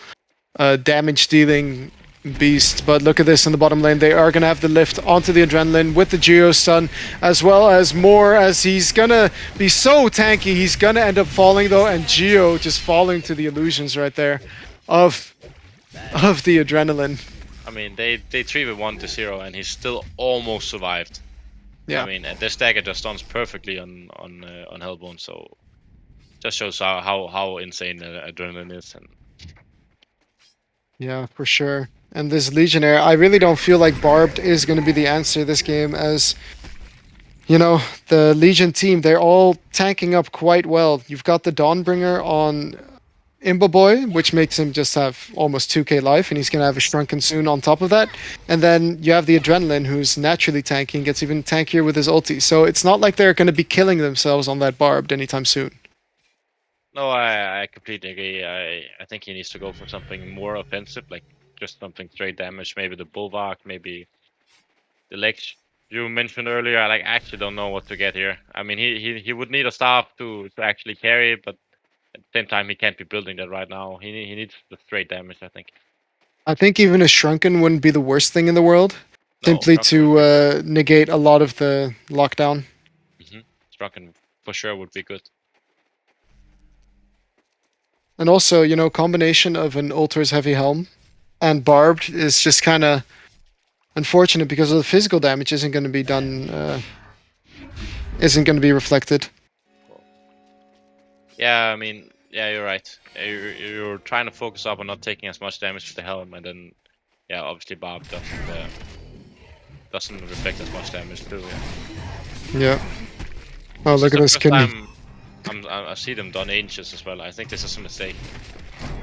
damage-dealing beast. But look at this in the bottom lane. They are going to have the lift onto the Adrenaline with the Geo stun, as well as more, as he's going to be so tanky. He's going to end up falling, though, and Geo just falling to the illusions right there of the Adrenaline. I mean, they 3v1 to 0, and he still almost survived. Yeah. I mean, and their stagger just stuns perfectly on Hellborn, so just shows how insane Adrenaline is. And yeah, for sure. And this Legionnaire, I really don't feel like Barbed is going to be the answer this game, as you know, the Legion team, they're all tanking up quite well. You've got the Dawnbringer on Imba Boy, which makes him just have almost 2k life, and he's going to have a Shrunken soon on top of that. And then you have the Adrenaline, who's naturally tanking, gets even tankier with his ulti. So it's not like they're going to be killing themselves on that Barbed anytime soon. no, I completely agree. I think he needs to go for something more offensive, like just something straight damage, maybe the Bulwark, maybe the Lich you mentioned earlier. I actually don't know what to get here. I mean, he would need a staff to actually carry, but at the same time, he can't be building that right now. He needs the straight damage, I think. I think even a Shrunken wouldn't be the worst thing in the world, No, simply Shrunken would to negate a lot of the lockdown. Shrunken for sure would be good. And also, you know, combination of an Ultra's Heavy Helm and Barbed is just kind of unfortunate because of the physical damage isn't going to be done, isn't going to be reflected. Yeah, I mean, yeah, you're right. You're trying to focus up on not taking as much damage with the helm, and then, yeah, obviously Barb doesn't reflect as much damage too. Yeah. Oh, look at this kidney. I see them done Ancients as well. I think this is a mistake.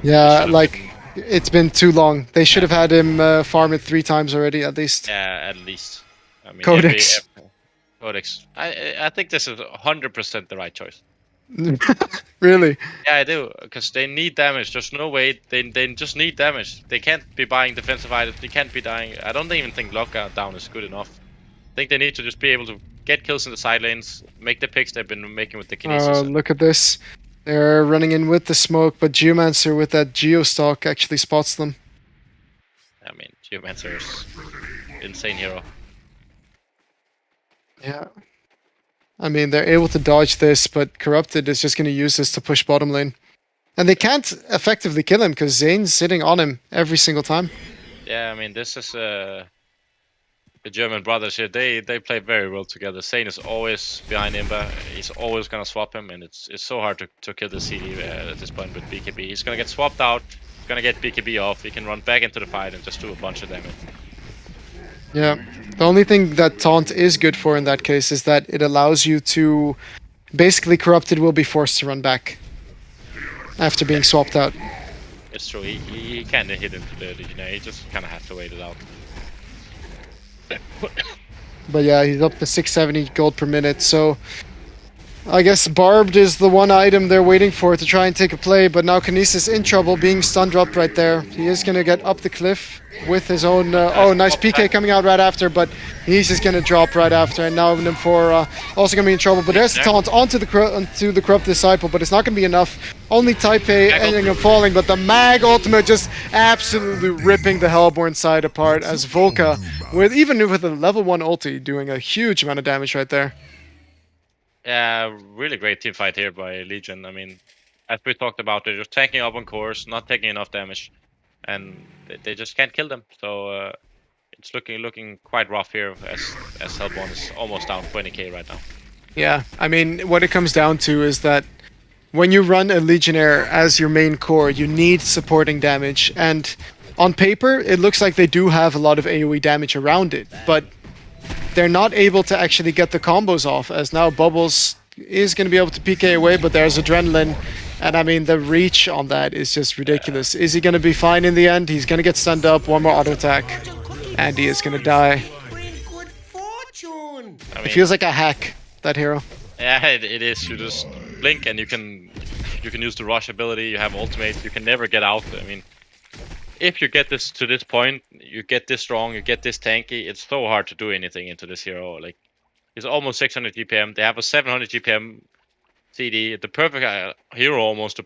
Yeah, should've like been- it's been too long. They should have had him farm it 3 times already at least. Yeah, at least. I mean, Codex. Codex. I think this is 100% the right choice. Really? Yeah, I do, because they need damage. There's no way they just need damage. They can't be buying defensive items. They can't be dying. I don't even think lockdown is good enough. I think they need to just be able to get kills in the side lanes, make the picks they've been making with the Kinesis. Look at this. They're running in with the smoke, but Geomancer with that Geostalk actually spots them. I mean, Geomancer is insane hero. Yeah. I mean, they're able to dodge this, but Corrupted is just going to use this to push bottom lane. And they can't effectively kill him because Zane's sitting on him every single time. Yeah, I mean, this is German brothers here, they play very well together. Zane is always behind Imba. He's always gonna swap him, and it's so hard to kill the CD at this point with BKB. He's gonna get swapped out. He's gonna get BKB off. He can run back into the fight and just do a bunch of damage. Yeah. The only thing that taunt is good for in that case is that it allows you to basically Corrupted will be forced to run back after being swapped out. It's true. He kind of hit into the Legionnaire. He just kind of has to wait it out. But yeah, he's up to 670 gold per minute, so I guess Barbed is the one item they're waiting for to try and take a play, but now Kinesis in trouble, being stun dropped right there. He is going to get up the cliff with his own... oh, nice PK coming out right after, but he's just going to drop right after, and now Nympphora also going to be in trouble. But there's the taunt onto the Corrupt Disciple, but it's not going to be enough. Only Type A ending up falling, but the Mag ultimate just absolutely ripping the Hellborn side apart as Volca, even with a level 1 ulti, doing a huge amount of damage right there. Yeah, really great team fight here by Legion. I mean, as we talked about, they're just tanking up on course, not taking enough damage, and they just can't kill them. So it's looking quite rough here as Hellborn is almost down 20k right now. Yeah, I mean, what it comes down to is that when you run a Legionnaire as your main core, you need supporting damage, and on paper, it looks like they do have a lot of AoE damage around it, but they're not able to actually get the combos off, as now Bubbles is going to be able to PK away, but there's Adrenaline, and I mean, the reach on that is just ridiculous. Is he going to be fine in the end? He's going to get stunned up, one more auto attack, and he is going to die. It feels like a hack, that hero. Yeah, it is. You just blink and you can use the rush ability, you have ultimate, you can never get out. I mean, if you get this to this point, you get this strong, you get this tanky, it's so hard to do anything into this hero. Like, he's almost 600 GPM. They have a 700 GPM CD. The perfect hero almost to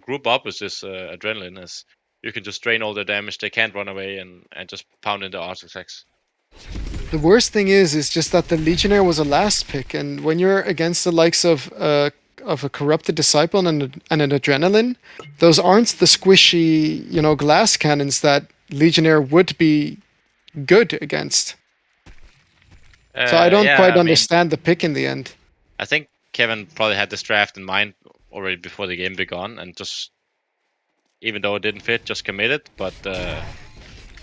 group up with this Adrenaline, as you can just drain all their damage. They can't run away and just pound into artifacts. The worst thing is just that the Legionnaire was a last pick, and when you're against the likes of a Corrupted Disciple and an Adrenaline, those aren't the squishy, glass cannons that Legionnaire would be good against. So I don't quite understand the pick in the end. I think Kevin probably had this draft in mind already before the game began, and just, even though it didn't fit, just committed. But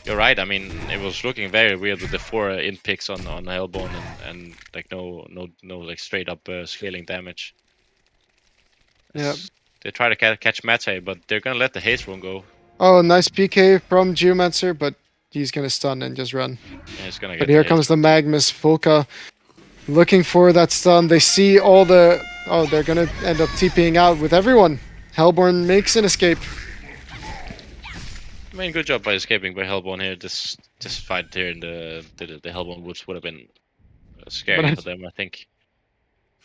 you're right. I mean, it was looking very weird with the 4 in picks on Hellborn and like no like straight up scaling damage. Yeah. They try to catch Mate, but they're gonna let the haste rune go. Oh, nice PK from Geomancer, but he's gonna stun and just run. Yeah, he's gonna get. But here comes the Magnus. Volca looking for that stun. They see all the... Oh, they're gonna end up TPing out with everyone. Hellborn makes an escape. I mean, good job by escaping by Hellborn here. This fight here in the Hellborn woods would have been scary for them, I think.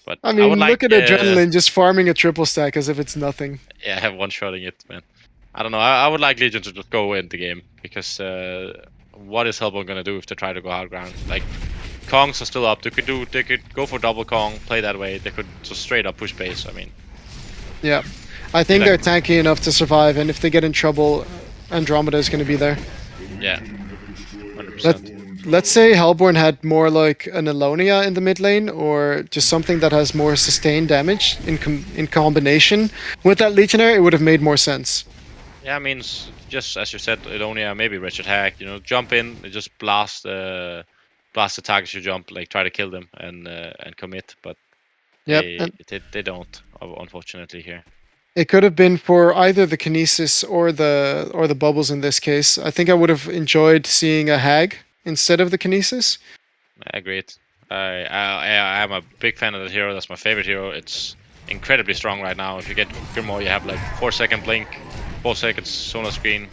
But I mean, look at Adrenaline just farming a triple stack as if it's nothing. Yeah, I have one-shotting it, man. I don't know. I would like Legion to just go in the game, because what is Hellborn gonna do if they try to go hard ground? Like, Kongs are still up. They could go for double Kong, play that way. They could just straight up push base. I mean, yeah, I think they're tanky enough to survive, and if they get in trouble, Andromeda is gonna be there. Yeah, 100%. Let's say Hellborn had more like an Alonia in the mid lane, or just something that has more sustained damage in combination with that Legionnaire, it would have made more sense. Yeah, I mean, just as you said, Alonia, maybe Wretched Hack, jump in, just blast the targets you jump, like try to kill them and commit, but they don't, unfortunately, here. It could have been for either the Kinesis or the Bubbles in this case. I think I would have enjoyed seeing a Hag instead of the Kinesis. I agree. I'm a big fan of that hero. That's my favorite hero. It's incredibly strong right now. If you get Grimoire, you have like 4-second blink, 4 seconds sonar screen,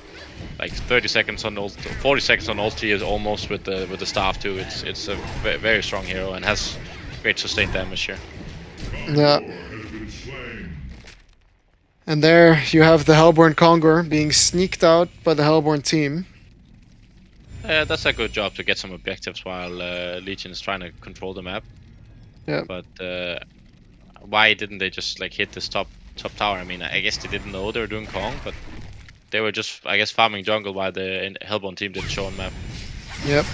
like 30 seconds on ult, 40 seconds on ulti is almost with the staff too. It's a very strong hero and has great sustained damage here. Yeah. And there you have the Hellborn Conqueror being sneaked out by the Hellborn team. That's a good job to get some objectives while Legion is trying to control the map. Yeah. But why didn't they just like hit this top tower? I mean, I guess they didn't know they were doing Kong, but they were just, I guess, farming jungle while the Hellborn team didn't show on map. Yep.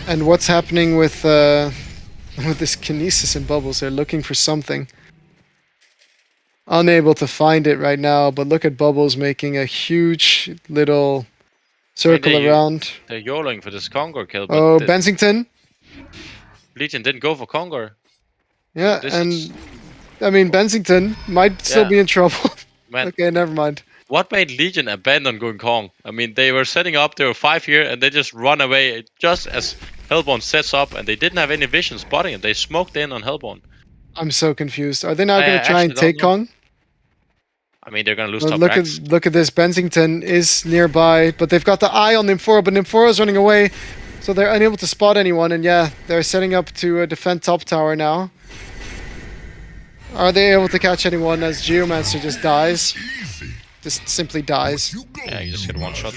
And what's happening with this Kinesis and Bubbles? They're looking for something. Unable to find it right now, but look at Bubbles making a huge little circle around. They're YOLOing for this Conquer kill, but Oh, Bensington. Legion didn't go for Conquer. Yeah, This and is- I mean Bensington might still Yeah. be in trouble. Man, Okay, never mind. what made Legion abandon going Kong? I mean, they were setting up, they were 5 here, and they just run away just as Hellborn sets up, and they didn't have any vision spotting it. They smoked in on Hellborn. I'm so confused. Are they now I going to try and actually take don't know. Kong? I mean, they're gonna lose Well, top look ranks. at this. Bensington is nearby, but they've got the eye on Nymphora, but Nymphora's running away, so they're unable to spot anyone. And yeah, they're setting up to defend top tower now. Are they able to catch anyone as Geomancer just dies? Just simply dies. Yeah, you just get one shot.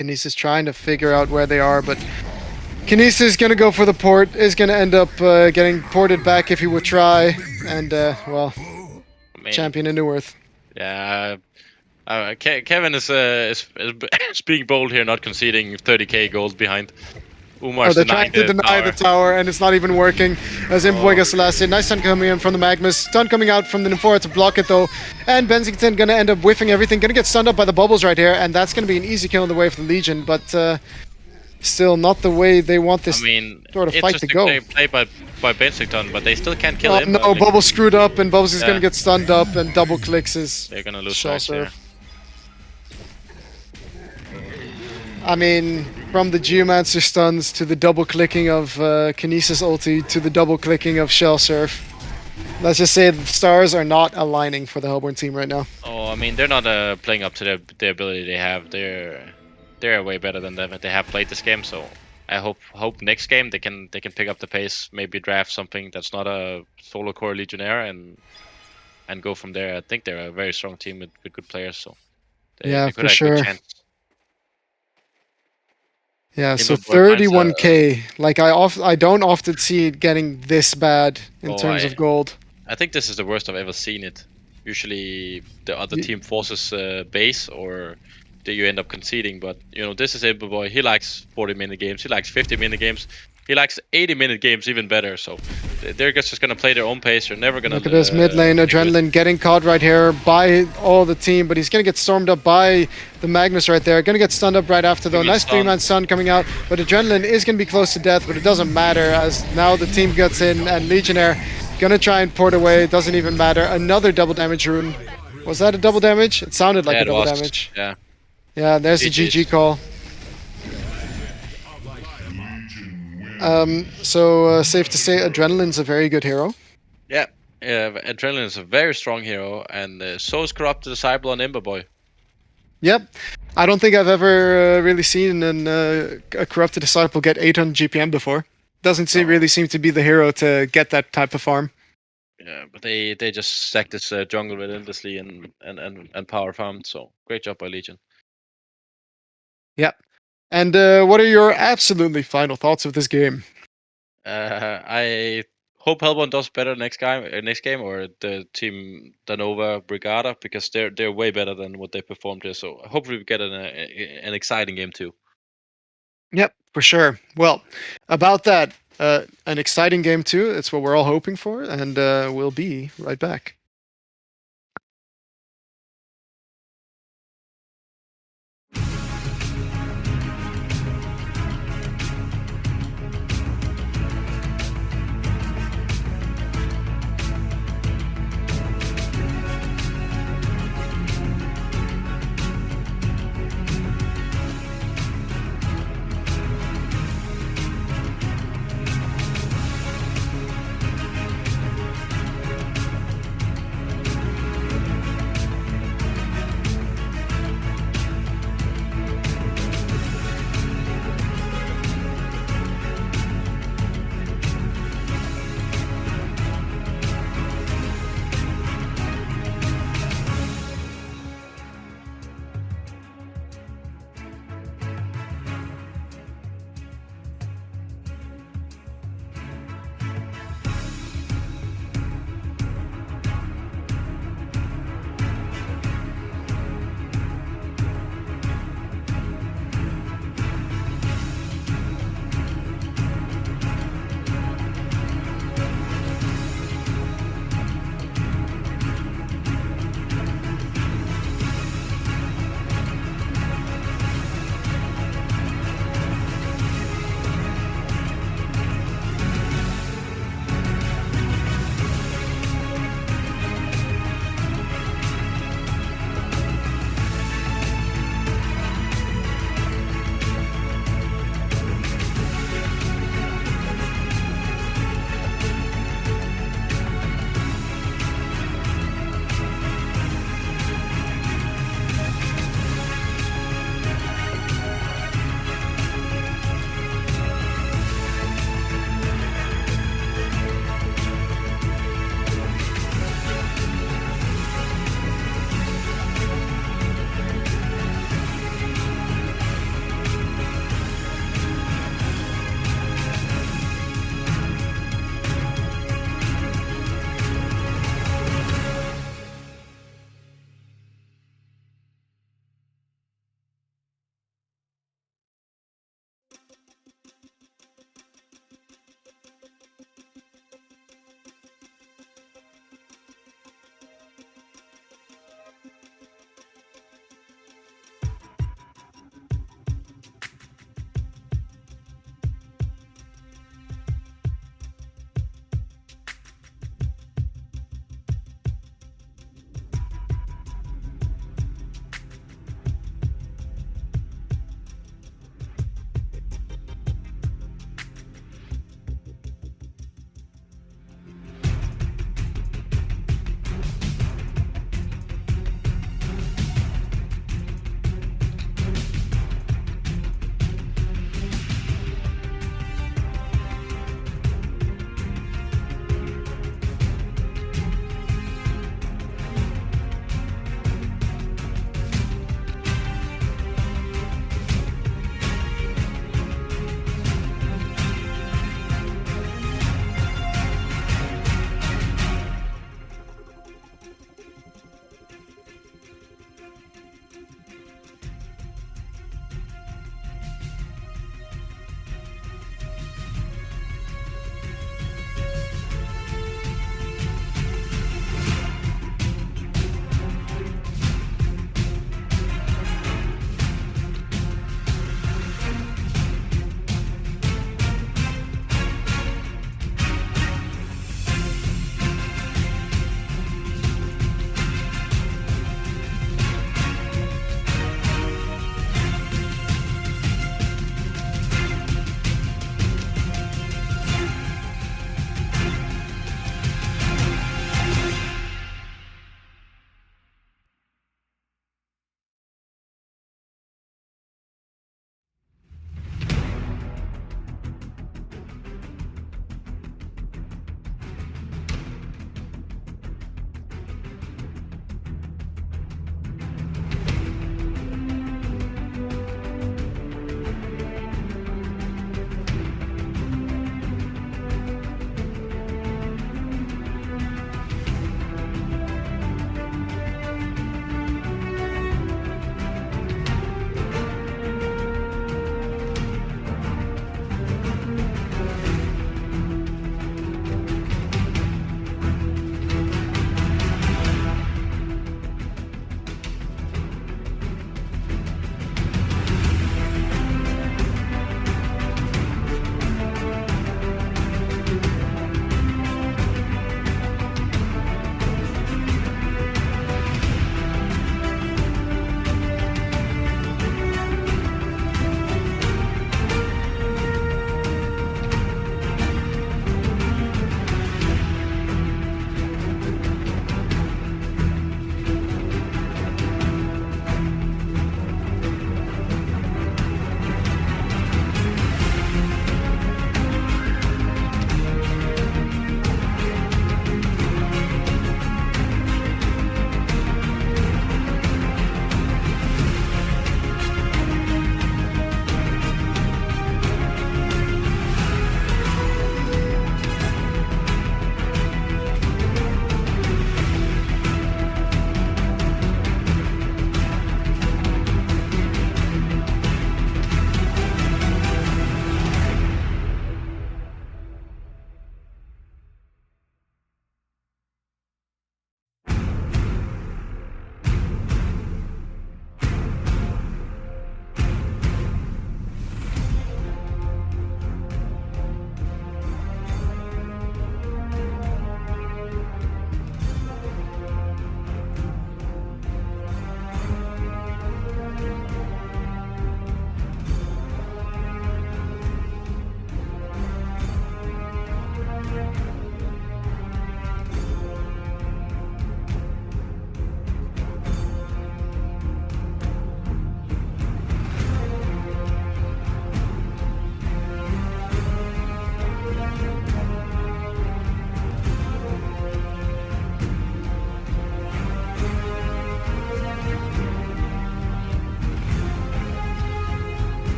Kinesis trying to figure out where they are, but Kinesis is going to go for the port, is going to end up getting ported back if he would try, and, well, I mean, champion in Neworth. Yeah. Kevin is being bold here, not conceding 30k gold behind. Oh, Umar's they're trying to deny the tower, and it's not even working. As Imboy gets the last hit. Nice stun coming in from the Magnus. Stun coming out from the Nymphora to block it, though. And Bensington gonna end up whiffing everything. Gonna get stunned up by the bubbles right here, and that's gonna be an easy kill in the way for the Legion, but still not the way they want this sort of fight to go. Play by Bensington, but they still can't kill Oh him. no, Bubbles screwed up, and Bubbles is Yeah. gonna get stunned up, and double clicks his They're gonna lose shell tracks here. serve. I mean, from the Geomancer stuns to the double clicking of Kinesis ulti to the double clicking of Shell Surf. Let's just say the stars are not aligning for the Hellborn team right now. Oh, I mean, they're not playing up to the ability they have. They're way better than them. They have played this game, so I hope next game they can pick up the pace. Maybe draft something that's not a solo core Legionnaire and go from there. I think they're a very strong team with good players, so Yeah, they for could have a sure. good chance. Yeah, so Imboy finds 31k. Like I don't often see it getting this bad in terms of gold. I think this is the worst I've ever seen it. Usually the other Ye- team forces base or you end up conceding, but you know, this is Imboy. He likes 40-minute games, he likes 50-minute games, he likes 80-minute games even better, so they're just gonna play their own pace. They're never gonna Look at this mid lane, Adrenaline getting caught right here by all the team, but he's gonna get stormed up by the Magnus right there. Gonna get stunned up right after though. Gonna get Nice 3-man stun coming out, but Adrenaline is gonna be close to death, but it doesn't matter as now the team gets in and Legionnaire gonna try and port away. It doesn't even matter. Another double damage rune. Was that a double damage? It sounded like Yeah, a it double was. damage. Yeah. Yeah, there's the GG's. GG call. So safe to say Adrenaline's a very good hero. Yeah, Adrenaline is a very strong hero, and so is Corrupted Disciple on Imboy. Yep. I don't think I've ever really seen a Corrupted Disciple get 800 GPM before. Doesn't really seem to be the hero to get that type of farm. Yeah, but they just stacked this jungle relentlessly and power farmed, so great job by Legion. Yep. And what are your absolutely final thoughts of this game? I hope Hellborn does better next game, or the team Danova Brigada, because they're way better than what they performed here. So hopefully we get an exciting game too. Yep, for sure. Well, about that, an exciting game too. It's what we're all hoping for, and we'll be right back.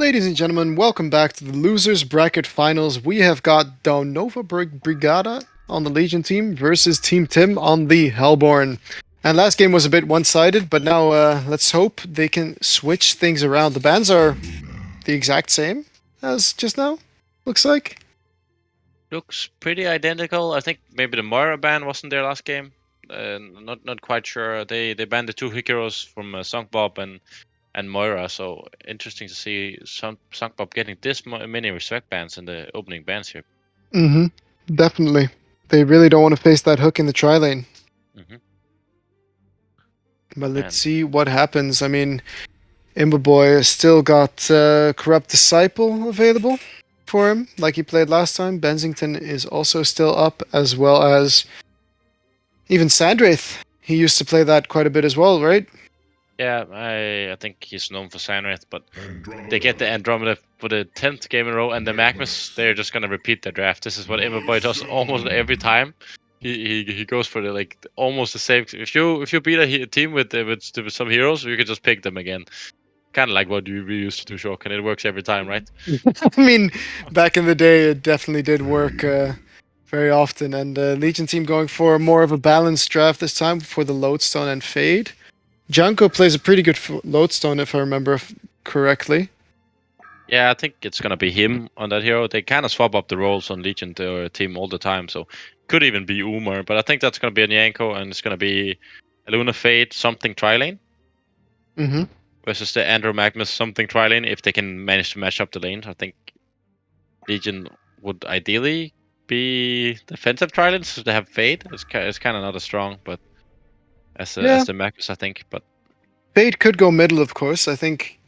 Ladies and gentlemen, welcome back to the Losers Bracket Finals. We have got Dawnova Brigada on the Legion team versus Team Tim on the Hellborn. And last game was a bit one-sided, but now let's hope they can switch things around. The bans are the exact same as just now, looks like. Looks pretty identical. I think maybe the Moira ban wasn't there last game. Not quite sure. They banned the two Hikaros from Sunkbob and Moira, so interesting to see Sunkbob getting this many respect bans in the opening bans here. Mm-hmm. Definitely. They really don't want to face that hook in the tri-lane. Mm-hmm. But let's see what happens. I mean, Imbaboy has still got Corrupt Disciple available for him, like he played last time. Bensington is also still up, as well as even Sandraith. He used to play that quite a bit as well, right? Yeah, I think he's known for Sandraith, but they get the Andromeda for the 10th game in a row, and the Magnus, they're just gonna repeat their draft. This is what Imbaboy does almost every time. He goes for the almost the same. If you beat a team with some heroes, you can just pick them again. Kind of like what we used to do, Shock, and it works every time, right? I mean, back in the day, it definitely did work very often. And Legion team going for more of a balanced draft this time for the Lodestone and Fade. Junko plays a pretty good Lodestone, if I remember correctly. Yeah, I think it's gonna be him on that hero. They kind of swap up the roles on Legion team all the time, so could even be Umar. But I think that's gonna be a Nyanko, and it's gonna be a Luna Fade something tri-lane. Mm-hmm. Versus the Andro Magnus something tri-lane if they can manage to match up the lanes. I think Legion would ideally be defensive tri-lanes so they have Fade. It's kind of not as strong, but as the Magnus, I think. But Fade could go middle, of course. I think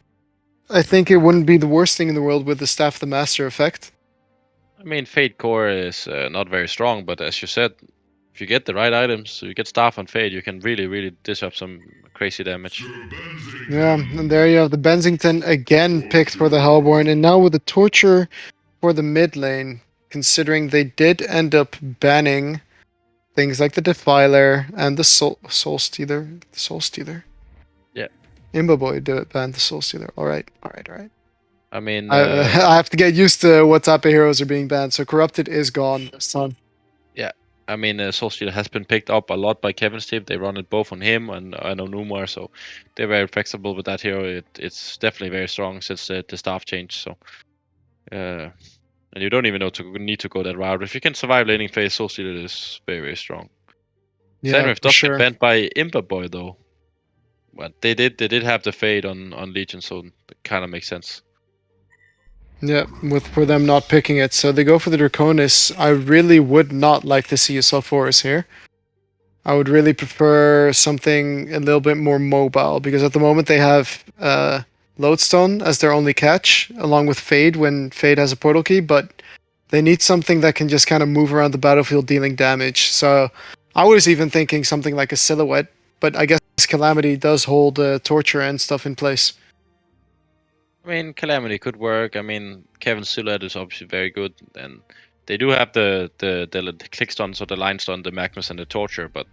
it wouldn't be the worst thing in the world with the Staff the Master effect. I mean, Fade core is not very strong, but as you said, if you get the right items, you get Staff on Fade, you can really dish up some crazy damage. Yeah, and there you have the Bensington again picked for the Hellborn, and now with the Torture for the mid lane, considering they did end up banning things like the Defiler and the Soul Stealer. The Soul Stealer. Yeah. Imbaboy banned the Soul Stealer. Alright. I mean... I have to get used to what type of heroes are being banned, so Corrupted is gone this time. Yeah, I mean, Soul Stealer has been picked up a lot by Kevin's team. They run it both on him and on Umar, so they're very flexible with that hero. It's definitely very strong since the staff change. So, and you don't even need to go that route. If you can survive laning phase, Soul Stealer is very strong. Yeah, Sandraith does sure. get banned by Imbaboy though, but they did have the Fade on Legion, so it kind of makes sense. Yeah, for them not picking it. So they go for the Draconis. I really would not like to see a Sulfuras here. I would really prefer something a little bit more mobile, because at the moment they have Lodestone as their only catch, along with Fade when Fade has a portal key, but they need something that can just kind of move around the battlefield dealing damage. So I was even thinking something like a Silhouette, but I guess Calamity does hold Torture and stuff in place. I mean, Calamity could work. I mean, Kevin's Silhouette is obviously very good, and they do have the click stuns or the line stun, the Magnus and the Torture, but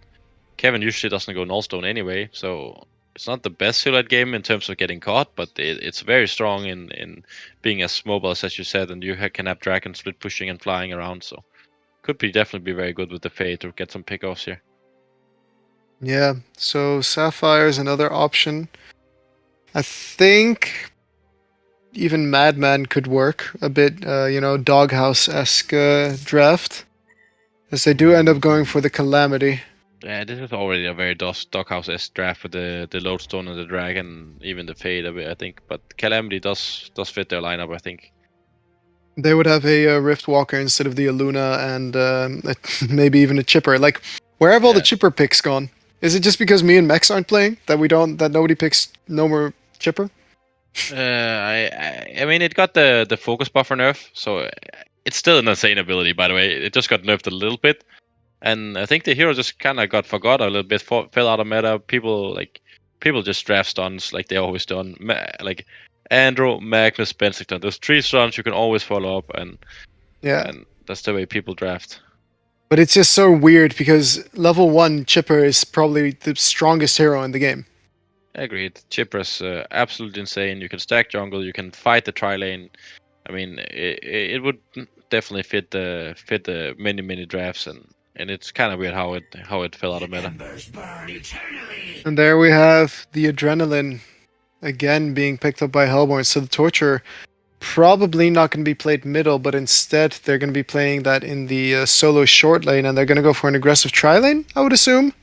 Kevin usually doesn't go Nullstone anyway, so it's not the best Silhouette game in terms of getting caught, but it's very strong in being as mobile as you said, and you can have Dragon split pushing and flying around, so could definitely be very good with the Fade to get some pickoffs here. Yeah, so Sapphire is another option. I think even Madman could work a bit, Doghouse-esque draft, as they do end up going for the Calamity. Yeah, this is already a very Doghouse-esque draft with the Lodestone and the Dragon, even the Fade a bit, I think. But Calamity does fit their lineup, I think. They would have a Rift Walker instead of the Aluna, and maybe even a Chipper. Like, where have all the Chipper picks gone? Is it just because me and Mex aren't playing that nobody picks no more Chipper? I mean, it got the focus buffer nerf, so it's still an insane ability. By the way, it just got nerfed a little bit, and I think the hero just kind of got forgot a little bit, fell out of meta. People just draft stuns like they always done, like Andro, Magnus, Bensington. There's 3 stuns you can always follow up, and that's the way people draft. But it's just so weird because level 1 Chipper is probably the strongest hero in the game. Agreed. Chipra's absolutely insane. You can stack jungle. You can fight the tri lane. I mean, it would definitely fit the many drafts, and it's kind of weird how it fell out of meta. And there we have the Adrenaline again being picked up by Hellborn. So the Torture probably not going to be played middle, but instead they're going to be playing that in the solo short lane, and they're going to go for an aggressive tri lane, I would assume.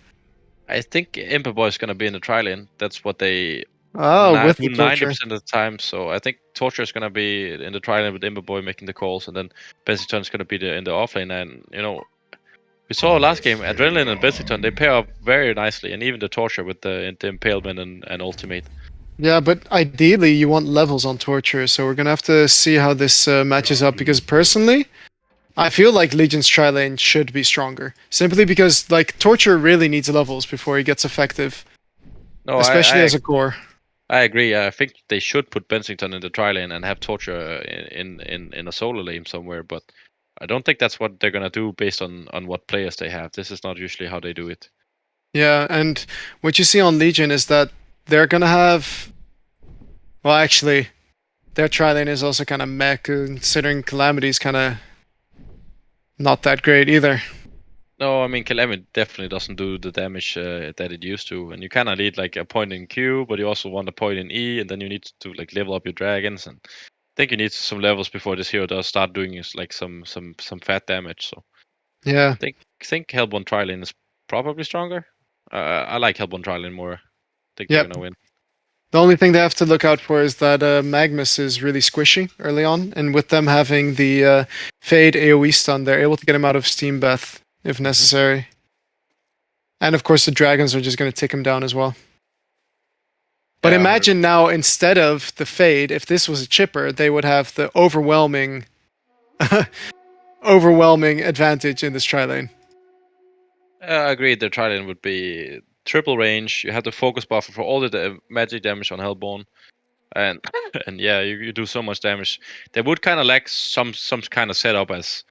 I think Impa Boy is gonna be in the tri lane. That's what they Oh, with the do Torture. 90% of the time. So I think Torture is gonna be in the tri lane with Impa Boy making the calls, and then Bensington is gonna be in the off lane. And we saw last game Adrenaline and Bensington, they pair up very nicely, and even the Torture with the Impalement and Ultimate. Yeah, but ideally you want levels on Torture, so we're going to have to see how this matches up, because personally, I feel like Legion's tri-lane should be stronger. Simply because, like, Torture really needs levels before he gets effective. No, especially as a core. I agree. I think they should put Bensington in the tri lane and have Torture in a solo lane somewhere, but I don't think that's what they're gonna do based on what players they have. This is not usually how they do it. Yeah, and what you see on Legion is that they're gonna have... Well, actually, their tri-lane is also kind of meh, considering Calamity's kind of not that great either. No, I mean Calamity definitely doesn't do the damage that it used to, and you kind of need like a point in Q, but you also want a point in E, and then you need to like level up your dragons, and I think you need some levels before this hero does start doing like some fat damage. So Yeah. I think Hellborn tri-lane is probably stronger. I like Hellborn tri-lane more. I think they're gonna win. The only thing they have to look out for is that Magnus is really squishy early on, and with them having the Fade AoE stun, they're able to get him out of Steam Breath if necessary. And of course the dragons are just going to take him down as well. But Yeah, imagine now, instead of the Fade, if this was a chipper, they would have the overwhelming advantage in this tri-lane. I agree. The tri-lane would be triple range. You have the focus buffer for all the magic damage on Hellborn, and yeah, you do so much damage. They would kind of lack some kind of setup, as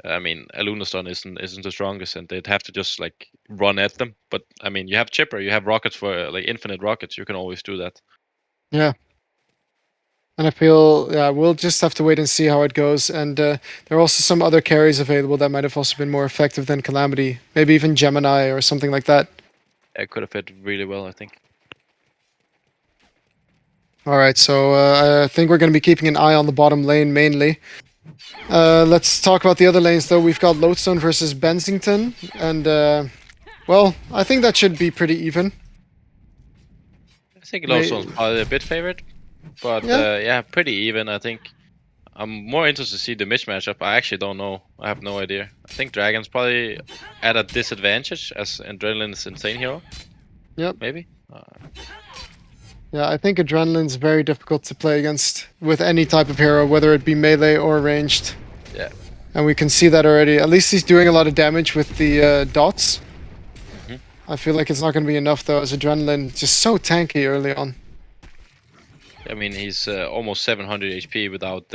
I mean, a Lunastun isn't the strongest, and they'd have to just like run at them. But I mean, you have Chipper, you have rockets for like infinite rockets. You can always do that. Yeah. And I feel, yeah, we'll just have to wait and see how it goes. And there are also some other carries available that might have also been more effective than Calamity. Maybe even Gemini or something like that. It could have fit really well, I think. Alright, so I think we're going to be keeping an eye on the bottom lane mainly. Let's talk about the other lanes though. We've got Lodestone versus Bensington. And, well, I think that should be pretty even. I think Lodestone's probably a bit favored. But yeah, pretty even, I think. I'm more interested to see the mismatch up. I actually don't know. I have no idea. I think Dragon's probably at a disadvantage as Adrenaline's insane hero. Yep. Maybe. Yeah, I think Adrenaline's very difficult to play against with any type of hero, whether it be melee or ranged. Yeah. And we can see that already. At least he's doing a lot of damage with the dots. I feel like it's not going to be enough though, as Adrenaline just so tanky early on. I mean, he's almost 700 HP without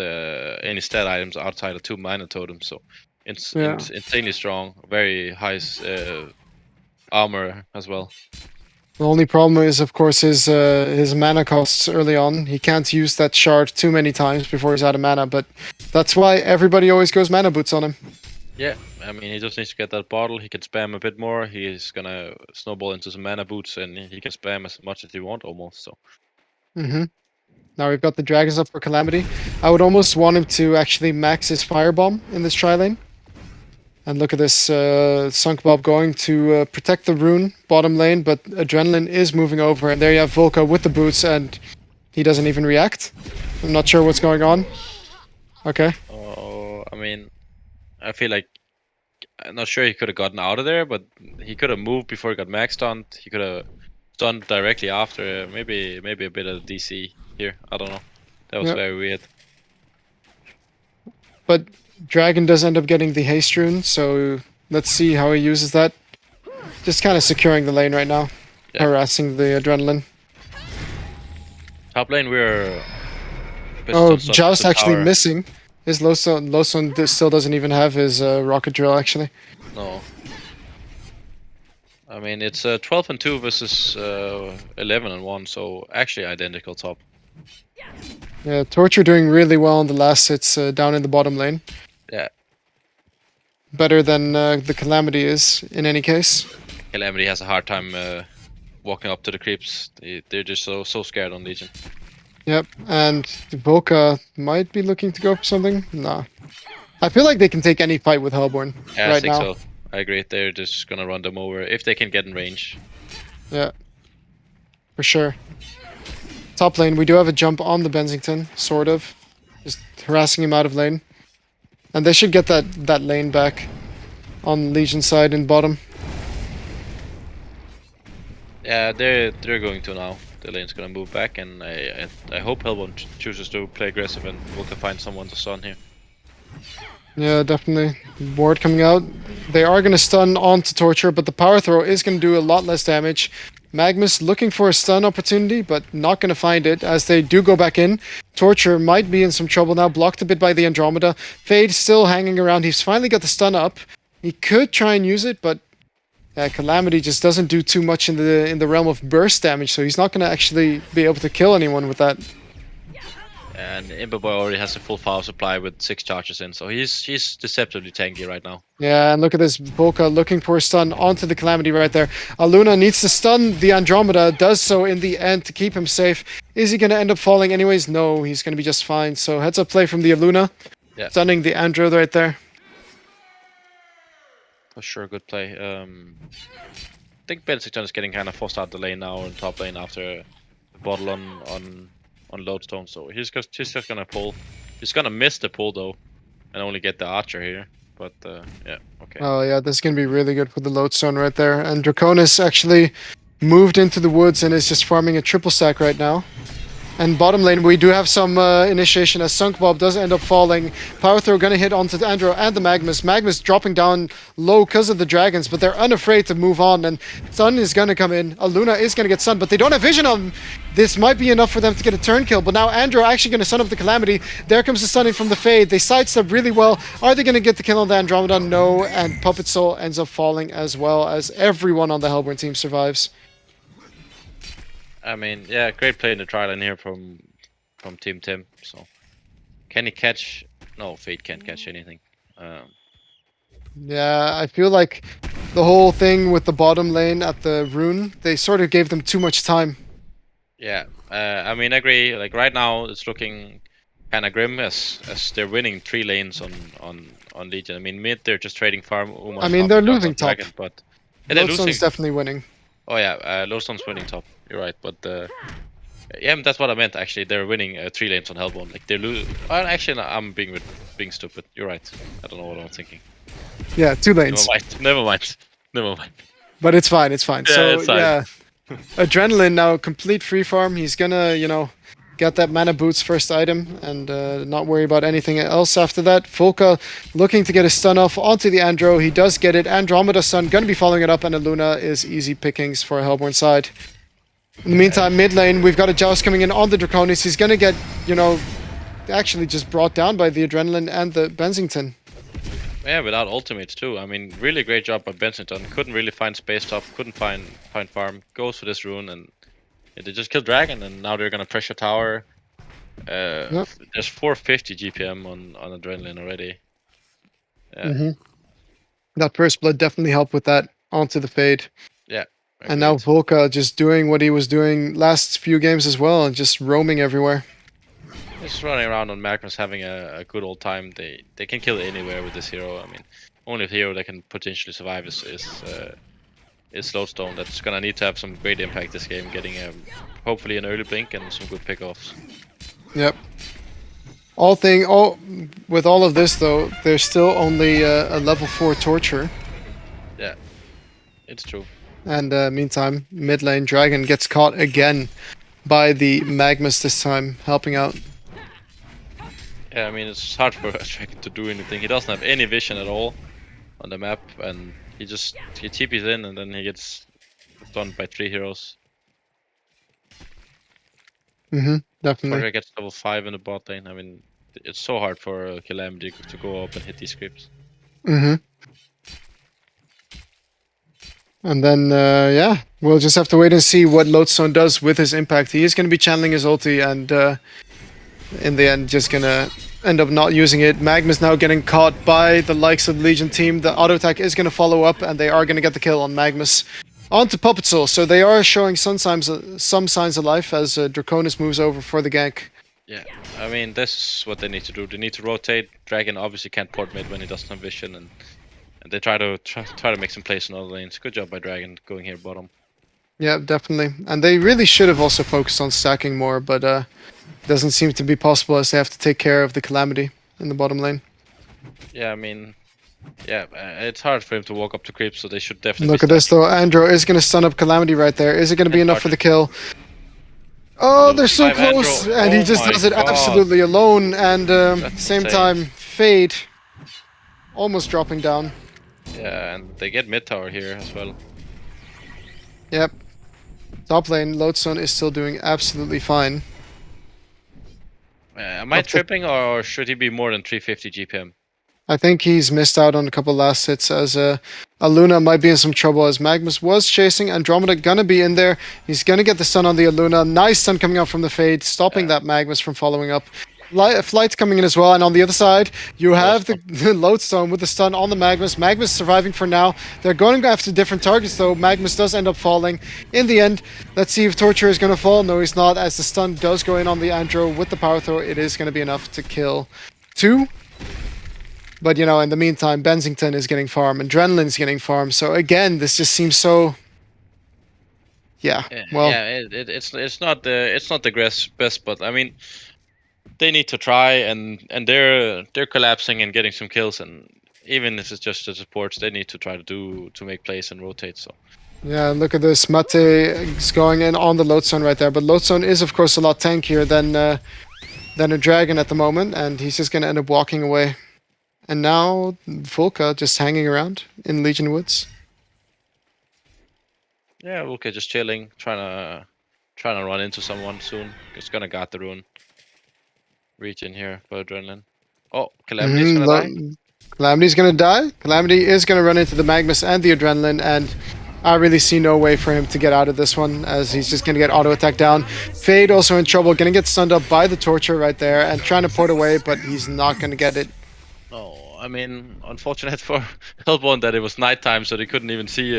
any stat items outside of 2 mana totems, so it's insanely strong. Very high armor as well. The only problem is, of course, his mana costs early on. He can't use that shard too many times before he's out of mana, but that's why everybody always goes mana boots on him. Yeah, I mean, he just needs to get that bottle. He can spam a bit more. He's gonna snowball into some mana boots, and he can spam as much as he wants almost. So. Now we've got the dragons up for Calamity. I would almost want him to actually max his firebomb in this tri-lane. And look at this Sunk Bob going to protect the rune bottom lane, but Adrenaline is moving over, and there you have Volca with the boots, and he doesn't even react. I'm not sure what's going on. Okay. Oh, I mean, I feel like I'm not sure he could have gotten out of there, but he could have moved before he got max stunned. He could have stunned directly after. Maybe a bit of DC here. I don't know. That was very weird. But Dragon does end up getting the haste rune, so let's see how he uses that. Just kind of securing the lane right now, harassing the Adrenaline. Top lane, we're. Oh, Joust actually missing. His Lowstone still doesn't even have his rocket drill, actually. No. I mean, it's 12 and 2 versus 11 and 1, so actually identical top. Yeah, Torture doing really well in the last hits down in the bottom lane. Yeah. Better than the Calamity is, in any case. Calamity has a hard time walking up to the creeps. They're just so scared on Legion. Yep, and Volca might be looking to go for something. Nah. I feel like they can take any fight with Hellborn Yeah, I right think now. so. I agree. They're just gonna run them over if they can get in range. Yeah, for sure. Top lane, we do have a jump on the Bensington, sort of. Just harassing him out of lane. And they should get that lane back on Legion side in bottom. Yeah, they're going to now. The lane's gonna move back, and I hope Hellborn chooses to play aggressive and we can find someone to stun here. Yeah, definitely. Ward coming out. They are going to stun onto Torture, but the power throw is going to do a lot less damage. Magmus looking for a stun opportunity, but not going to find it as they do go back in. Torture might be in some trouble now, blocked a bit by the Andromeda. Fade still hanging around. He's finally got the stun up. He could try and use it, but Calamity just doesn't do too much in the realm of burst damage, so he's not going to actually be able to kill anyone with that. And Imberboy already has a full power supply with 6 charges in, so he's deceptively tanky right now. Yeah, and look at this, Volca looking for a stun onto the Calamity right there. Aluna needs to stun the Andromeda, does so in the end to keep him safe. Is he going to end up falling anyways? No, he's going to be just fine. So heads up play from the Aluna, Yeah. stunning the Andro right there. For sure, good play. I think Bensington is getting kind of forced out the lane now in top lane after the bottle on Lodestone, so he's just gonna pull. He's gonna miss the pull though, and only get the archer here. But yeah, okay. Oh yeah, this is going to be really good for the Lodestone right there. And Draconis actually moved into the woods and is just farming a triple stack right now. And bottom lane, we do have some initiation as Sunk Bob does end up falling. Power throw gonna hit onto the Andro and the Magmus. Magmus dropping down low because of the dragons, but they're unafraid to move on. And Sun is gonna come in. Aluna is gonna get stunned, but they don't have vision on him. This might be enough for them to get a turn kill, but now Andro actually gonna stun up the Calamity. There comes the stunning from the Fade. They sidestep really well. Are they gonna get the kill on the Andromeda? No, and Puppet Soul ends up falling as well as everyone on the Hellborn team survives. I mean, yeah, great play in the trial in here from Team Tim. So, can he catch? No, Fate can't catch anything. Yeah, I feel like the whole thing with the bottom lane at the rune, they sort of gave them too much time. Yeah, I mean, I agree. Like right now, it's looking kind of grim as they're winning 3 lanes on Legion. I mean, mid they're just trading farm. Uma's I mean, hopping they're down losing on top. Dragon, but yeah, they're losing. Lodestone's definitely winning. Oh yeah, Lodestone's winning top. You're right, but yeah, that's what I meant. Actually, they're winning 3 lanes on Hellborn. Like they're losing. Well, actually, no, I'm being stupid. You're right. I don't know what I'm thinking. Yeah, 2 lanes. Never mind. But it's fine, it's fine. Yeah, So, it's fine. yeah. Adrenaline now, complete free farm. He's gonna, get that mana boots first item and not worry about anything else after that. Volca looking to get a stun off onto the Andro. He does get it. Andromeda Sun gonna be following it up, and Aluna is easy pickings for Hellborn side. In the meantime, mid lane, we've got a Joust coming in on the Draconis. He's gonna get, actually just brought down by the Adrenaline and the Bensington. Yeah, without ultimates too. I mean, really great job by Bensington. Couldn't really find space top. Couldn't find farm. Goes for this rune, and they just killed Dragon, and now they're gonna pressure tower. Yep. There's 450 GPM on Adrenaline already. Yeah. That first blood definitely helped with that onto the Fade. Yeah. And now agreed. Volca just doing what he was doing last few games as well, and just roaming everywhere. Just running around on Magnus having a good old time. They can kill anywhere with this hero. I mean, only hero that can potentially survive is Lodestone. That's gonna need to have some great impact this game, getting hopefully an early blink and some good pickoffs. Yep. With all of this though, there's still only a level 4 torture. Yeah, it's true. And meantime, mid lane Dragon gets caught again by the Magmus this time, helping out. Yeah, I mean, it's hard for Dragon to do anything. He doesn't have any vision at all on the map, and he TPs in, and then he gets stunned by 3 heroes. Definitely. Torture gets level 5 in the bot lane. I mean, it's so hard for Calamity to go up and hit these creeps. And then, yeah, we'll just have to wait and see what Lodestone does with his impact. He is going to be channeling his ulti, and in the end, just going to end up not using it. Magma's now getting caught by the likes of the Legion team. The auto attack is going to follow up, and they are going to get the kill on Magnus. On to Puppet Soul. So they are showing some signs of life as Draconis moves over for the gank. Yeah, I mean, this is what they need to do. They need to rotate. Dragon obviously can't port mid when he doesn't have vision, and they try to make some plays in other lanes. Good job by Dragon going here bottom. Yeah, definitely. And they really should have also focused on stacking more, but doesn't seem to be possible as they have to take care of the Calamity in the bottom lane. Yeah, I mean, yeah, it's hard for him to walk up to creeps, so they should definitely. Look at this though. Andro is going to stun up Calamity right there. Is it going to be enough for the kill? Oh, they're so close, Andro. and he Oh just my does it God. absolutely alone. And same insane. time, Fade almost dropping down. Yeah, and they get mid tower here as well. Yep. Top lane, Lodestone is still doing absolutely fine. Am I tripping, or should he be more than 350 GPM? I think he's missed out on a couple last hits as Aluna might be in some trouble as Magnus was chasing. Andromeda gonna be in there. He's gonna get the stun on the Aluna. Nice stun coming out from the Fade, stopping that Magnus from following up. Flight's coming in as well, and on the other side, you have the Lodestone with the stun on the Magnus. Magnus surviving for now. They're going after different targets though. Magnus does end up falling. In the end, let's see if Torture is going to fall. No, he's not, as the stun does go in on the Andro with the power throw. It is going to be enough to kill 2. But, you know, in the meantime, Bensington is getting farm, Adrenaline's getting farm. So again, this just seems so... Yeah, well... Yeah, it's not the best, but I mean... They need to try, and they're collapsing and getting some kills, and even if it's just the supports, they need to try to make plays and rotate. So yeah, look at this. Mate is going in on the Lodestone right there, but Lodestone is of course a lot tankier than a Dragon at the moment, and he's just gonna end up walking away. And now Volca just hanging around in Legion Woods. yeah, Vulka just chilling, trying to run into someone soon. Just gonna guard the rune. Reach in here for Adrenaline. Oh, Calamity's gonna die. Calamity's gonna die. Calamity is gonna run into the Magnus and the Adrenaline, and I really see no way for him to get out of this one, as he's just gonna get auto attack down. Fade also in trouble, gonna get stunned up by the Torture right there, and trying to port away, but he's not gonna get it. Oh, I mean, unfortunate for Hellborn that it was nighttime, so they couldn't even see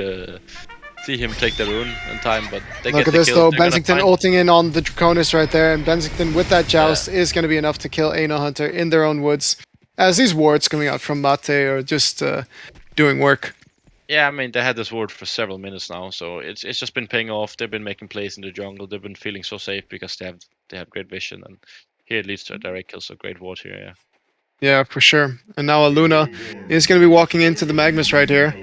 him take the rune in time. But they Look get at the this kill. though, Bensington ulting in on the Draconis right there, and Bensington with that joust is going to be enough to kill Anal Hunter in their own woods, as these wards coming out from Mate are just doing work. Yeah, I mean, they had this ward for several minutes now, so it's just been paying off. They've been making plays in the jungle. They've been feeling so safe because they have great vision, and here it leads to a direct kill. So great ward here, yeah. Yeah, for sure. And now Aluna is going to be walking into the Magnus right here,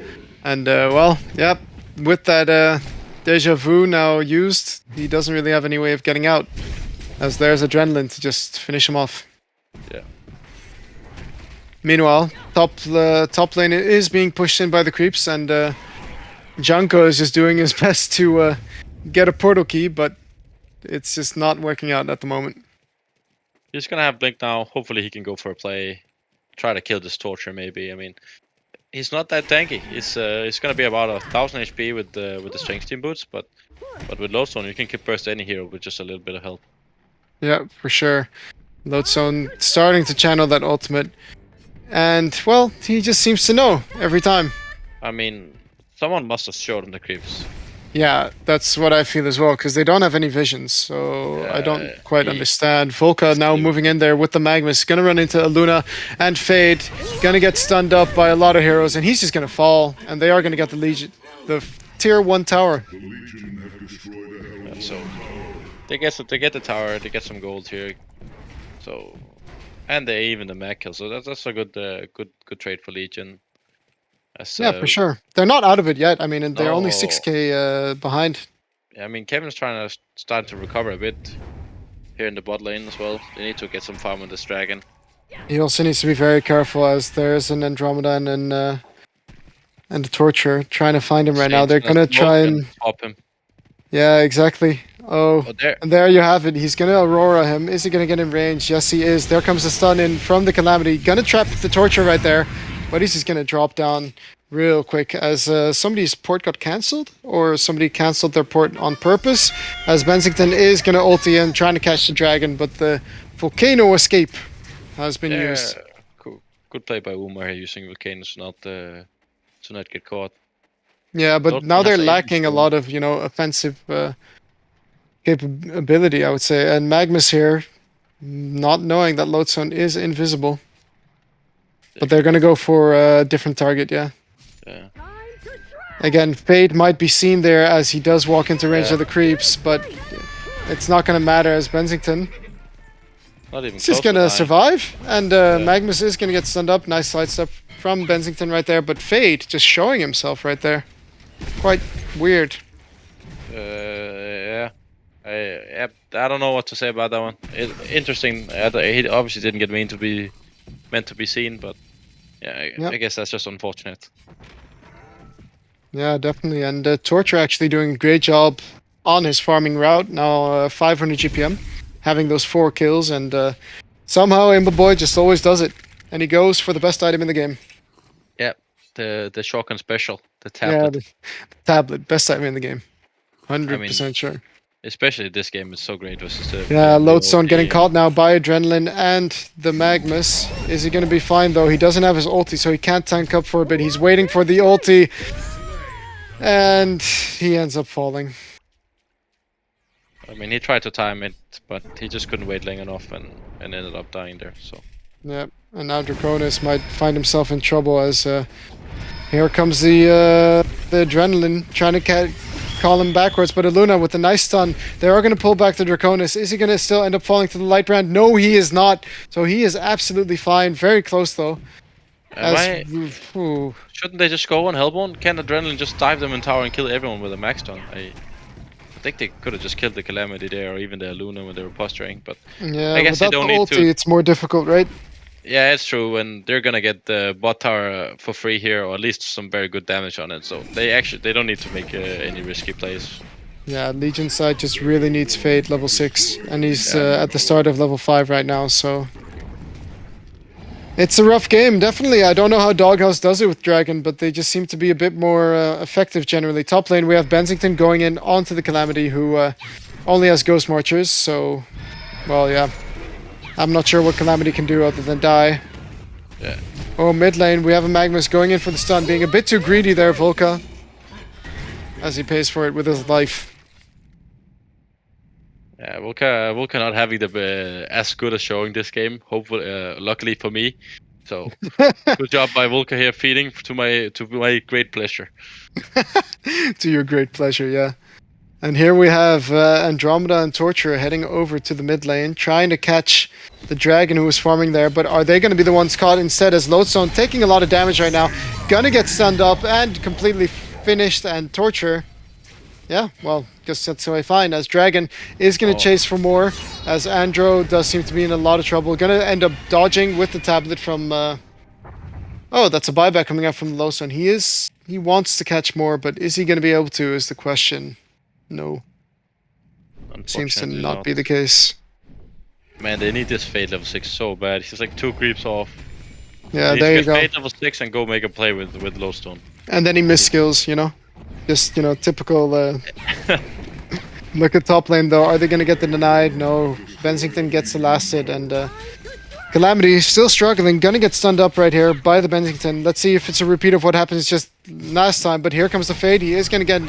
and well, yep, with that Deja Vu now used, he doesn't really have any way of getting out, as there's Adrenaline to just finish him off. Yeah. Meanwhile, top lane is being pushed in by the creeps, and Junko is just doing his best to get a portal key, but it's just not working out at the moment. He's gonna have Blink now. Hopefully he can go for a play, try to kill this Torture maybe. I mean, he's not that tanky. It's gonna be about 1000 HP with the Strength Team boots, but with Lodestone you can burst any hero with just a little bit of help. Yeah, for sure. Lodestone starting to channel that ultimate, and well, he just seems to know every time. I mean, someone must have showed him the creeps. Yeah, that's what I feel as well, because they don't have any visions, so I don't quite understand. Volca now moving in there with the Magnus, gonna run into Aluna and Fade, gonna get stunned up by a lot of heroes, and he's just gonna fall, and they are gonna get the Legion, the tier 1 tower. Yeah, so they get the tower, they get some gold here, so and they even the mag kill, so that's a good trade for Legion. Yeah, for sure. They're not out of it yet. I mean, and they're only No. 6k behind. Yeah, I mean, Kevin's trying to start to recover a bit here in the bot lane as well. They need to get some farm on this dragon. He also needs to be very careful, as there's an Andromeda and a Torture trying to find him right now. They're gonna try and pop him. yeah, exactly. Oh, there. and there you have it. He's gonna Aurora him. Is he gonna get in range? Yes, he is. There comes the stun in from the Calamity. Gonna trap the Torture right there, but he's just gonna drop down real quick, as somebody's port got cancelled, or somebody cancelled their port on purpose, as Bensington is going to ulti in, trying to catch the dragon, but the volcano escape has been used. Cool. Good play by Umar here, using volcanoes to not get caught. Yeah, but Lord now they're has a lacking a stone. lot of, offensive capability, I would say. And Magnus here, not knowing that Lodestone is invisible. But they're going to go for a different target, yeah. Yeah. Again, Fade might be seen there as he does walk into range of the creeps, but it's not going to matter as Bensington Not even is just going to survive. And Magnus is going to get stunned up. Nice sidestep from Bensington right there, but Fade just showing himself right there. Quite weird. Yeah. I don't know what to say about that one. Interesting. He obviously didn't get meant to be seen, but yeah, I guess that's just unfortunate. Yeah, definitely. And Torture actually doing a great job on his farming route. Now 500 GPM, having those 4 kills, and somehow Imba just always does it. And he goes for the best item in the game. Yeah, the shotgun special, the Yeah, tablet. the tablet, best item in the game. 100% sure. Especially this game is so great versus the Lodestone getting OP. caught now by Adrenaline and the Magnus. Is he going to be fine though? He doesn't have his ulti, so he can't tank up for a bit. He's waiting for the ulti. And he ends up falling. I mean, he tried to time it, but he just couldn't wait long enough and ended up dying there. So. Yeah, and now Draconis might find himself in trouble as here comes the Adrenaline trying to call him backwards, but Aluna with a nice stun. They are going to pull back the Draconis. Is he going to still end up falling to the light brand? No, he is not. So he is absolutely fine. Very close though. Shouldn't they just go on Hellborn? Can Adrenaline just dive them in tower and kill everyone with a max stun? I think they could have just killed the Calamity there, or even the Luna when they were posturing, but yeah, I guess they don't need ulti, to. it's more difficult, right? Yeah, it's true, and they're gonna get the bot tower for free here, or at least some very good damage on it. So they don't need to make any risky plays. Yeah, Legion side just really needs Fade level 6, and he's at the start of level 5 right now, so it's a rough game, definitely. I don't know how Doghouse does it with Dragon, but they just seem to be a bit more effective generally. Top lane, we have Bensington going in onto the Calamity, who only has Ghost Marchers, so, well, yeah. I'm not sure what Calamity can do other than die. Yeah. Oh, mid lane, we have a Magnus going in for the stun, being a bit too greedy there, Volca, as he pays for it with his life. Yeah, Volca not having the as good a showing this game. Hopefully, luckily for me. So good job by Volca here, feeding to my great pleasure. To your great pleasure, yeah. And here we have Andromeda and Torture heading over to the mid lane, trying to catch the dragon who was farming there. But are they going to be the ones caught instead? As Lodestone taking a lot of damage right now, gonna get stunned up and completely finished. And Torture. Yeah, well, guess that's fine, as Dragon is going to chase for more, as Andro does seem to be in a lot of trouble. Going to end up dodging with the tablet from... Oh, that's a buyback coming out from the Lodestone. He wants to catch more, but is he going to be able to is the question. No. Seems to not be the case. Man, they need this Fade level 6 so bad. He's like 2 creeps off. Yeah, there you go. Fade level 6 and go make a play with Lodestone. And then he missed skills, you know? Just, typical... Look at top lane, though. Are they going to get the denied? No. Bensington gets the last hit, and Calamity still struggling. Gonna get stunned up right here by the Bensington. Let's see if it's a repeat of what happens just last time. But here comes the Fade. He is going to get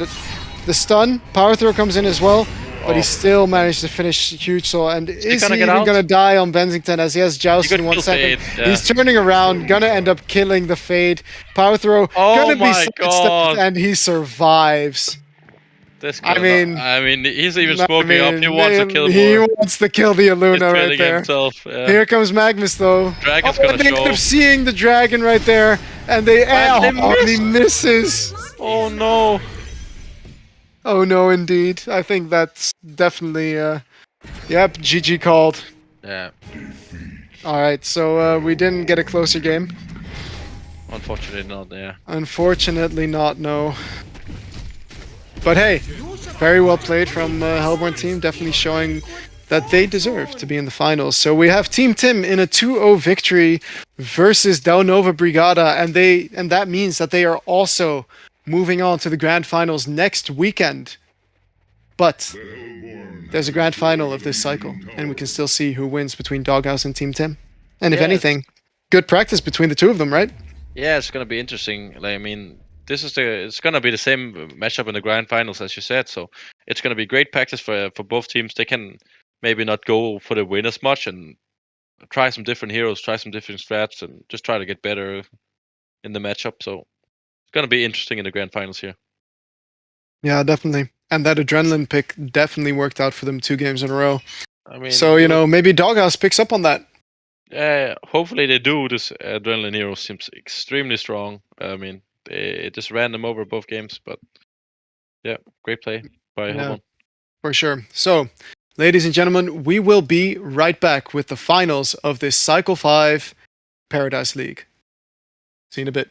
the stun. Power Throw comes in as well. But he still managed to finish huge soul. And is he even going to die on Bensington as he has Joust in 1 second? Fade, yeah. He's turning around, going to end up killing the Fade. Power Throw, going to be sidestepped, and he survives. This guy, I mean, he's even smoking up. He wants to kill more. He wants to kill the Aluna right there. Himself, yeah. Here comes Magnus, though. Dragon's gonna they show. end up seeing the dragon right there. And he misses. Oh, no. Oh no, indeed. I think that's definitely, yep, GG called. Yeah. Alright, so we didn't get a closer game. Unfortunately not, yeah. Unfortunately not, no. But hey, very well played from Hellborn team. Definitely showing that they deserve to be in the finals. So we have Team Tim in a 2-0 victory versus Del Nova Brigada, and that means that they are also moving on to the grand finals next weekend. But there's a grand final of this cycle, and we can still see who wins between Doghouse and Team Tim. And if Yes. anything, good practice between the two of them, right? Yeah, it's gonna be interesting. Like, I mean, it's gonna be the same matchup in the grand finals as you said. So it's gonna be great practice for both teams. They can maybe not go for the win as much and try some different heroes, try some different strats, and just try to get better in the matchup. So it's gonna be interesting in the grand finals here. Yeah, definitely. And that adrenaline pick definitely worked out for them 2 games in a row. I mean, So, maybe Doghouse picks up on that. yeah, hopefully they do. This adrenaline hero seems extremely strong. I mean, they just ran them over both games, but yeah, great play by Yeah. HoN. For sure. So, ladies and gentlemen, we will be right back with the finals of this Cycle 5 Paradise League. See you in a bit.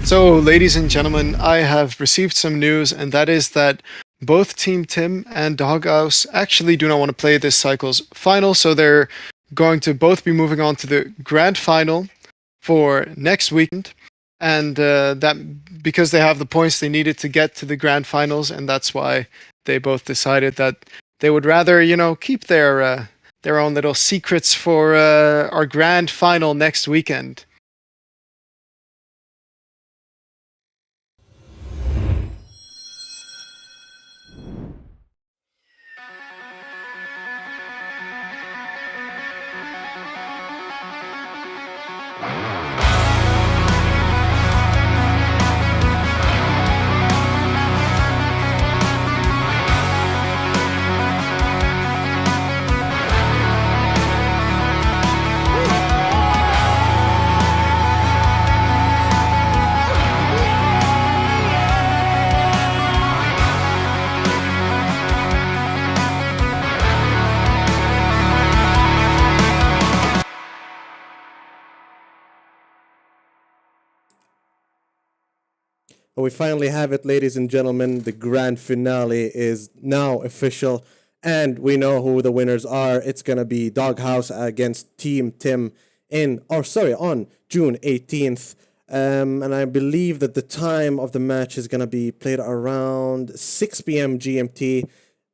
So, ladies and gentlemen, I have received some news, and that is that both Team Tim and Doghouse actually do not want to play this cycle's final, so they're going to both be moving on to the grand final for next weekend. And that because they have the points they needed to get to the grand finals, and that's why they both decided that they would rather, keep their own little secrets for our grand final next weekend. We finally have it, ladies and gentlemen. The grand finale is now official, and we know who the winners are. It's gonna be Doghouse against Team Tim on June 18th. And I believe that the time of the match is gonna be played around 6 p.m. GMT.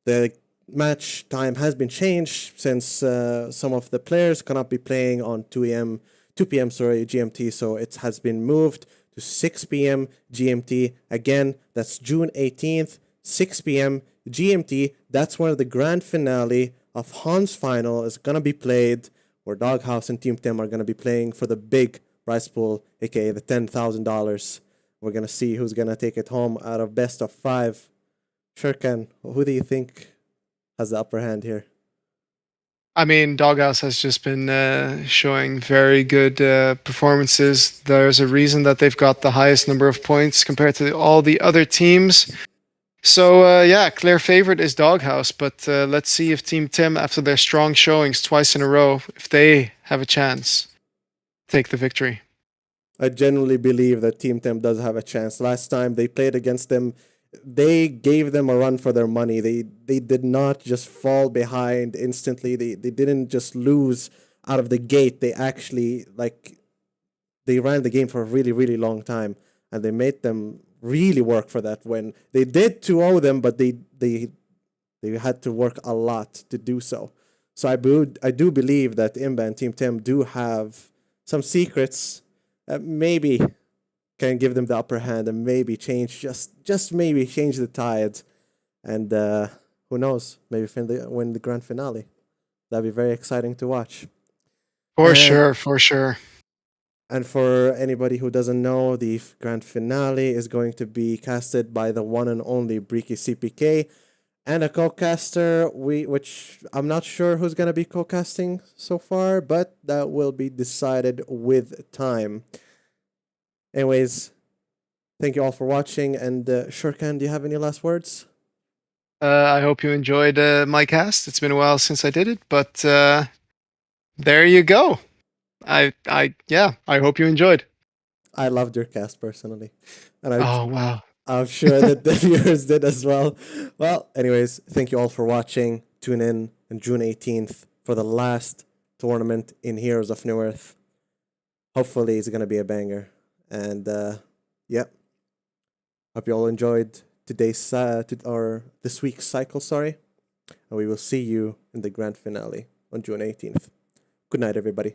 The match time has been changed since some of the players cannot be playing on 2 p.m. GMT, so it has been moved to 6 p.m. GMT. Again, that's June 18th, 6 p.m. GMT. That's where the grand finale of HoN's final is going to be played, where Doghouse and Team Tim are going to be playing for the big prize pool, aka the $10,000. We're going to see who's going to take it home out of best of 5. Shurkan, who do you think has the upper hand here? I mean, Doghouse has just been showing very good performances. There's a reason that they've got the highest number of points compared to all the other teams. So, yeah, clear favorite is Doghouse, but let's see if Team Tim, after their strong showings twice in a row, if they have a chance to take the victory. I genuinely believe that Team Tim does have a chance. Last time they played against them, they gave them a run for their money. They did not just fall behind instantly. They didn't just lose out of the gate. They actually they ran the game for a really, really long time, and they made them really work for that win. They did 2-0 them, but they had to work a lot to do so. So I do believe that Imba and Team Tim do have some secrets. Maybe can give them the upper hand and maybe change, just maybe change the tide, and who knows, maybe win the grand finale. That'd be very exciting to watch. For sure. And for anybody who doesn't know, the grand finale is going to be casted by the one and only Breaky CPK and a co-caster, which I'm not sure who's going to be co-casting so far, but that will be decided with time. Anyways, thank you all for watching, and Shurkan, do you have any last words? I hope you enjoyed my cast. It's been a while since I did it, but there you go. I hope you enjoyed. I loved your cast personally, and Oh, wow. I'm sure that the viewers did as well. Well, anyways, thank you all for watching. Tune in on June 18th for the last tournament in Heroes of New Earth. Hopefully, it's gonna be a banger. And yep, hope you all enjoyed today's or this week's cycle. Sorry, and we will see you in the grand finale on June 18th. Good night, everybody.